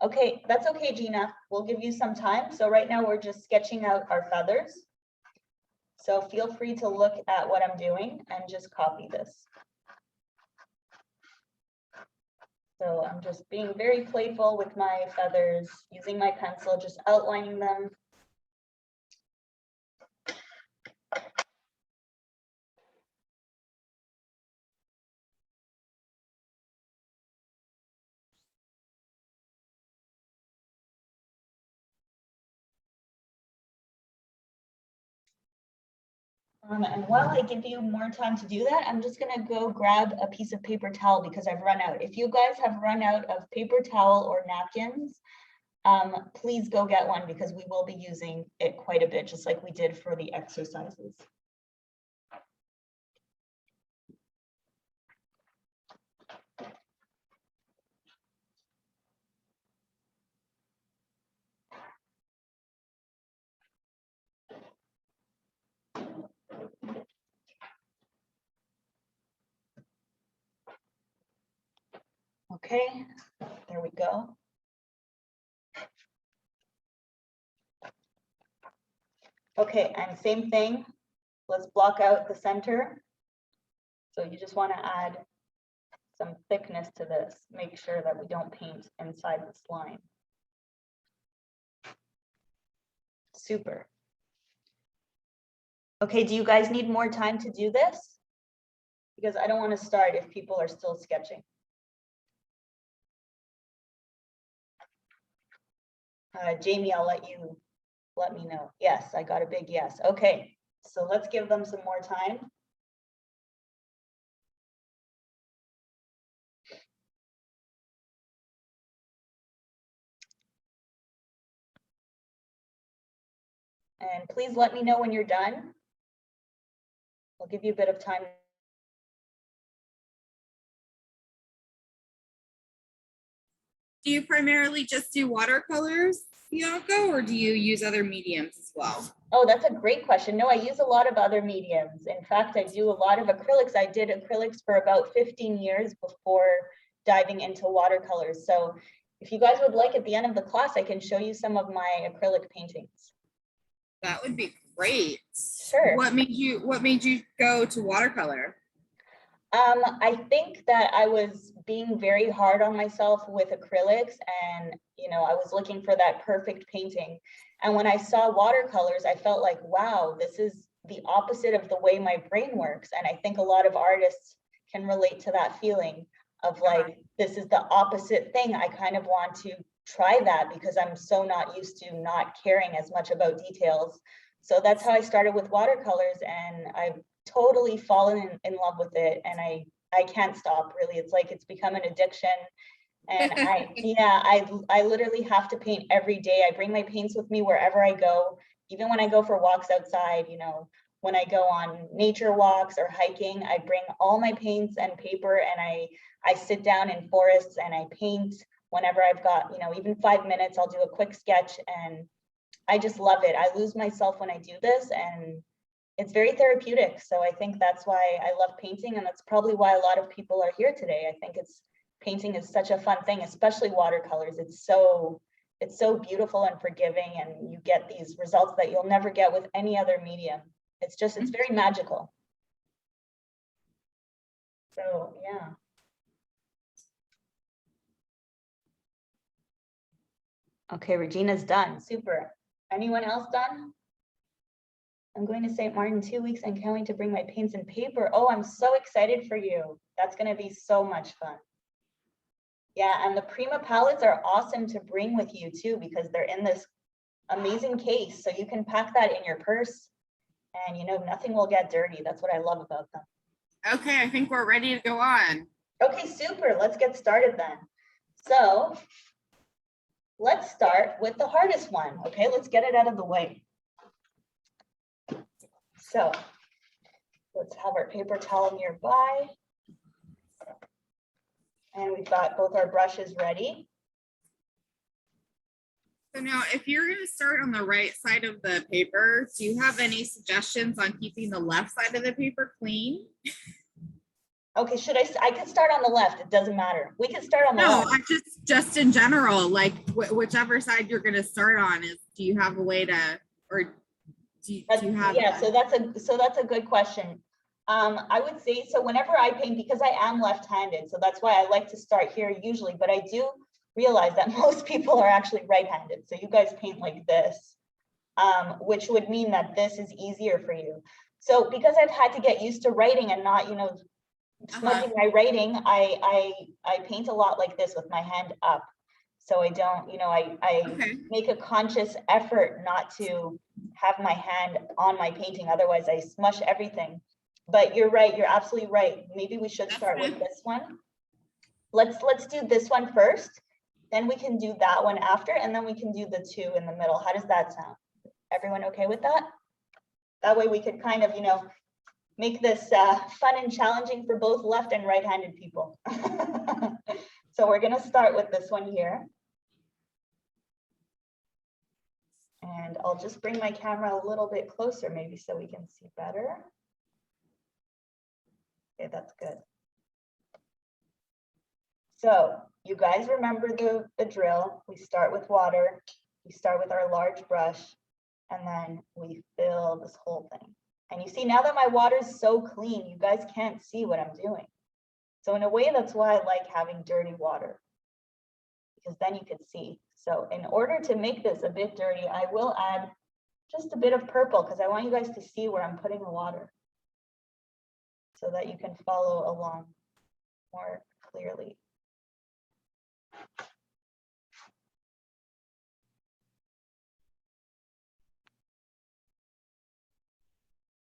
Okay, that's okay, Gina. We'll give you some time. So right now we're just sketching out our feathers. So feel free to look at what I'm doing and just copy this. So I'm just being very playful with my feathers, using my pencil, just outlining them. And while I give you more time to do that, I'm just gonna go grab a piece of paper towel because I've run out. If you guys have run out of paper towel or napkins, please go get one because we will be using it quite a bit, just like we did for the exercises. Okay, there we go. Okay, and same thing. Let's block out the center. So you just want to add some thickness to this. Make sure that we don't paint inside this line. Super. Okay, do you guys need more time to do this? Because I don't want to start if people are still sketching. Jamie, I'll let me know. Yes, I got a big yes. Okay, so let's give them some more time. And please let me know when you're done. I'll give you a bit of time. Do you primarily just do watercolors, Bianca, or do you use other mediums as well? Oh, that's a great question. No, I use a lot of other mediums. In fact, I do a lot of acrylics. I did acrylics for about 15 years before diving into watercolors. So if you guys would like, at the end of the class, I can show you some of my acrylic paintings. That would be great. Sure. What made you go to watercolor? I think that I was being very hard on myself with acrylics, and I was looking for that perfect painting. And when I saw watercolors, I felt like, wow, this is the opposite of the way my brain works. And I think a lot of artists can relate to that feeling of like, this is the opposite thing. I kind of want to try that because I'm so not used to not caring as much about details. So that's how I started with watercolors, and I've totally fallen in love with it, and I can't stop, really. It's like it's become an addiction. And I literally have to paint every day. I bring my paints with me wherever I go, even when I go for walks outside, when I go on nature walks or hiking, I bring all my paints and paper, and I sit down in forests and I paint whenever I've got, even 5 minutes. I'll do a quick sketch, and I just love it. I lose myself when I do this, and it's very therapeutic. So I think that's why I love painting, and that's probably why a lot of people are here today. I think painting is such a fun thing, especially watercolors. It's so beautiful and forgiving, and you get these results that you'll never get with any other medium. It's very magical. So yeah. Okay, Regina's done. Super. Anyone else done? I'm going to St. Martin 2 weeks and can't wait to bring my paints and paper. Oh, I'm so excited for you. That's going to be so much fun. Yeah, and the Prima palettes are awesome to bring with you too, because they're in this amazing case. So you can pack that in your purse, and nothing will get dirty. That's what I love about them. Okay, I think we're ready to go on. Okay, super. Let's get started then. So let's start with the hardest one. Okay, let's get it out of the way. So let's have our paper towel nearby. And we've got both our brushes ready. So now, if you're going to start on the right side of the paper, do you have any suggestions on keeping the left side of the paper clean? Okay, I could start on the left. It doesn't matter. We can start on the left. No, just in general, like whichever side you're going to start on do you have a way to, or do you have? Yeah, so that's a good question. I would say, so whenever I paint, because I am left-handed, so that's why I like to start here usually, but I do realize that most people are actually right-handed. So you guys paint like this, which would mean that this is easier for you. So because I've had to get used to writing and not, smoking my writing, I paint a lot like this with my hand up. So I don't, I make a conscious effort not to have my hand on my painting. Otherwise I smush everything. But you're right. You're absolutely right. Maybe we should start with this one. Let's do this one first. Then we can do that one after, and then we can do the two in the middle. How does that sound? Everyone okay with that? That way we could kind of, make this fun and challenging for both left and right-handed people. So we're going to start with this one here. And I'll just bring my camera a little bit closer, maybe so we can see better. Okay, that's good. So you guys remember the drill. We start with water. We start with our large brush, and then we fill this whole thing. And you see, now that my water is so clean, you guys can't see what I'm doing. So in a way, that's why I like having dirty water, because then you can see. So in order to make this a bit dirty, I will add just a bit of purple, because I want you guys to see where I'm putting the water, so that you can follow along more clearly.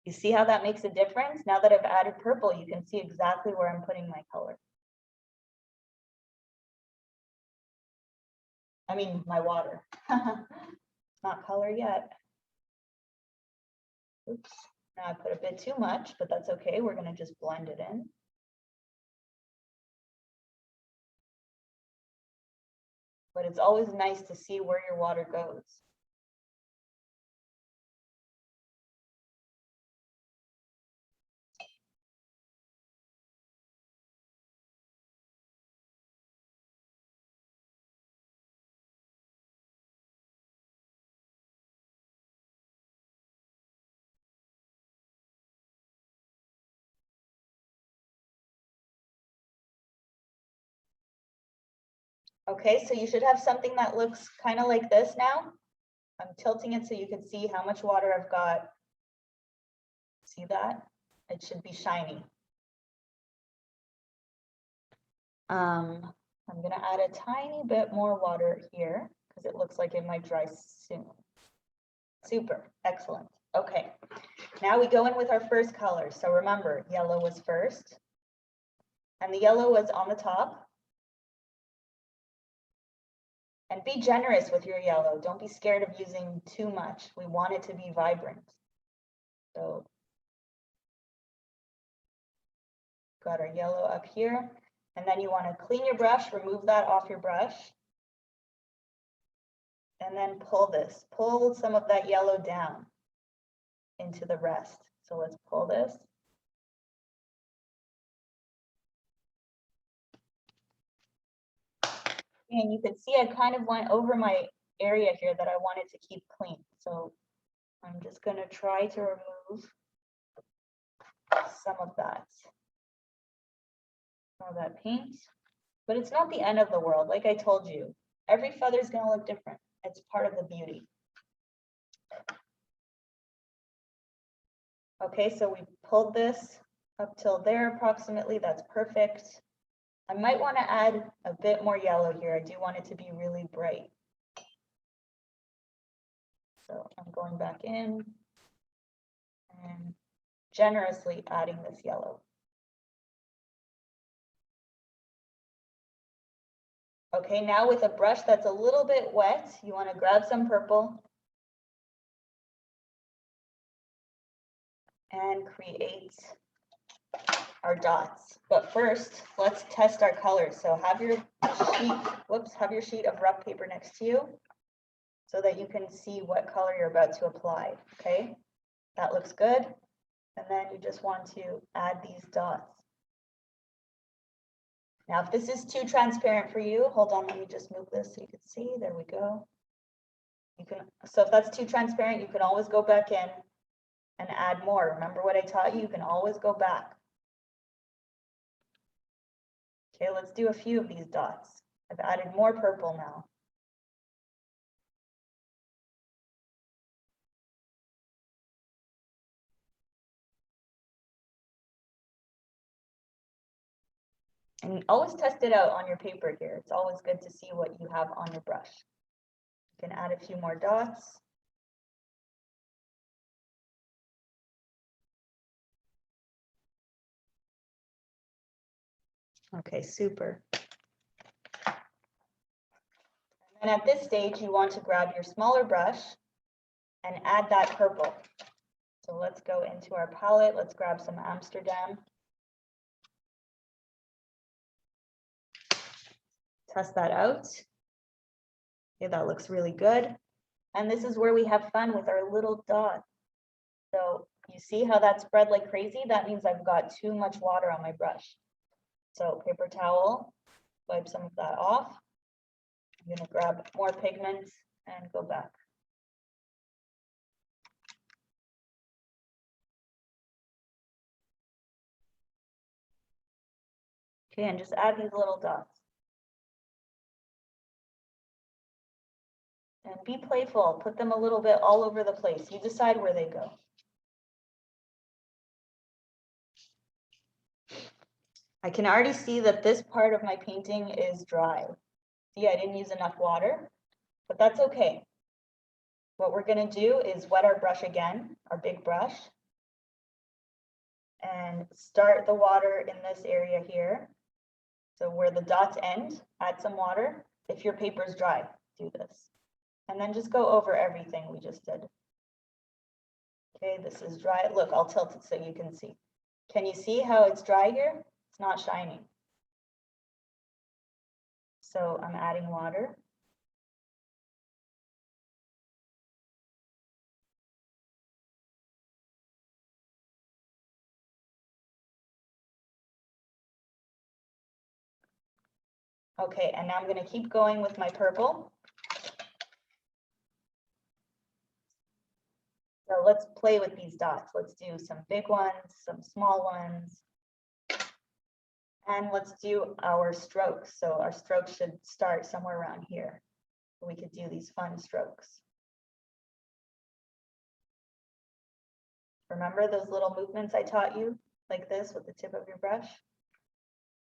You see how that makes a difference? Now that I've added purple, you can see exactly where I'm putting my color. I mean, my water. Not color yet. Oops. Now I put a bit too much, but that's okay. We're going to just blend it in. But it's always nice to see where your water goes. Okay, so you should have something that looks kind of like this now. I'm tilting it so you can see how much water I've got. See that? It should be shiny. I'm gonna add a tiny bit more water here because it looks like it might dry soon. Super, excellent. Okay, now we go in with our first color. So remember, yellow was first, and the yellow was on the top. And be generous with your yellow. Don't be scared of using too much. We want it to be vibrant. So got our yellow up here. And then you want to clean your brush, remove that off your brush. And then pull this, pull some of that yellow down into the rest. So let's pull this. And you can see I kind of went over my area here that I wanted to keep clean. So I'm just going to try to remove some of that paint. But it's not the end of the world. Like I told you, every feather is going to look different. It's part of the beauty. Okay, so we pulled this up till there approximately. That's perfect. I might want to add a bit more yellow here. I do want it to be really bright. So I'm going back in and generously adding this yellow. Okay, now with a brush that's a little bit wet, you want to grab some purple and create our dots. But first, let's test our colors. So have your sheet of rough paper next to you so that you can see what color you're about to apply. Okay, that looks good. And then you just want to add these dots. Now, if this is too transparent for you, hold on, let me just move this so you can see. There we go. So if that's too transparent, you can always go back in and add more. Remember what I taught you? You can always go back. Okay, let's do a few of these dots. I've added more purple now. And always test it out on your paper here. It's always good to see what you have on your brush. You can add a few more dots. Okay, super. And at this stage, you want to grab your smaller brush and add that purple. So let's go into our palette. Let's grab some Amsterdam. Test that out. Okay, that looks really good. And this is where we have fun with our little dots. So you see how that spread like crazy? That means I've got too much water on my brush. So paper towel, wipe some of that off. I'm going to grab more pigments and go back. Okay, and just add these little dots. And be playful, put them a little bit all over the place. You decide where they go. I can already see that this part of my painting is dry. See, I didn't use enough water, but that's okay. What we're going to do is wet our brush again, our big brush, and start the water in this area here. So where the dots end, add some water. If your paper is dry, do this. And then just go over everything we just did. Okay, this is dry. Look, I'll tilt it so you can see. Can you see how it's dry here? It's not shiny. So I'm adding water. Okay, and now I'm going to keep going with my purple. So let's play with these dots. Let's do some big ones, some small ones. And let's do our strokes. So our strokes should start somewhere around here. We could do these fun strokes. Remember those little movements I taught you, like this with the tip of your brush?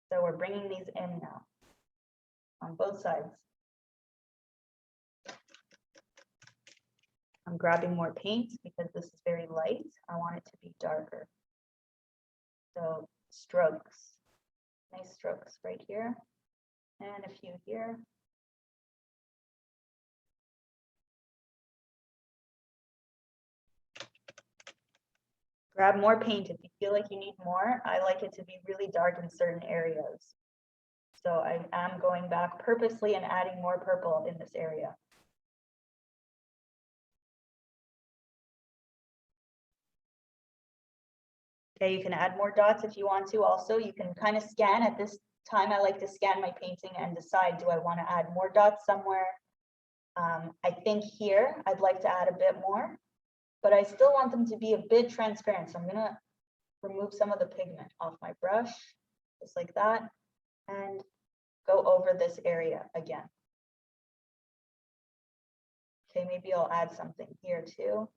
So we're bringing these in now on both sides. I'm grabbing more paint because this is very light. I want it to be darker. So strokes, nice strokes right here and a few here. Grab more paint if you feel like you need more. I like it to be really dark in certain areas. So I am going back purposely and adding more purple in this area. Okay, you can add more dots if you want to. Also, you can kind of scan at this time. I like to scan my painting and decide, do I want to add more dots somewhere? I think here I'd like to add a bit more, but I still want them to be a bit transparent. So I'm gonna remove some of the pigment off my brush, just like that, and go over this area again. Okay, maybe I'll add something here too.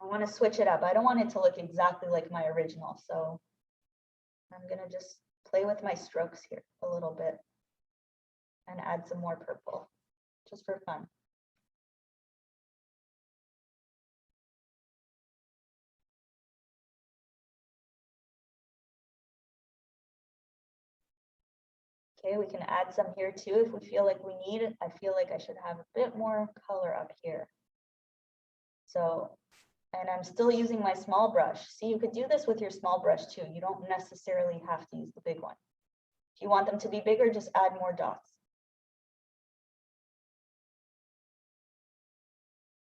I want to switch it up. I don't want it to look exactly like my original, so I'm gonna just play with my strokes here a little bit and add some more purple, just for fun. Okay, we can add some here too if we feel like we need it. I feel like I should have a bit more color up here. So, and I'm still using my small brush. See, you could do this with your small brush too. You don't necessarily have to use the big one. If you want them to be bigger, just add more dots.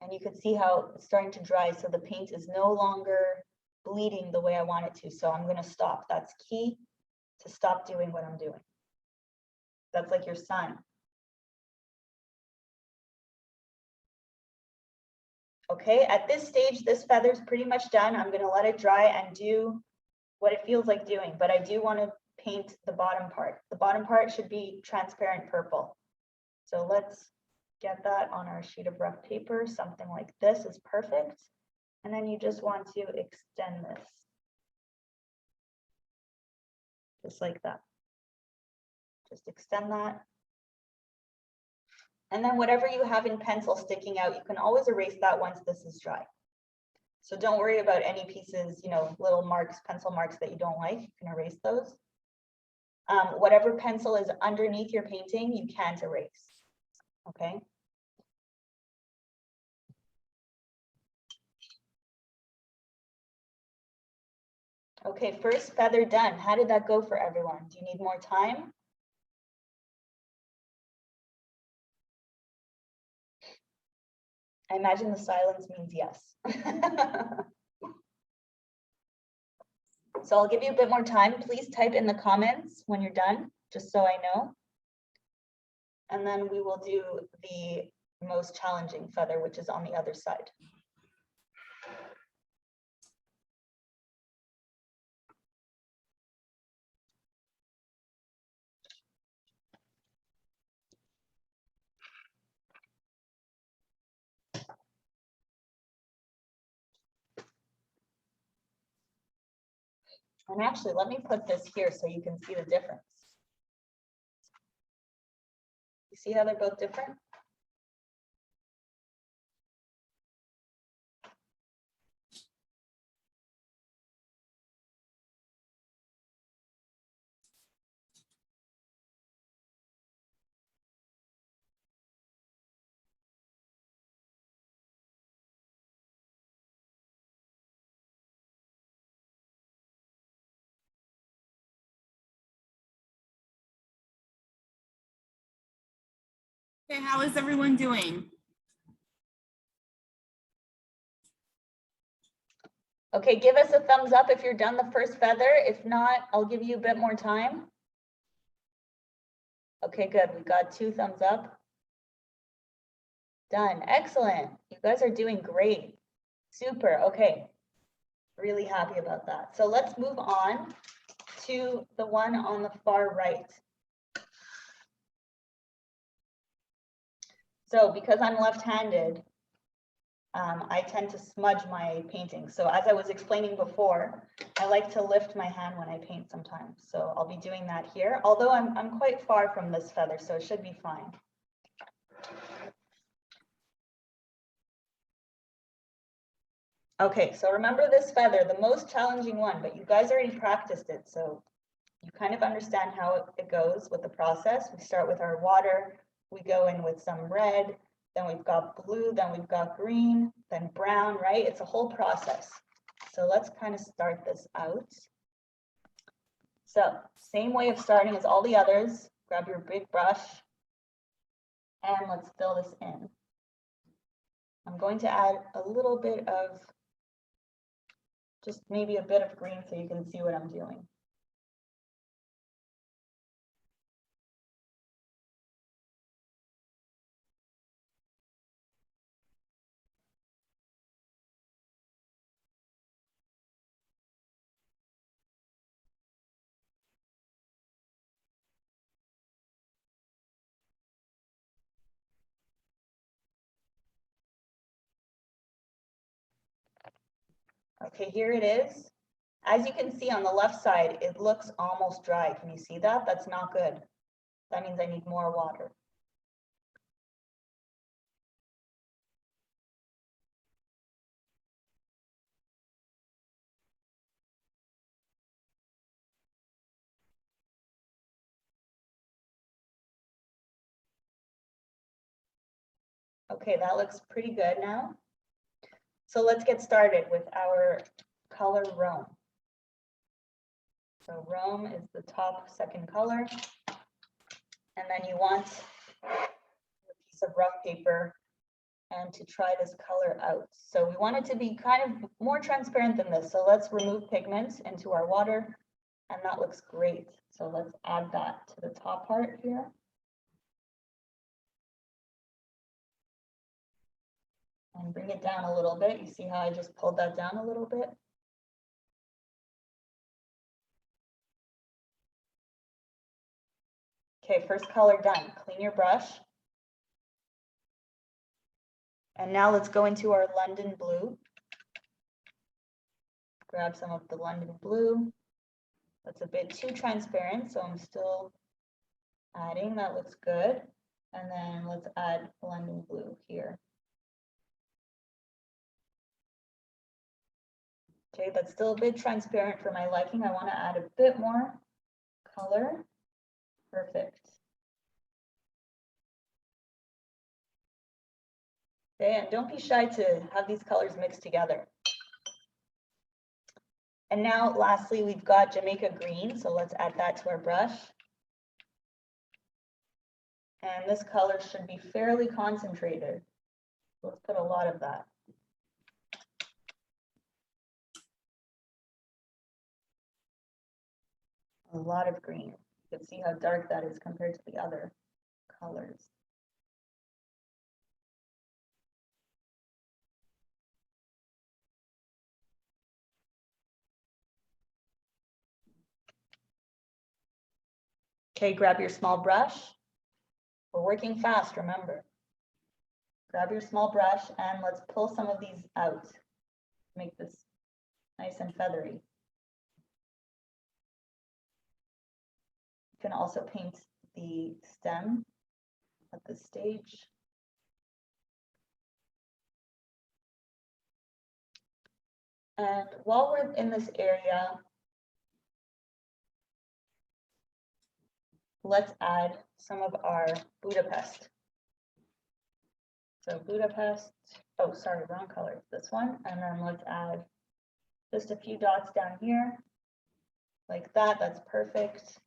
And you can see how it's starting to dry. So the paint is no longer bleeding the way I want it to. So I'm going to stop. That's key to stop doing what I'm doing. That's like your sun. Okay, at this stage, this feather's pretty much done. I'm going to let it dry and do what it feels like doing, but I do want to paint the bottom part. The bottom part should be transparent purple. So let's get that on our sheet of rough paper. Something like this is perfect. And then you just want to extend this. Just like that. Just extend that. And then whatever you have in pencil sticking out, you can always erase that once this is dry. So don't worry about any pieces, little marks, pencil marks that you don't like, you can erase those. Whatever pencil is underneath your painting, you can't erase, okay? Okay, first feather done. How did that go for everyone? Do you need more time? I imagine the silence means yes. So I'll give you a bit more time. Please type in the comments when you're done, just so I know. And then we will do the most challenging feather, which is on the other side. And actually, let me put this here so you can see the difference. You see how they're both different? Okay, how is everyone doing? Okay, give us a thumbs up if you're done the first feather. If not, I'll give you a bit more time. Okay, good. We got 2 thumbs up. Done. Excellent. You guys are doing great. Super. Okay. Really happy about that. So let's move on to the one on the far right. So because I'm left-handed, I tend to smudge my painting. So as I was explaining before, I like to lift my hand when I paint sometimes. So I'll be doing that here, although I'm quite far from this feather, so it should be fine. Okay, so remember this feather, the most challenging one, but you guys already practiced it, so you kind of understand how it goes with the process. We start with our water, we go in with some red, then we've got blue, then we've got green, then brown, right? It's a whole process. So let's kind of start this out. So same way of starting as all the others. Grab your big brush and let's fill this in. I'm going to add a little bit of, just maybe a bit of green so you can see what I'm doing. Okay, here it is. As you can see on the left side, it looks almost dry. Can you see that? That's not good. That means I need more water. Okay, that looks pretty good now. So let's get started with our color Rome. So Rome is the top second color. And then you want a piece of rough paper and to try this color out. So we want it to be kind of more transparent than this. So let's remove pigment into our water and that looks great. So let's add that to the top part here. And bring it down a little bit. You see how I just pulled that down a little bit? Okay, first color done. Clean your brush. And now let's go into our London blue. Grab some of the London blue. That's a bit too transparent, so I'm still adding. That looks good. And then let's add London blue here. Okay, that's still a bit transparent for my liking. I want to add a bit more color. Perfect. Okay, and don't be shy to have these colors mixed together. And now lastly, we've got Jamaica green, so let's add that to our brush. And this color should be fairly concentrated. Let's put a lot of that. A lot of green. You can see how dark that is compared to the other colors. Okay, grab your small brush. We're working fast, remember. Grab your small brush and let's pull some of these out. Make this nice and feathery. You can also paint the stem at this stage. And while we're in this area, let's add some of our Budapest. So Budapest, oh, sorry, wrong color, this one. And then let's add just a few dots down here, like that, that's perfect.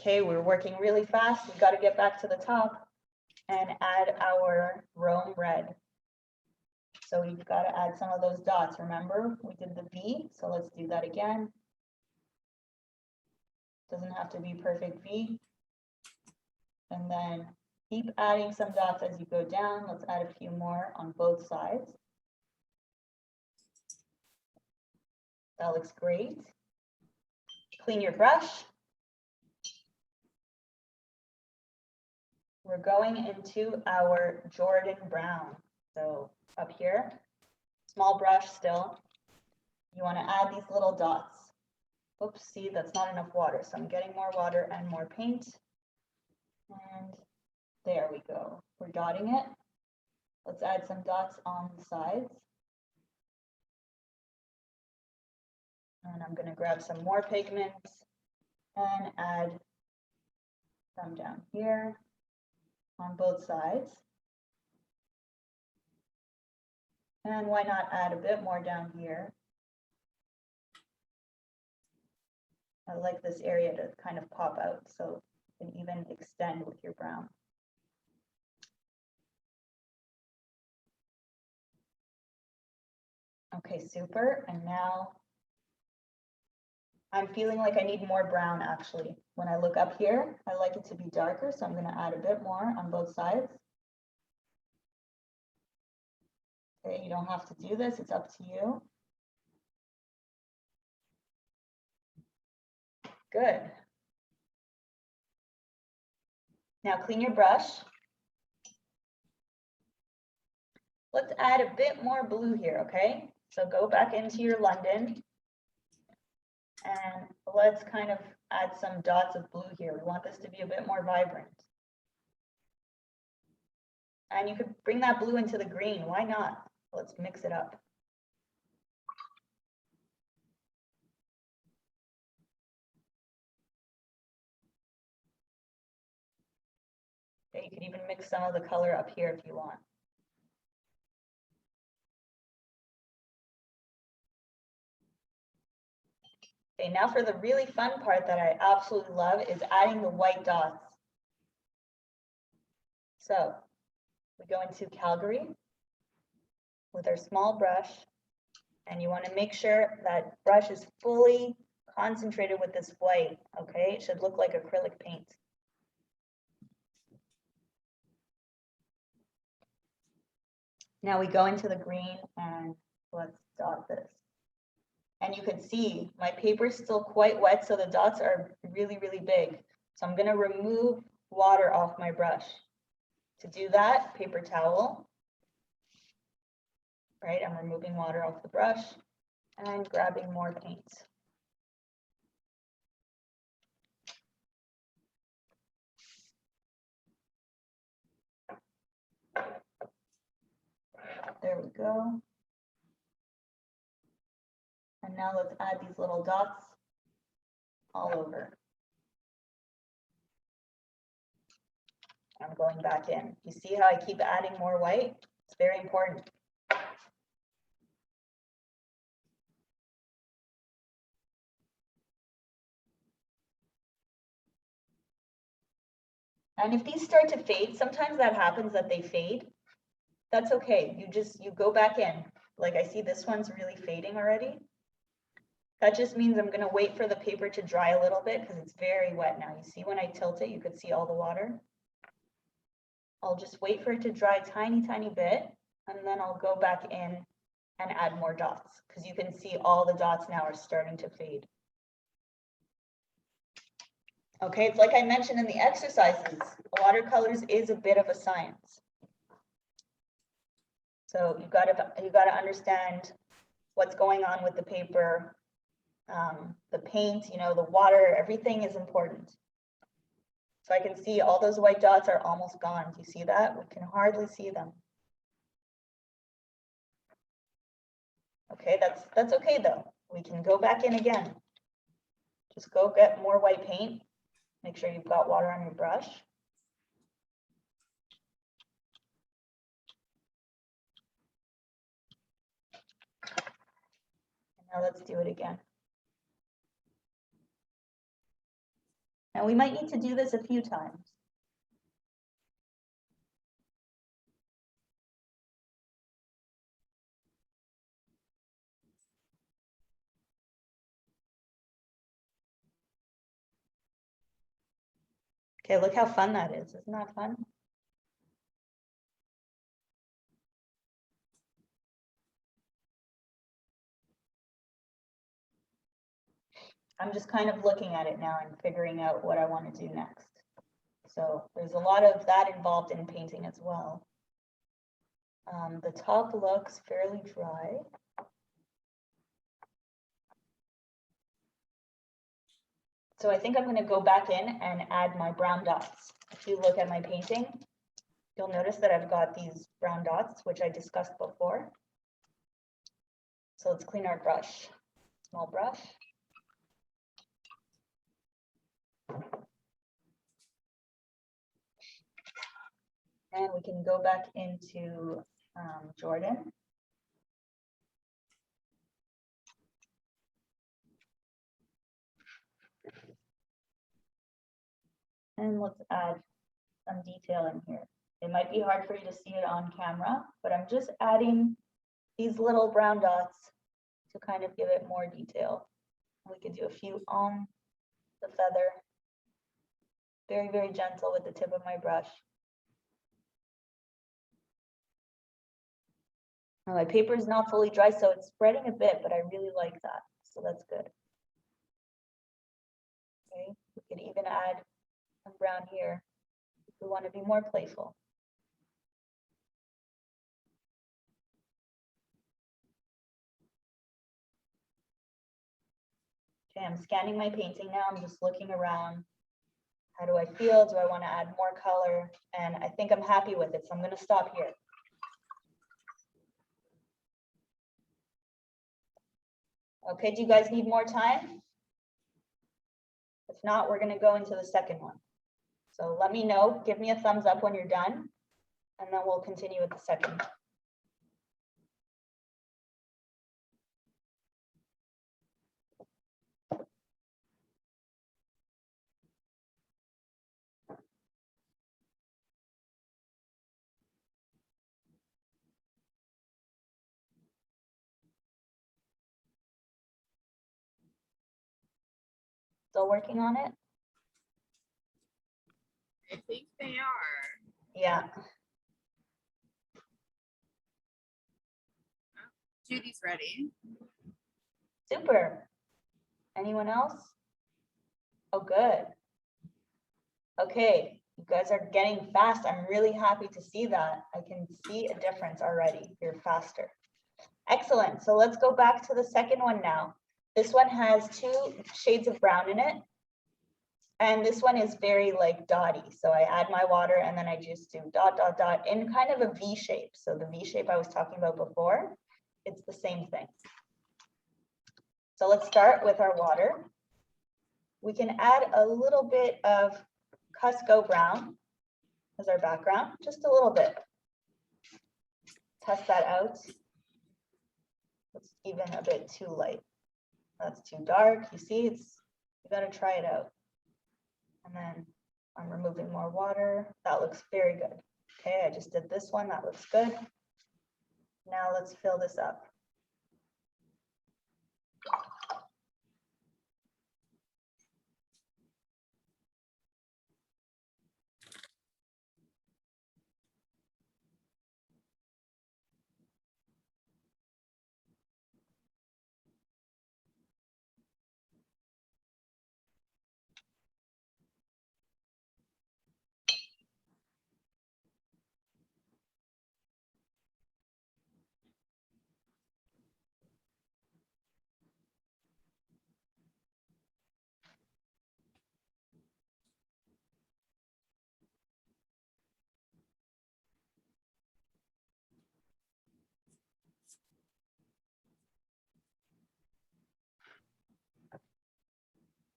Okay, we're working really fast. We've got to get back to the top and add our Rome red. So we've got to add some of those dots. Remember, we did the V, so let's do that again. Doesn't have to be perfect V. And then keep adding some dots as you go down. Let's add a few more on both sides. That looks great. Clean your brush. We're going into our Jordan Brown. So up here, small brush still. You want to add these little dots. Oops, see, that's not enough water. So I'm getting more water and more paint. And there we go. We're dotting it. Let's add some dots on the sides. And I'm going to grab some more pigments and add some down here on both sides. And why not add a bit more down here? I like this area to kind of pop out so you can even extend with your brown. Okay, super. And now I'm feeling like I need more brown actually. When I look up here, I like it to be darker, so I'm going to add a bit more on both sides. Okay, you don't have to do this, it's up to you. Good. Now clean your brush. Let's add a bit more blue here, okay? So go back into your London and let's kind of add some dots of blue here. We want this to be a bit more vibrant. And you could bring that blue into the green, why not? Let's mix it up. Okay, you could even mix some of the color up here if you want. Okay, now for the really fun part that I absolutely love is adding the white dots. So we go into Calgary with our small brush, and you want to make sure that brush is fully concentrated with this white, okay? It should look like acrylic paint. Now we go into the green and let's dot this. And you can see my paper is still quite wet, so the dots are really, really big. So I'm going to remove water off my brush. To do that, paper towel, right? I'm removing water off the brush and grabbing more paint. There we go. And now let's add these little dots all over. I'm going back in. You see how I keep adding more white? It's very important. And if these start to fade, sometimes that happens that they fade. That's okay. You go back in. Like I see this one's really fading already. That just means I'm going to wait for the paper to dry a little bit because it's very wet now. You see when I tilt it, you could see all the water. I'll just wait for it to dry a tiny, tiny bit, and then I'll go back in and add more dots because you can see all the dots now are starting to fade. Okay, it's like I mentioned in the exercises, watercolors is a bit of a science. So you've got to understand what's going on with the paper, the paint, you know, the water, everything is important. So I can see all those white dots are almost gone. Do you see that? We can hardly see them. Okay, that's okay though. We can go back in again. Just go get more white paint. Make sure you've got water on your brush. And now let's do it again. Now we might need to do this a few times. Okay, look how fun that is. Isn't that fun? I'm just kind of looking at it now and figuring out what I want to do next. So there's a lot of that involved in painting as well. The top looks fairly dry. So I think I'm going to go back in and add my brown dots. If you look at my painting, you'll notice that I've got these brown dots, which I discussed before. So let's clean our brush. Small brush. And we can go back into Jordan. And let's add some detail in here. It might be hard for you to see it on camera, but I'm just adding these little brown dots to kind of give it more detail. We can do a few on the feather. Very, very gentle with the tip of my brush. Now my paper is not fully dry, so it's spreading a bit, but I really like that. So that's good. Okay, we could even add some brown here if we want to be more playful. Okay, I'm scanning my painting now. I'm just looking around. How do I feel? Do I want to add more color? And I think I'm happy with it, so I'm going to stop here. Okay, do you guys need more time? If not, we're going to go into the second one. So let me know, give me a thumbs up when you're done, and then we'll continue with the second one. Still working on it? I think they are. Yeah. Judy's ready. Super. Anyone else? Oh, good. Okay, you guys are getting fast. I'm really happy to see that. I can see a difference already. You're faster. Excellent. So let's go back to the second one now. This one has 2 shades of brown in it. And this one is very like dotty. So I add my water and then I just do dot, dot, dot in kind of a V shape. So the V shape I was talking about before, it's the same thing. So let's start with our water. We can add a little bit of Cusco brown as our background, just a little bit. Test that out. It's even a bit too light. That's too dark. You see, you got to try it out. And then I'm removing more water. That looks very good. Okay, I just did this one. That looks good. Now let's fill this up.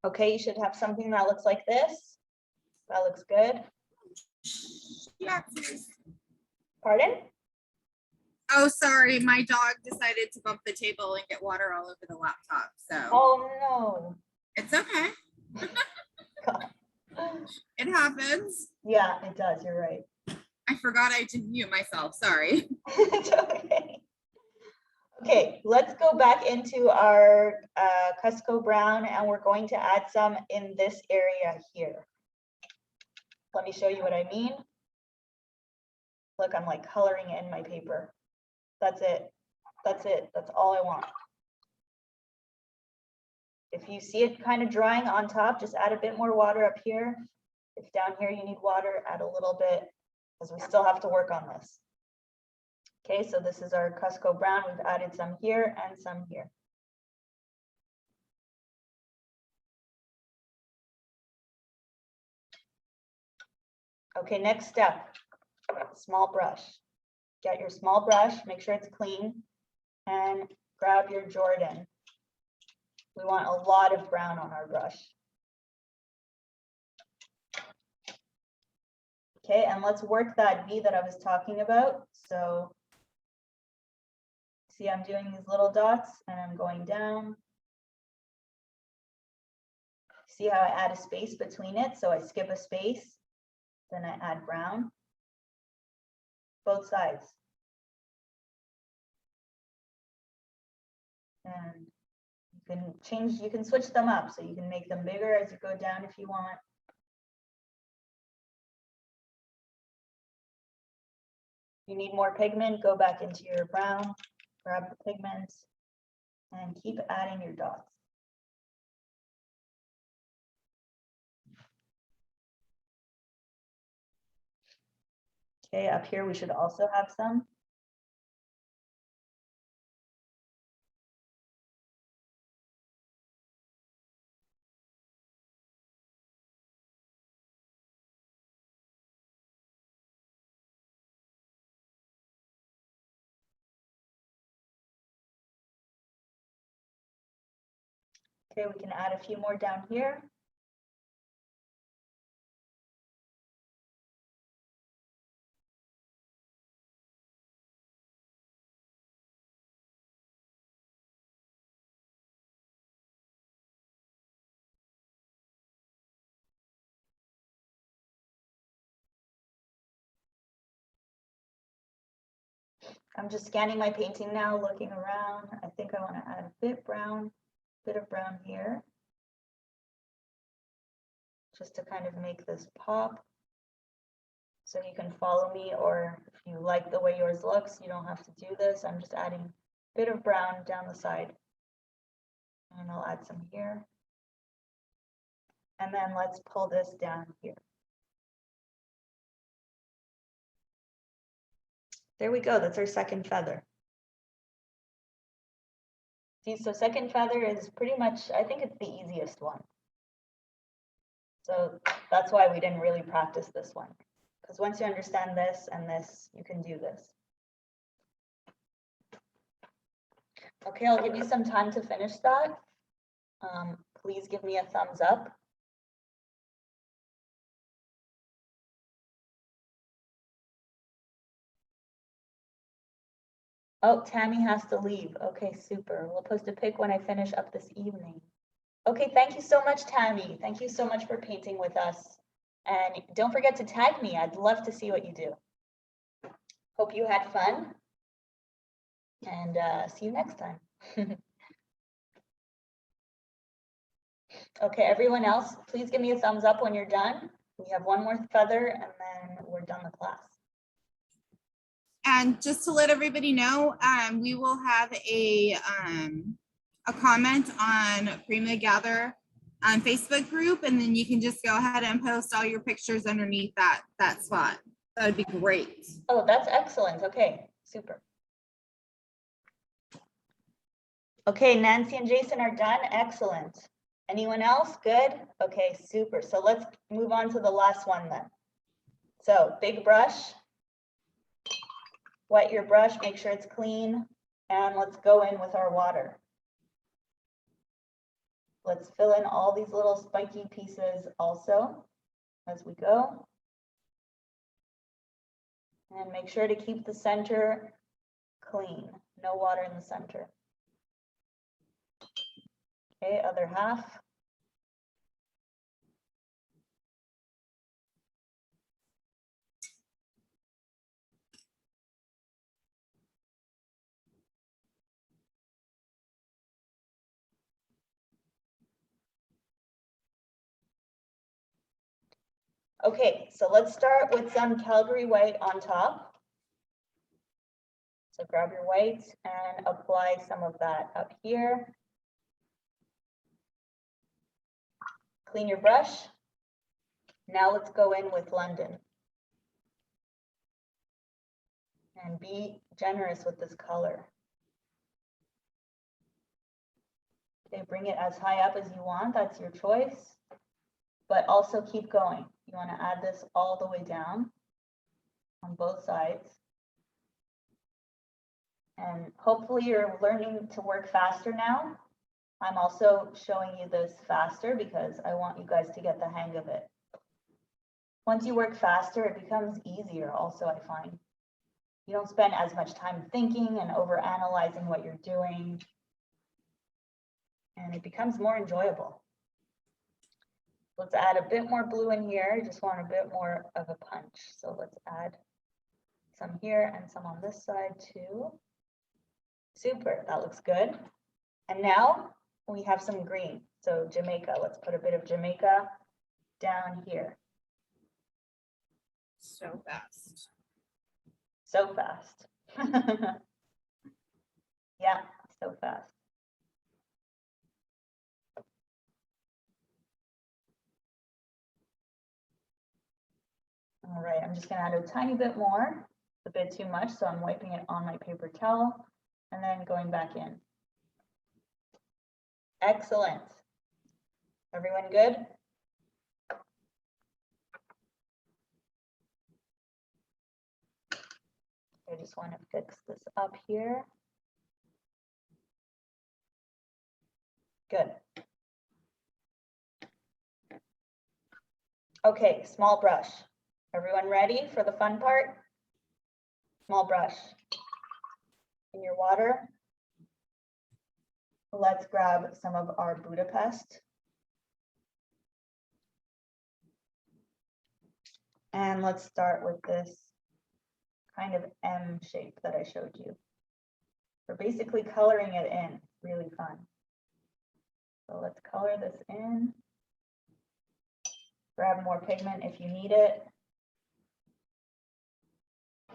Okay, you should have something that looks like this. That looks good. Yeah. Pardon? Oh, sorry. My dog decided to bump the table and get water all over the laptop. So Oh no. it's okay. God. It happens. Yeah, it does. You're right. I forgot I didn't mute myself. Sorry. It's okay. Okay, let's go back into our Cusco brown and we're going to add some in this area here. Let me show you what I mean. Look, I'm like coloring in my paper. That's it. That's it. That's all I want. If you see it kind of drying on top, just add a bit more water up here. If down here you need water, add a little bit, because we still have to work on this. Okay, so this is our Cusco brown. We've added some here and some here. Okay, next step, small brush. Get your small brush, make sure it's clean, and grab your Jordan. We want a lot of brown on our brush. Okay, and let's work that V that I was talking about. So see, I'm doing these little dots and I'm going down. See how I add a space between it? So I skip a space, then I add brown. Both sides. And you can change, you can switch them up. So you can make them bigger as you go down if you want. If you need more pigment, go back into your brown, grab the pigment, and keep adding your dots. Okay, up here we should also have some. Okay, we can add a few more down here. I'm just scanning my painting now, looking around. I think I want to add a bit of brown here, just to kind of make this pop. So you can follow me, or if you like the way yours looks, you don't have to do this. I'm just adding a bit of brown down the side. And I'll add some here. And then let's pull this down here. There we go, that's our second feather. See, so second feather is pretty much, I think it's the easiest one. So that's why we didn't really practice this one. Because once you understand this and this, you can do this. Okay, I'll give you some time to finish that. Please give me a thumbs up. Oh, Tammy has to leave. Okay, super. We'll post a pic when I finish up this evening. Okay, thank you so much, Tammy. Thank you so much for painting with us. And don't forget to tag me. I'd love to see what you do. Hope you had fun. And see you next time. Okay, everyone else, please give me a thumbs up when you're done. We have one more feather and then we're done the class. And just to let everybody know, we will have a comment on Prima Gather on Facebook group, and then you can just go ahead and post all your pictures underneath that spot. That would be great. Oh, that's excellent. Okay, super. Okay, Nancy and Jason are done. Excellent. Anyone else? Good. Okay, super. So let's move on to the last one then. So big brush. Wet your brush, make sure it's clean, and let's go in with our water. Let's fill in all these little spiky pieces also as we go. And make sure to keep the center clean, no water in the center. Okay, other half. Okay, so let's start with some Calgary white on top. So grab your white and apply some of that up here. Clean your brush. Now let's go in with London. And be generous with this color. Okay, bring it as high up as you want, that's your choice. But also keep going. You want to add this all the way down on both sides. And hopefully you're learning to work faster now. I'm also showing you this faster because I want you guys to get the hang of it. Once you work faster, it becomes easier also, I find. You don't spend as much time thinking and over analyzing what you're doing. And it becomes more enjoyable. Let's add a bit more blue in here. I just want a bit more of a punch. So let's add some here and some on this side too. Super, that looks good. And now we have some green. So Jamaica, let's put a bit of Jamaica down here. So fast. So fast. Yeah, so fast. All right, I'm just gonna add a tiny bit more, a bit too much, so I'm wiping it on my paper towel and then going back in. Excellent. Everyone good? I just want to fix this up here. Good. Okay, small brush. Everyone ready for the fun part? Small brush. In your water. Let's grab some of our Budapest. And let's start with this kind of M shape that I showed you. We're basically coloring it in, really fun. So let's color this in. Grab more pigment if you need it.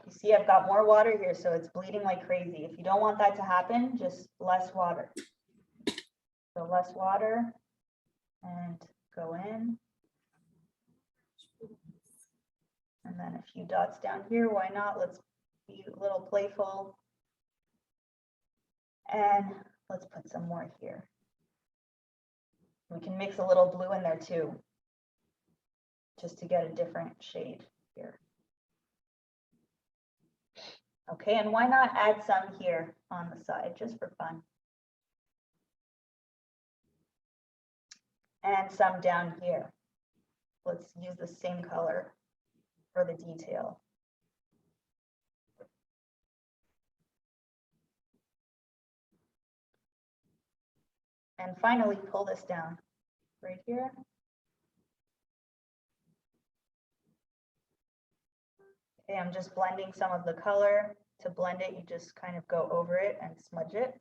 You see, I've got more water here, so it's bleeding like crazy. If you don't want that to happen, just less water. So less water and go in. And then a few dots down here, why not? Let's be a little playful. And let's put some more here. We can mix a little blue in there too, just to get a different shade here. Okay, and why not add some here on the side, just for fun. And some down here. Let's use the same color for the detail. And finally, pull this down right here. Okay, I'm just blending some of the color. To blend it, you just kind of go over it and smudge it.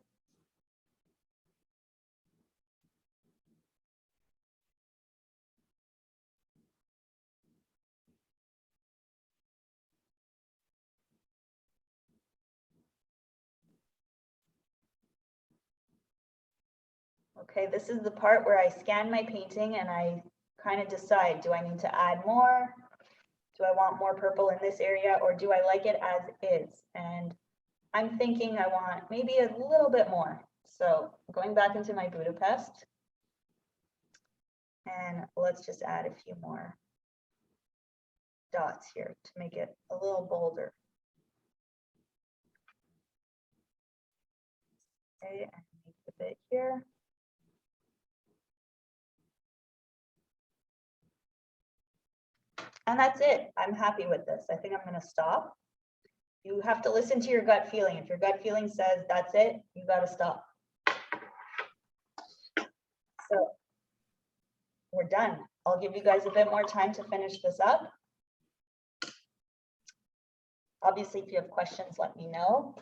Okay, this is the part where I scan my painting and I kind of decide, do I need to add more? Do I want more purple in this area, or do I like it as is? And I'm thinking I want maybe a little bit more. So going back into my Budapest, and let's just add a few more dots here to make it a little bolder. Okay, and make a bit here. And that's it. I'm happy with this. I think I'm going to stop. You have to listen to your gut feeling. If your gut feeling says that's it, you got to stop. So we're done. I'll give you guys a bit more time to finish this up. Obviously, if you have questions, let me know.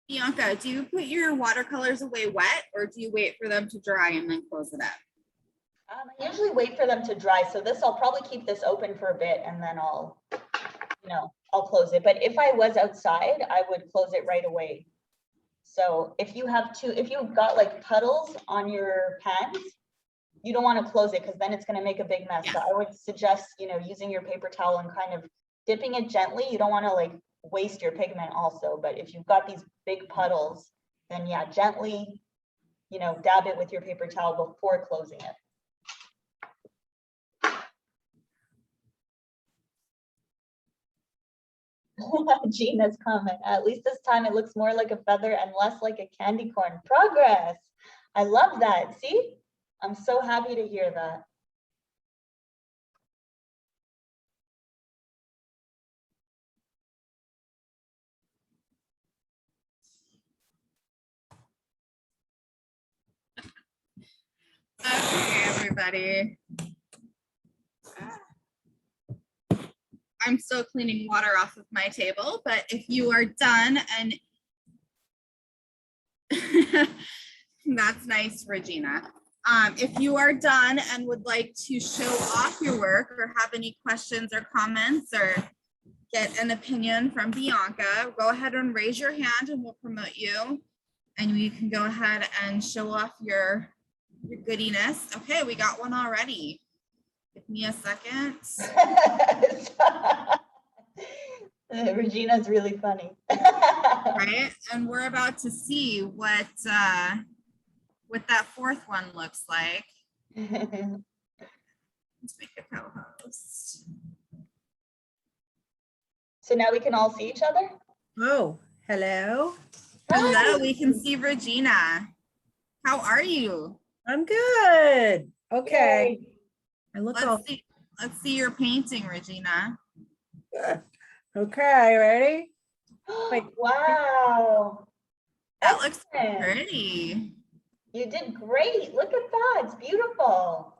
Bianca, do you put your watercolors away wet or do you wait for them to dry and then close it up? I usually wait for them to dry. So this, I'll probably keep this open for a bit and then I'll close it. But if I was outside, I would close it right away. So if you've got like puddles on your pens, you don't want to close it because then it's going to make a big mess. So I would suggest, using your paper towel and kind of dipping it gently. You don't want to like waste your pigment also, but if you've got these big puddles, then yeah, gently, dab it with your paper towel before closing it. Gina's comment, at least this time it looks more like a feather and less like a candy corn. Progress. I love that. See, I'm so happy to hear that. Okay, everybody. I'm still cleaning water off of my table, but if you are done and that's nice, Regina. If you are done and would like to show off your work or have any questions or comments or get an opinion from Bianca, go ahead and raise your hand and we'll promote you. And you can go ahead and show off your goodiness. Okay, we got one already. Give me a second. Regina's really funny. Right, and we're about to see what that fourth one looks like. Let's make a co-host. So now we can all see each other? Oh, hello. Hello, we can see Regina. How are you? I'm good. Okay. Yay. I look all Let's see your painting, Regina. okay. Ready? Wait. Wow. That looks Excellent. pretty. You did great. Look at that. It's beautiful.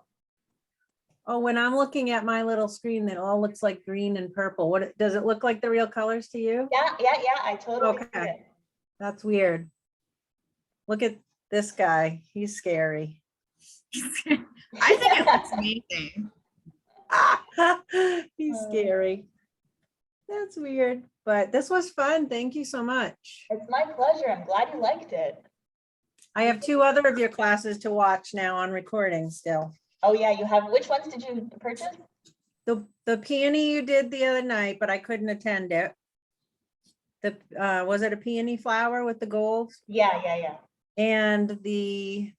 Oh, when I'm looking at my little screen, it all looks like green and purple. What does it look like the real colors to you? Yeah. I totally see Okay. it. That's weird. Look at this guy. He's scary. I think it looks amazing. He's scary. That's weird, but this was fun. Thank you so much. It's my pleasure. I'm glad you liked it. I have 2 other of your classes to watch now on recording still. Oh yeah, you have, which ones did you purchase? The peony you did the other night, but I couldn't attend it. Was it a peony flower with the gold? Yeah. And the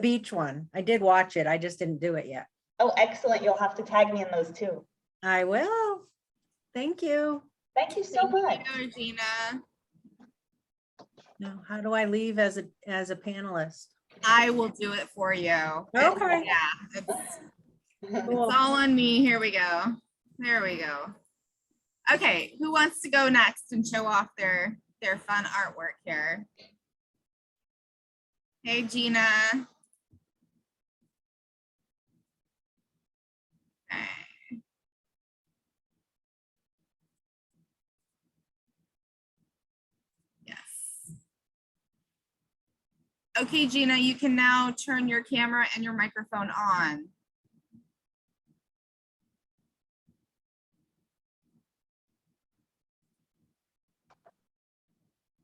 beach one. I did watch it. I just didn't do it yet. Oh, excellent. You'll have to tag me in those too. I will. Thank you. Thank you so much. Thank you, Regina. Now, how do I leave as a panelist? I will do it for you. Okay. Yeah, it's Cool. all on me. Here we go. There we go. Okay, who wants to go next and show off their fun artwork here? Hey, Gina. Okay. Yes. Okay, Gina, you can now turn your camera and your microphone on.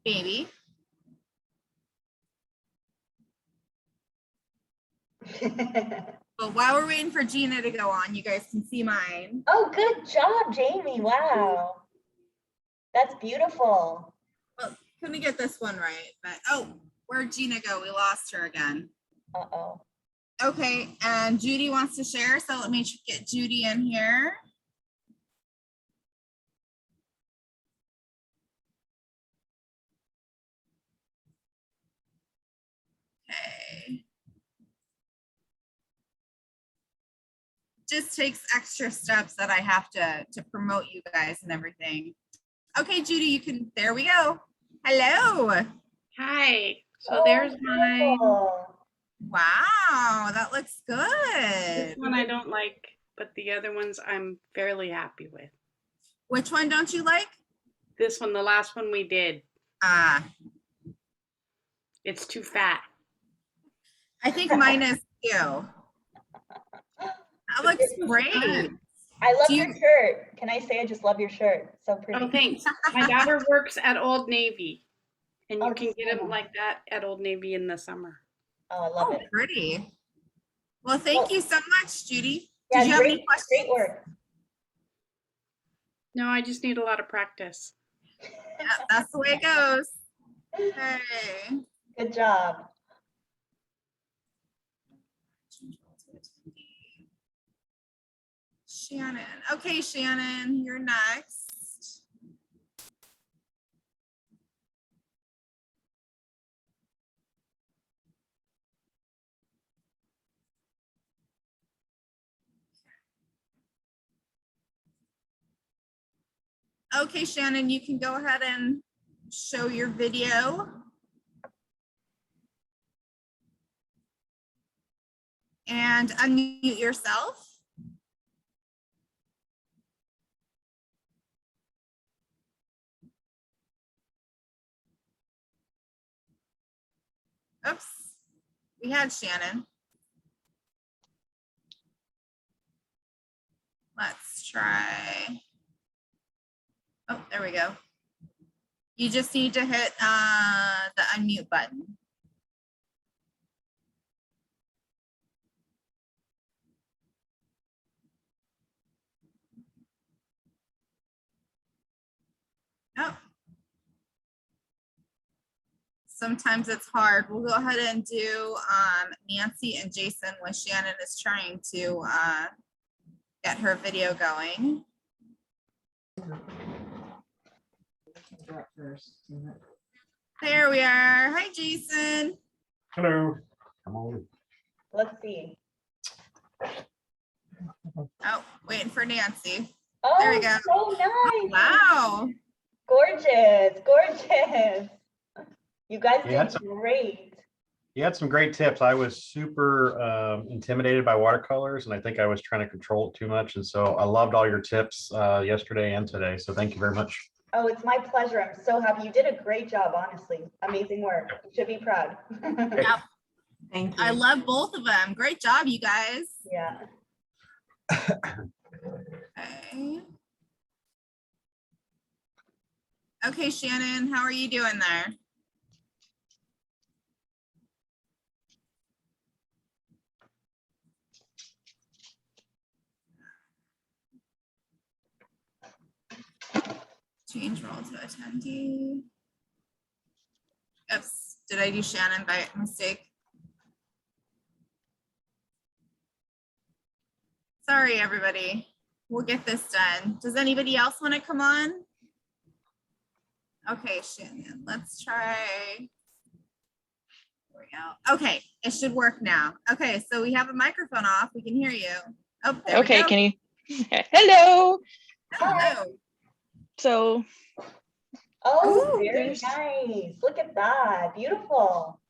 Baby. But while we're waiting for Gina to go on, you guys can see mine. Oh, good job, Jamie. Wow. That's beautiful. Well, couldn't get this one right, but oh, where'd Gina go? We lost her again. Uh-oh. Okay, and Judy wants to share, so let me get Judy in here. Okay. Just takes extra steps that I have to promote you guys and everything. Okay, Judy, you can, there we go. Hello. Hi. So there's mine. Beautiful. Wow, that looks This good. one I don't like, but the other ones I'm fairly happy with. Which one don't you like? This one, the last one we did. It's too fat. I think mine is too. That looks great. I love Do your shirt. Can I say I just love your shirt? So pretty. Oh, thanks. My daughter works at Old Navy, and you Oh, can get them cool. like that at Old Navy in the summer. Oh, I love Oh, it. pretty. Well, thank you so much, Judy. Yeah, Did you have great, any questions? great work. No, I just need a lot of practice. Yeah, that's the way it goes. Okay. Good job. Shannon. Okay, Shannon, you're next. Okay, Shannon, you can go ahead and show your video. And unmute yourself. Oops, we had Shannon. Let's try. Oh, there we go. You just need to hit the unmute button. Oh. Sometimes it's hard. We'll go ahead and do Nancy and Jason when Shannon is trying to get her video going. There we are. Hi, Jason. Hello. Come on. Let's see. Oh, waiting for Nancy. Oh, There we go. so nice. Wow. Gorgeous, gorgeous. You guys Yeah, did great. You had some great tips. I was super intimidated by watercolors, and I think I was trying to control it too much. And so I loved all your tips yesterday and today. So thank you very much. Oh, it's my pleasure. I'm so happy. You did a great job, honestly. Amazing work. You should be proud. Yep. Thank I love both of them. Great job, you guys. Yeah. Okay. Okay, Shannon, how are you doing there? Change role to attendee. Oops, did I do Shannon by mistake? Sorry, everybody. We'll get this done. Does anybody else want to come on? Okay, Shannon, let's try. There we go. Okay, it should work now. Okay, so we have a microphone off. We can hear you. Oh, there Okay, we go. can you? Hello. Hello. So, Oh, Ooh, very there's- nice. Look at that. Beautiful.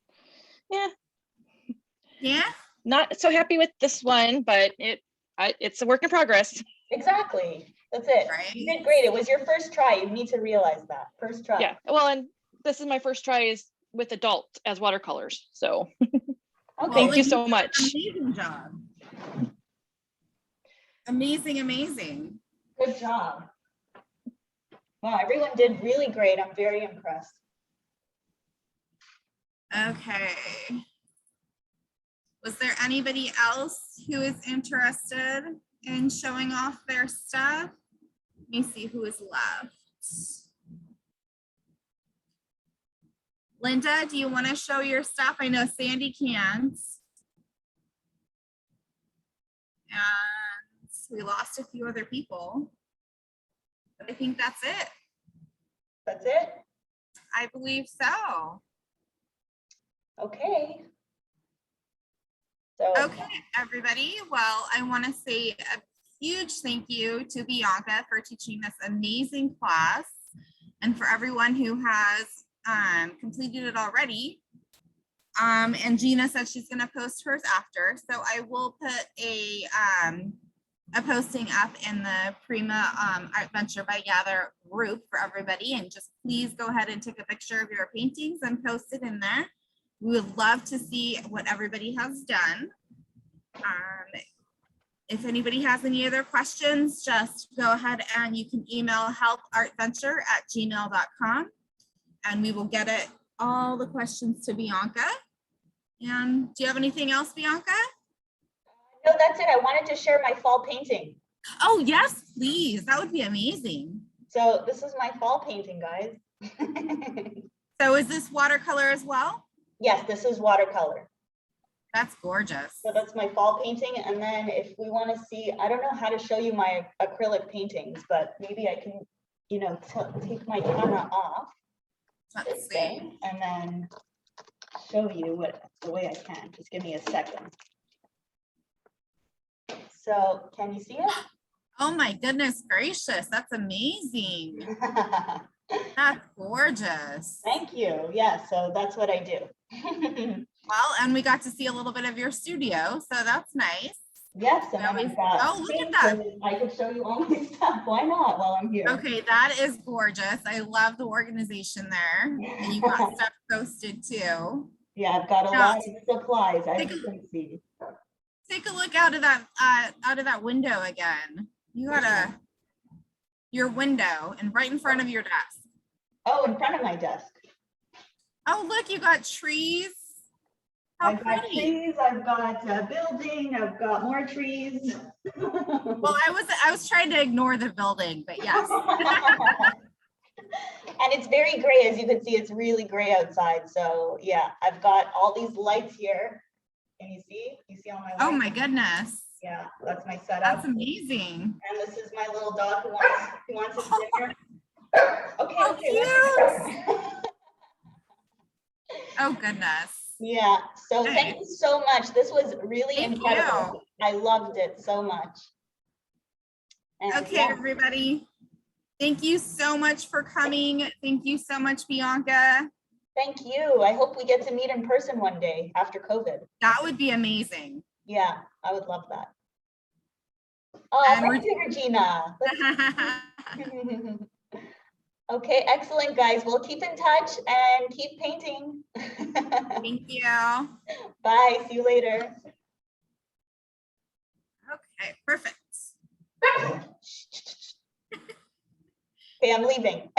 yeah, Yeah. not so happy with this one, but it's a work in progress. Exactly. That's it. Right. You did great. It was your first try. You need to realize that. First try. Yeah. Well, and this is my first try is with adult as watercolors. So Okay. thank you so much. Amazing job. Amazing, amazing. Good job. Wow, everyone did really great. I'm very impressed. Okay. Was there anybody else who is interested in showing off their stuff? Let me see who is left. Linda, do you want to show your stuff? I know Sandy can't. And we lost a few other people. But I think that's it. That's it? I believe so. Okay. So, Okay, everybody. Well, I want to say a huge thank you to Bianca for teaching this amazing class and for everyone who has completed it already. And Gina said she's going to post hers after. So I will put a a posting up in the Prima Art Venture by Gather group for everybody. And just please go ahead and take a picture of your paintings and post it in there. We would love to see what everybody has done. If anybody has any other questions, just go ahead and you can email helpartventure@gmail.com and we will get it all the questions to Bianca. And do you have anything else, Bianca? No, that's it. I wanted to share my fall painting. Oh, yes, please. That would be amazing. So this is my fall painting, guys. So is this watercolor as well? Yes, this is watercolor. That's gorgeous. So that's my fall painting. And then if we want to see, I don't know how to show you my acrylic paintings, but maybe I can, you know, take my camera off Let's this see. thing and then show you what the way I can. Just give me a second. So can you see it? Oh my goodness gracious. That's amazing. That's gorgeous. Thank you. Yeah, so that's what I do. Well, and we got to see a little bit of your studio, so that's nice. Yes, and then Always- I've got oh, look at that. pictures. I could show you all my stuff. Why not while I'm here? Okay, that is gorgeous. I love the organization there. And you got stuff posted too. Yeah, I've got a Yeah. lot of supplies, as Take you can see. Take a look out of that window again. You got your window and right in front of your desk. Oh, in front of my desk. Oh, look, you got trees. How I've got pretty. trees, I've got a building, I've got more trees. Well, I was trying to ignore the building, but yes. And it's very gray, as you can see, it's really gray outside. So yeah, I've got all these lights here. Can you see? You see all my lights? Oh my goodness. Yeah, that's my setup. That's amazing. And this is my little dog who wants his dinner. Okay, How okay. let's cute. Oh goodness. Yeah, so Hey. thank you so much. This was really Thank incredible. I loved it so much. And Okay, yeah, everybody. Thank you so much for coming. Thank you so much, Bianca. thank you. I hope we get to meet in person one day after COVID. That would be amazing. Yeah, I would love that. Oh, And thank you, Regina. Okay, excellent, guys. We'll keep in touch and keep painting. Thank you. Bye, see you later. Okay, perfect. Okay, I'm leaving.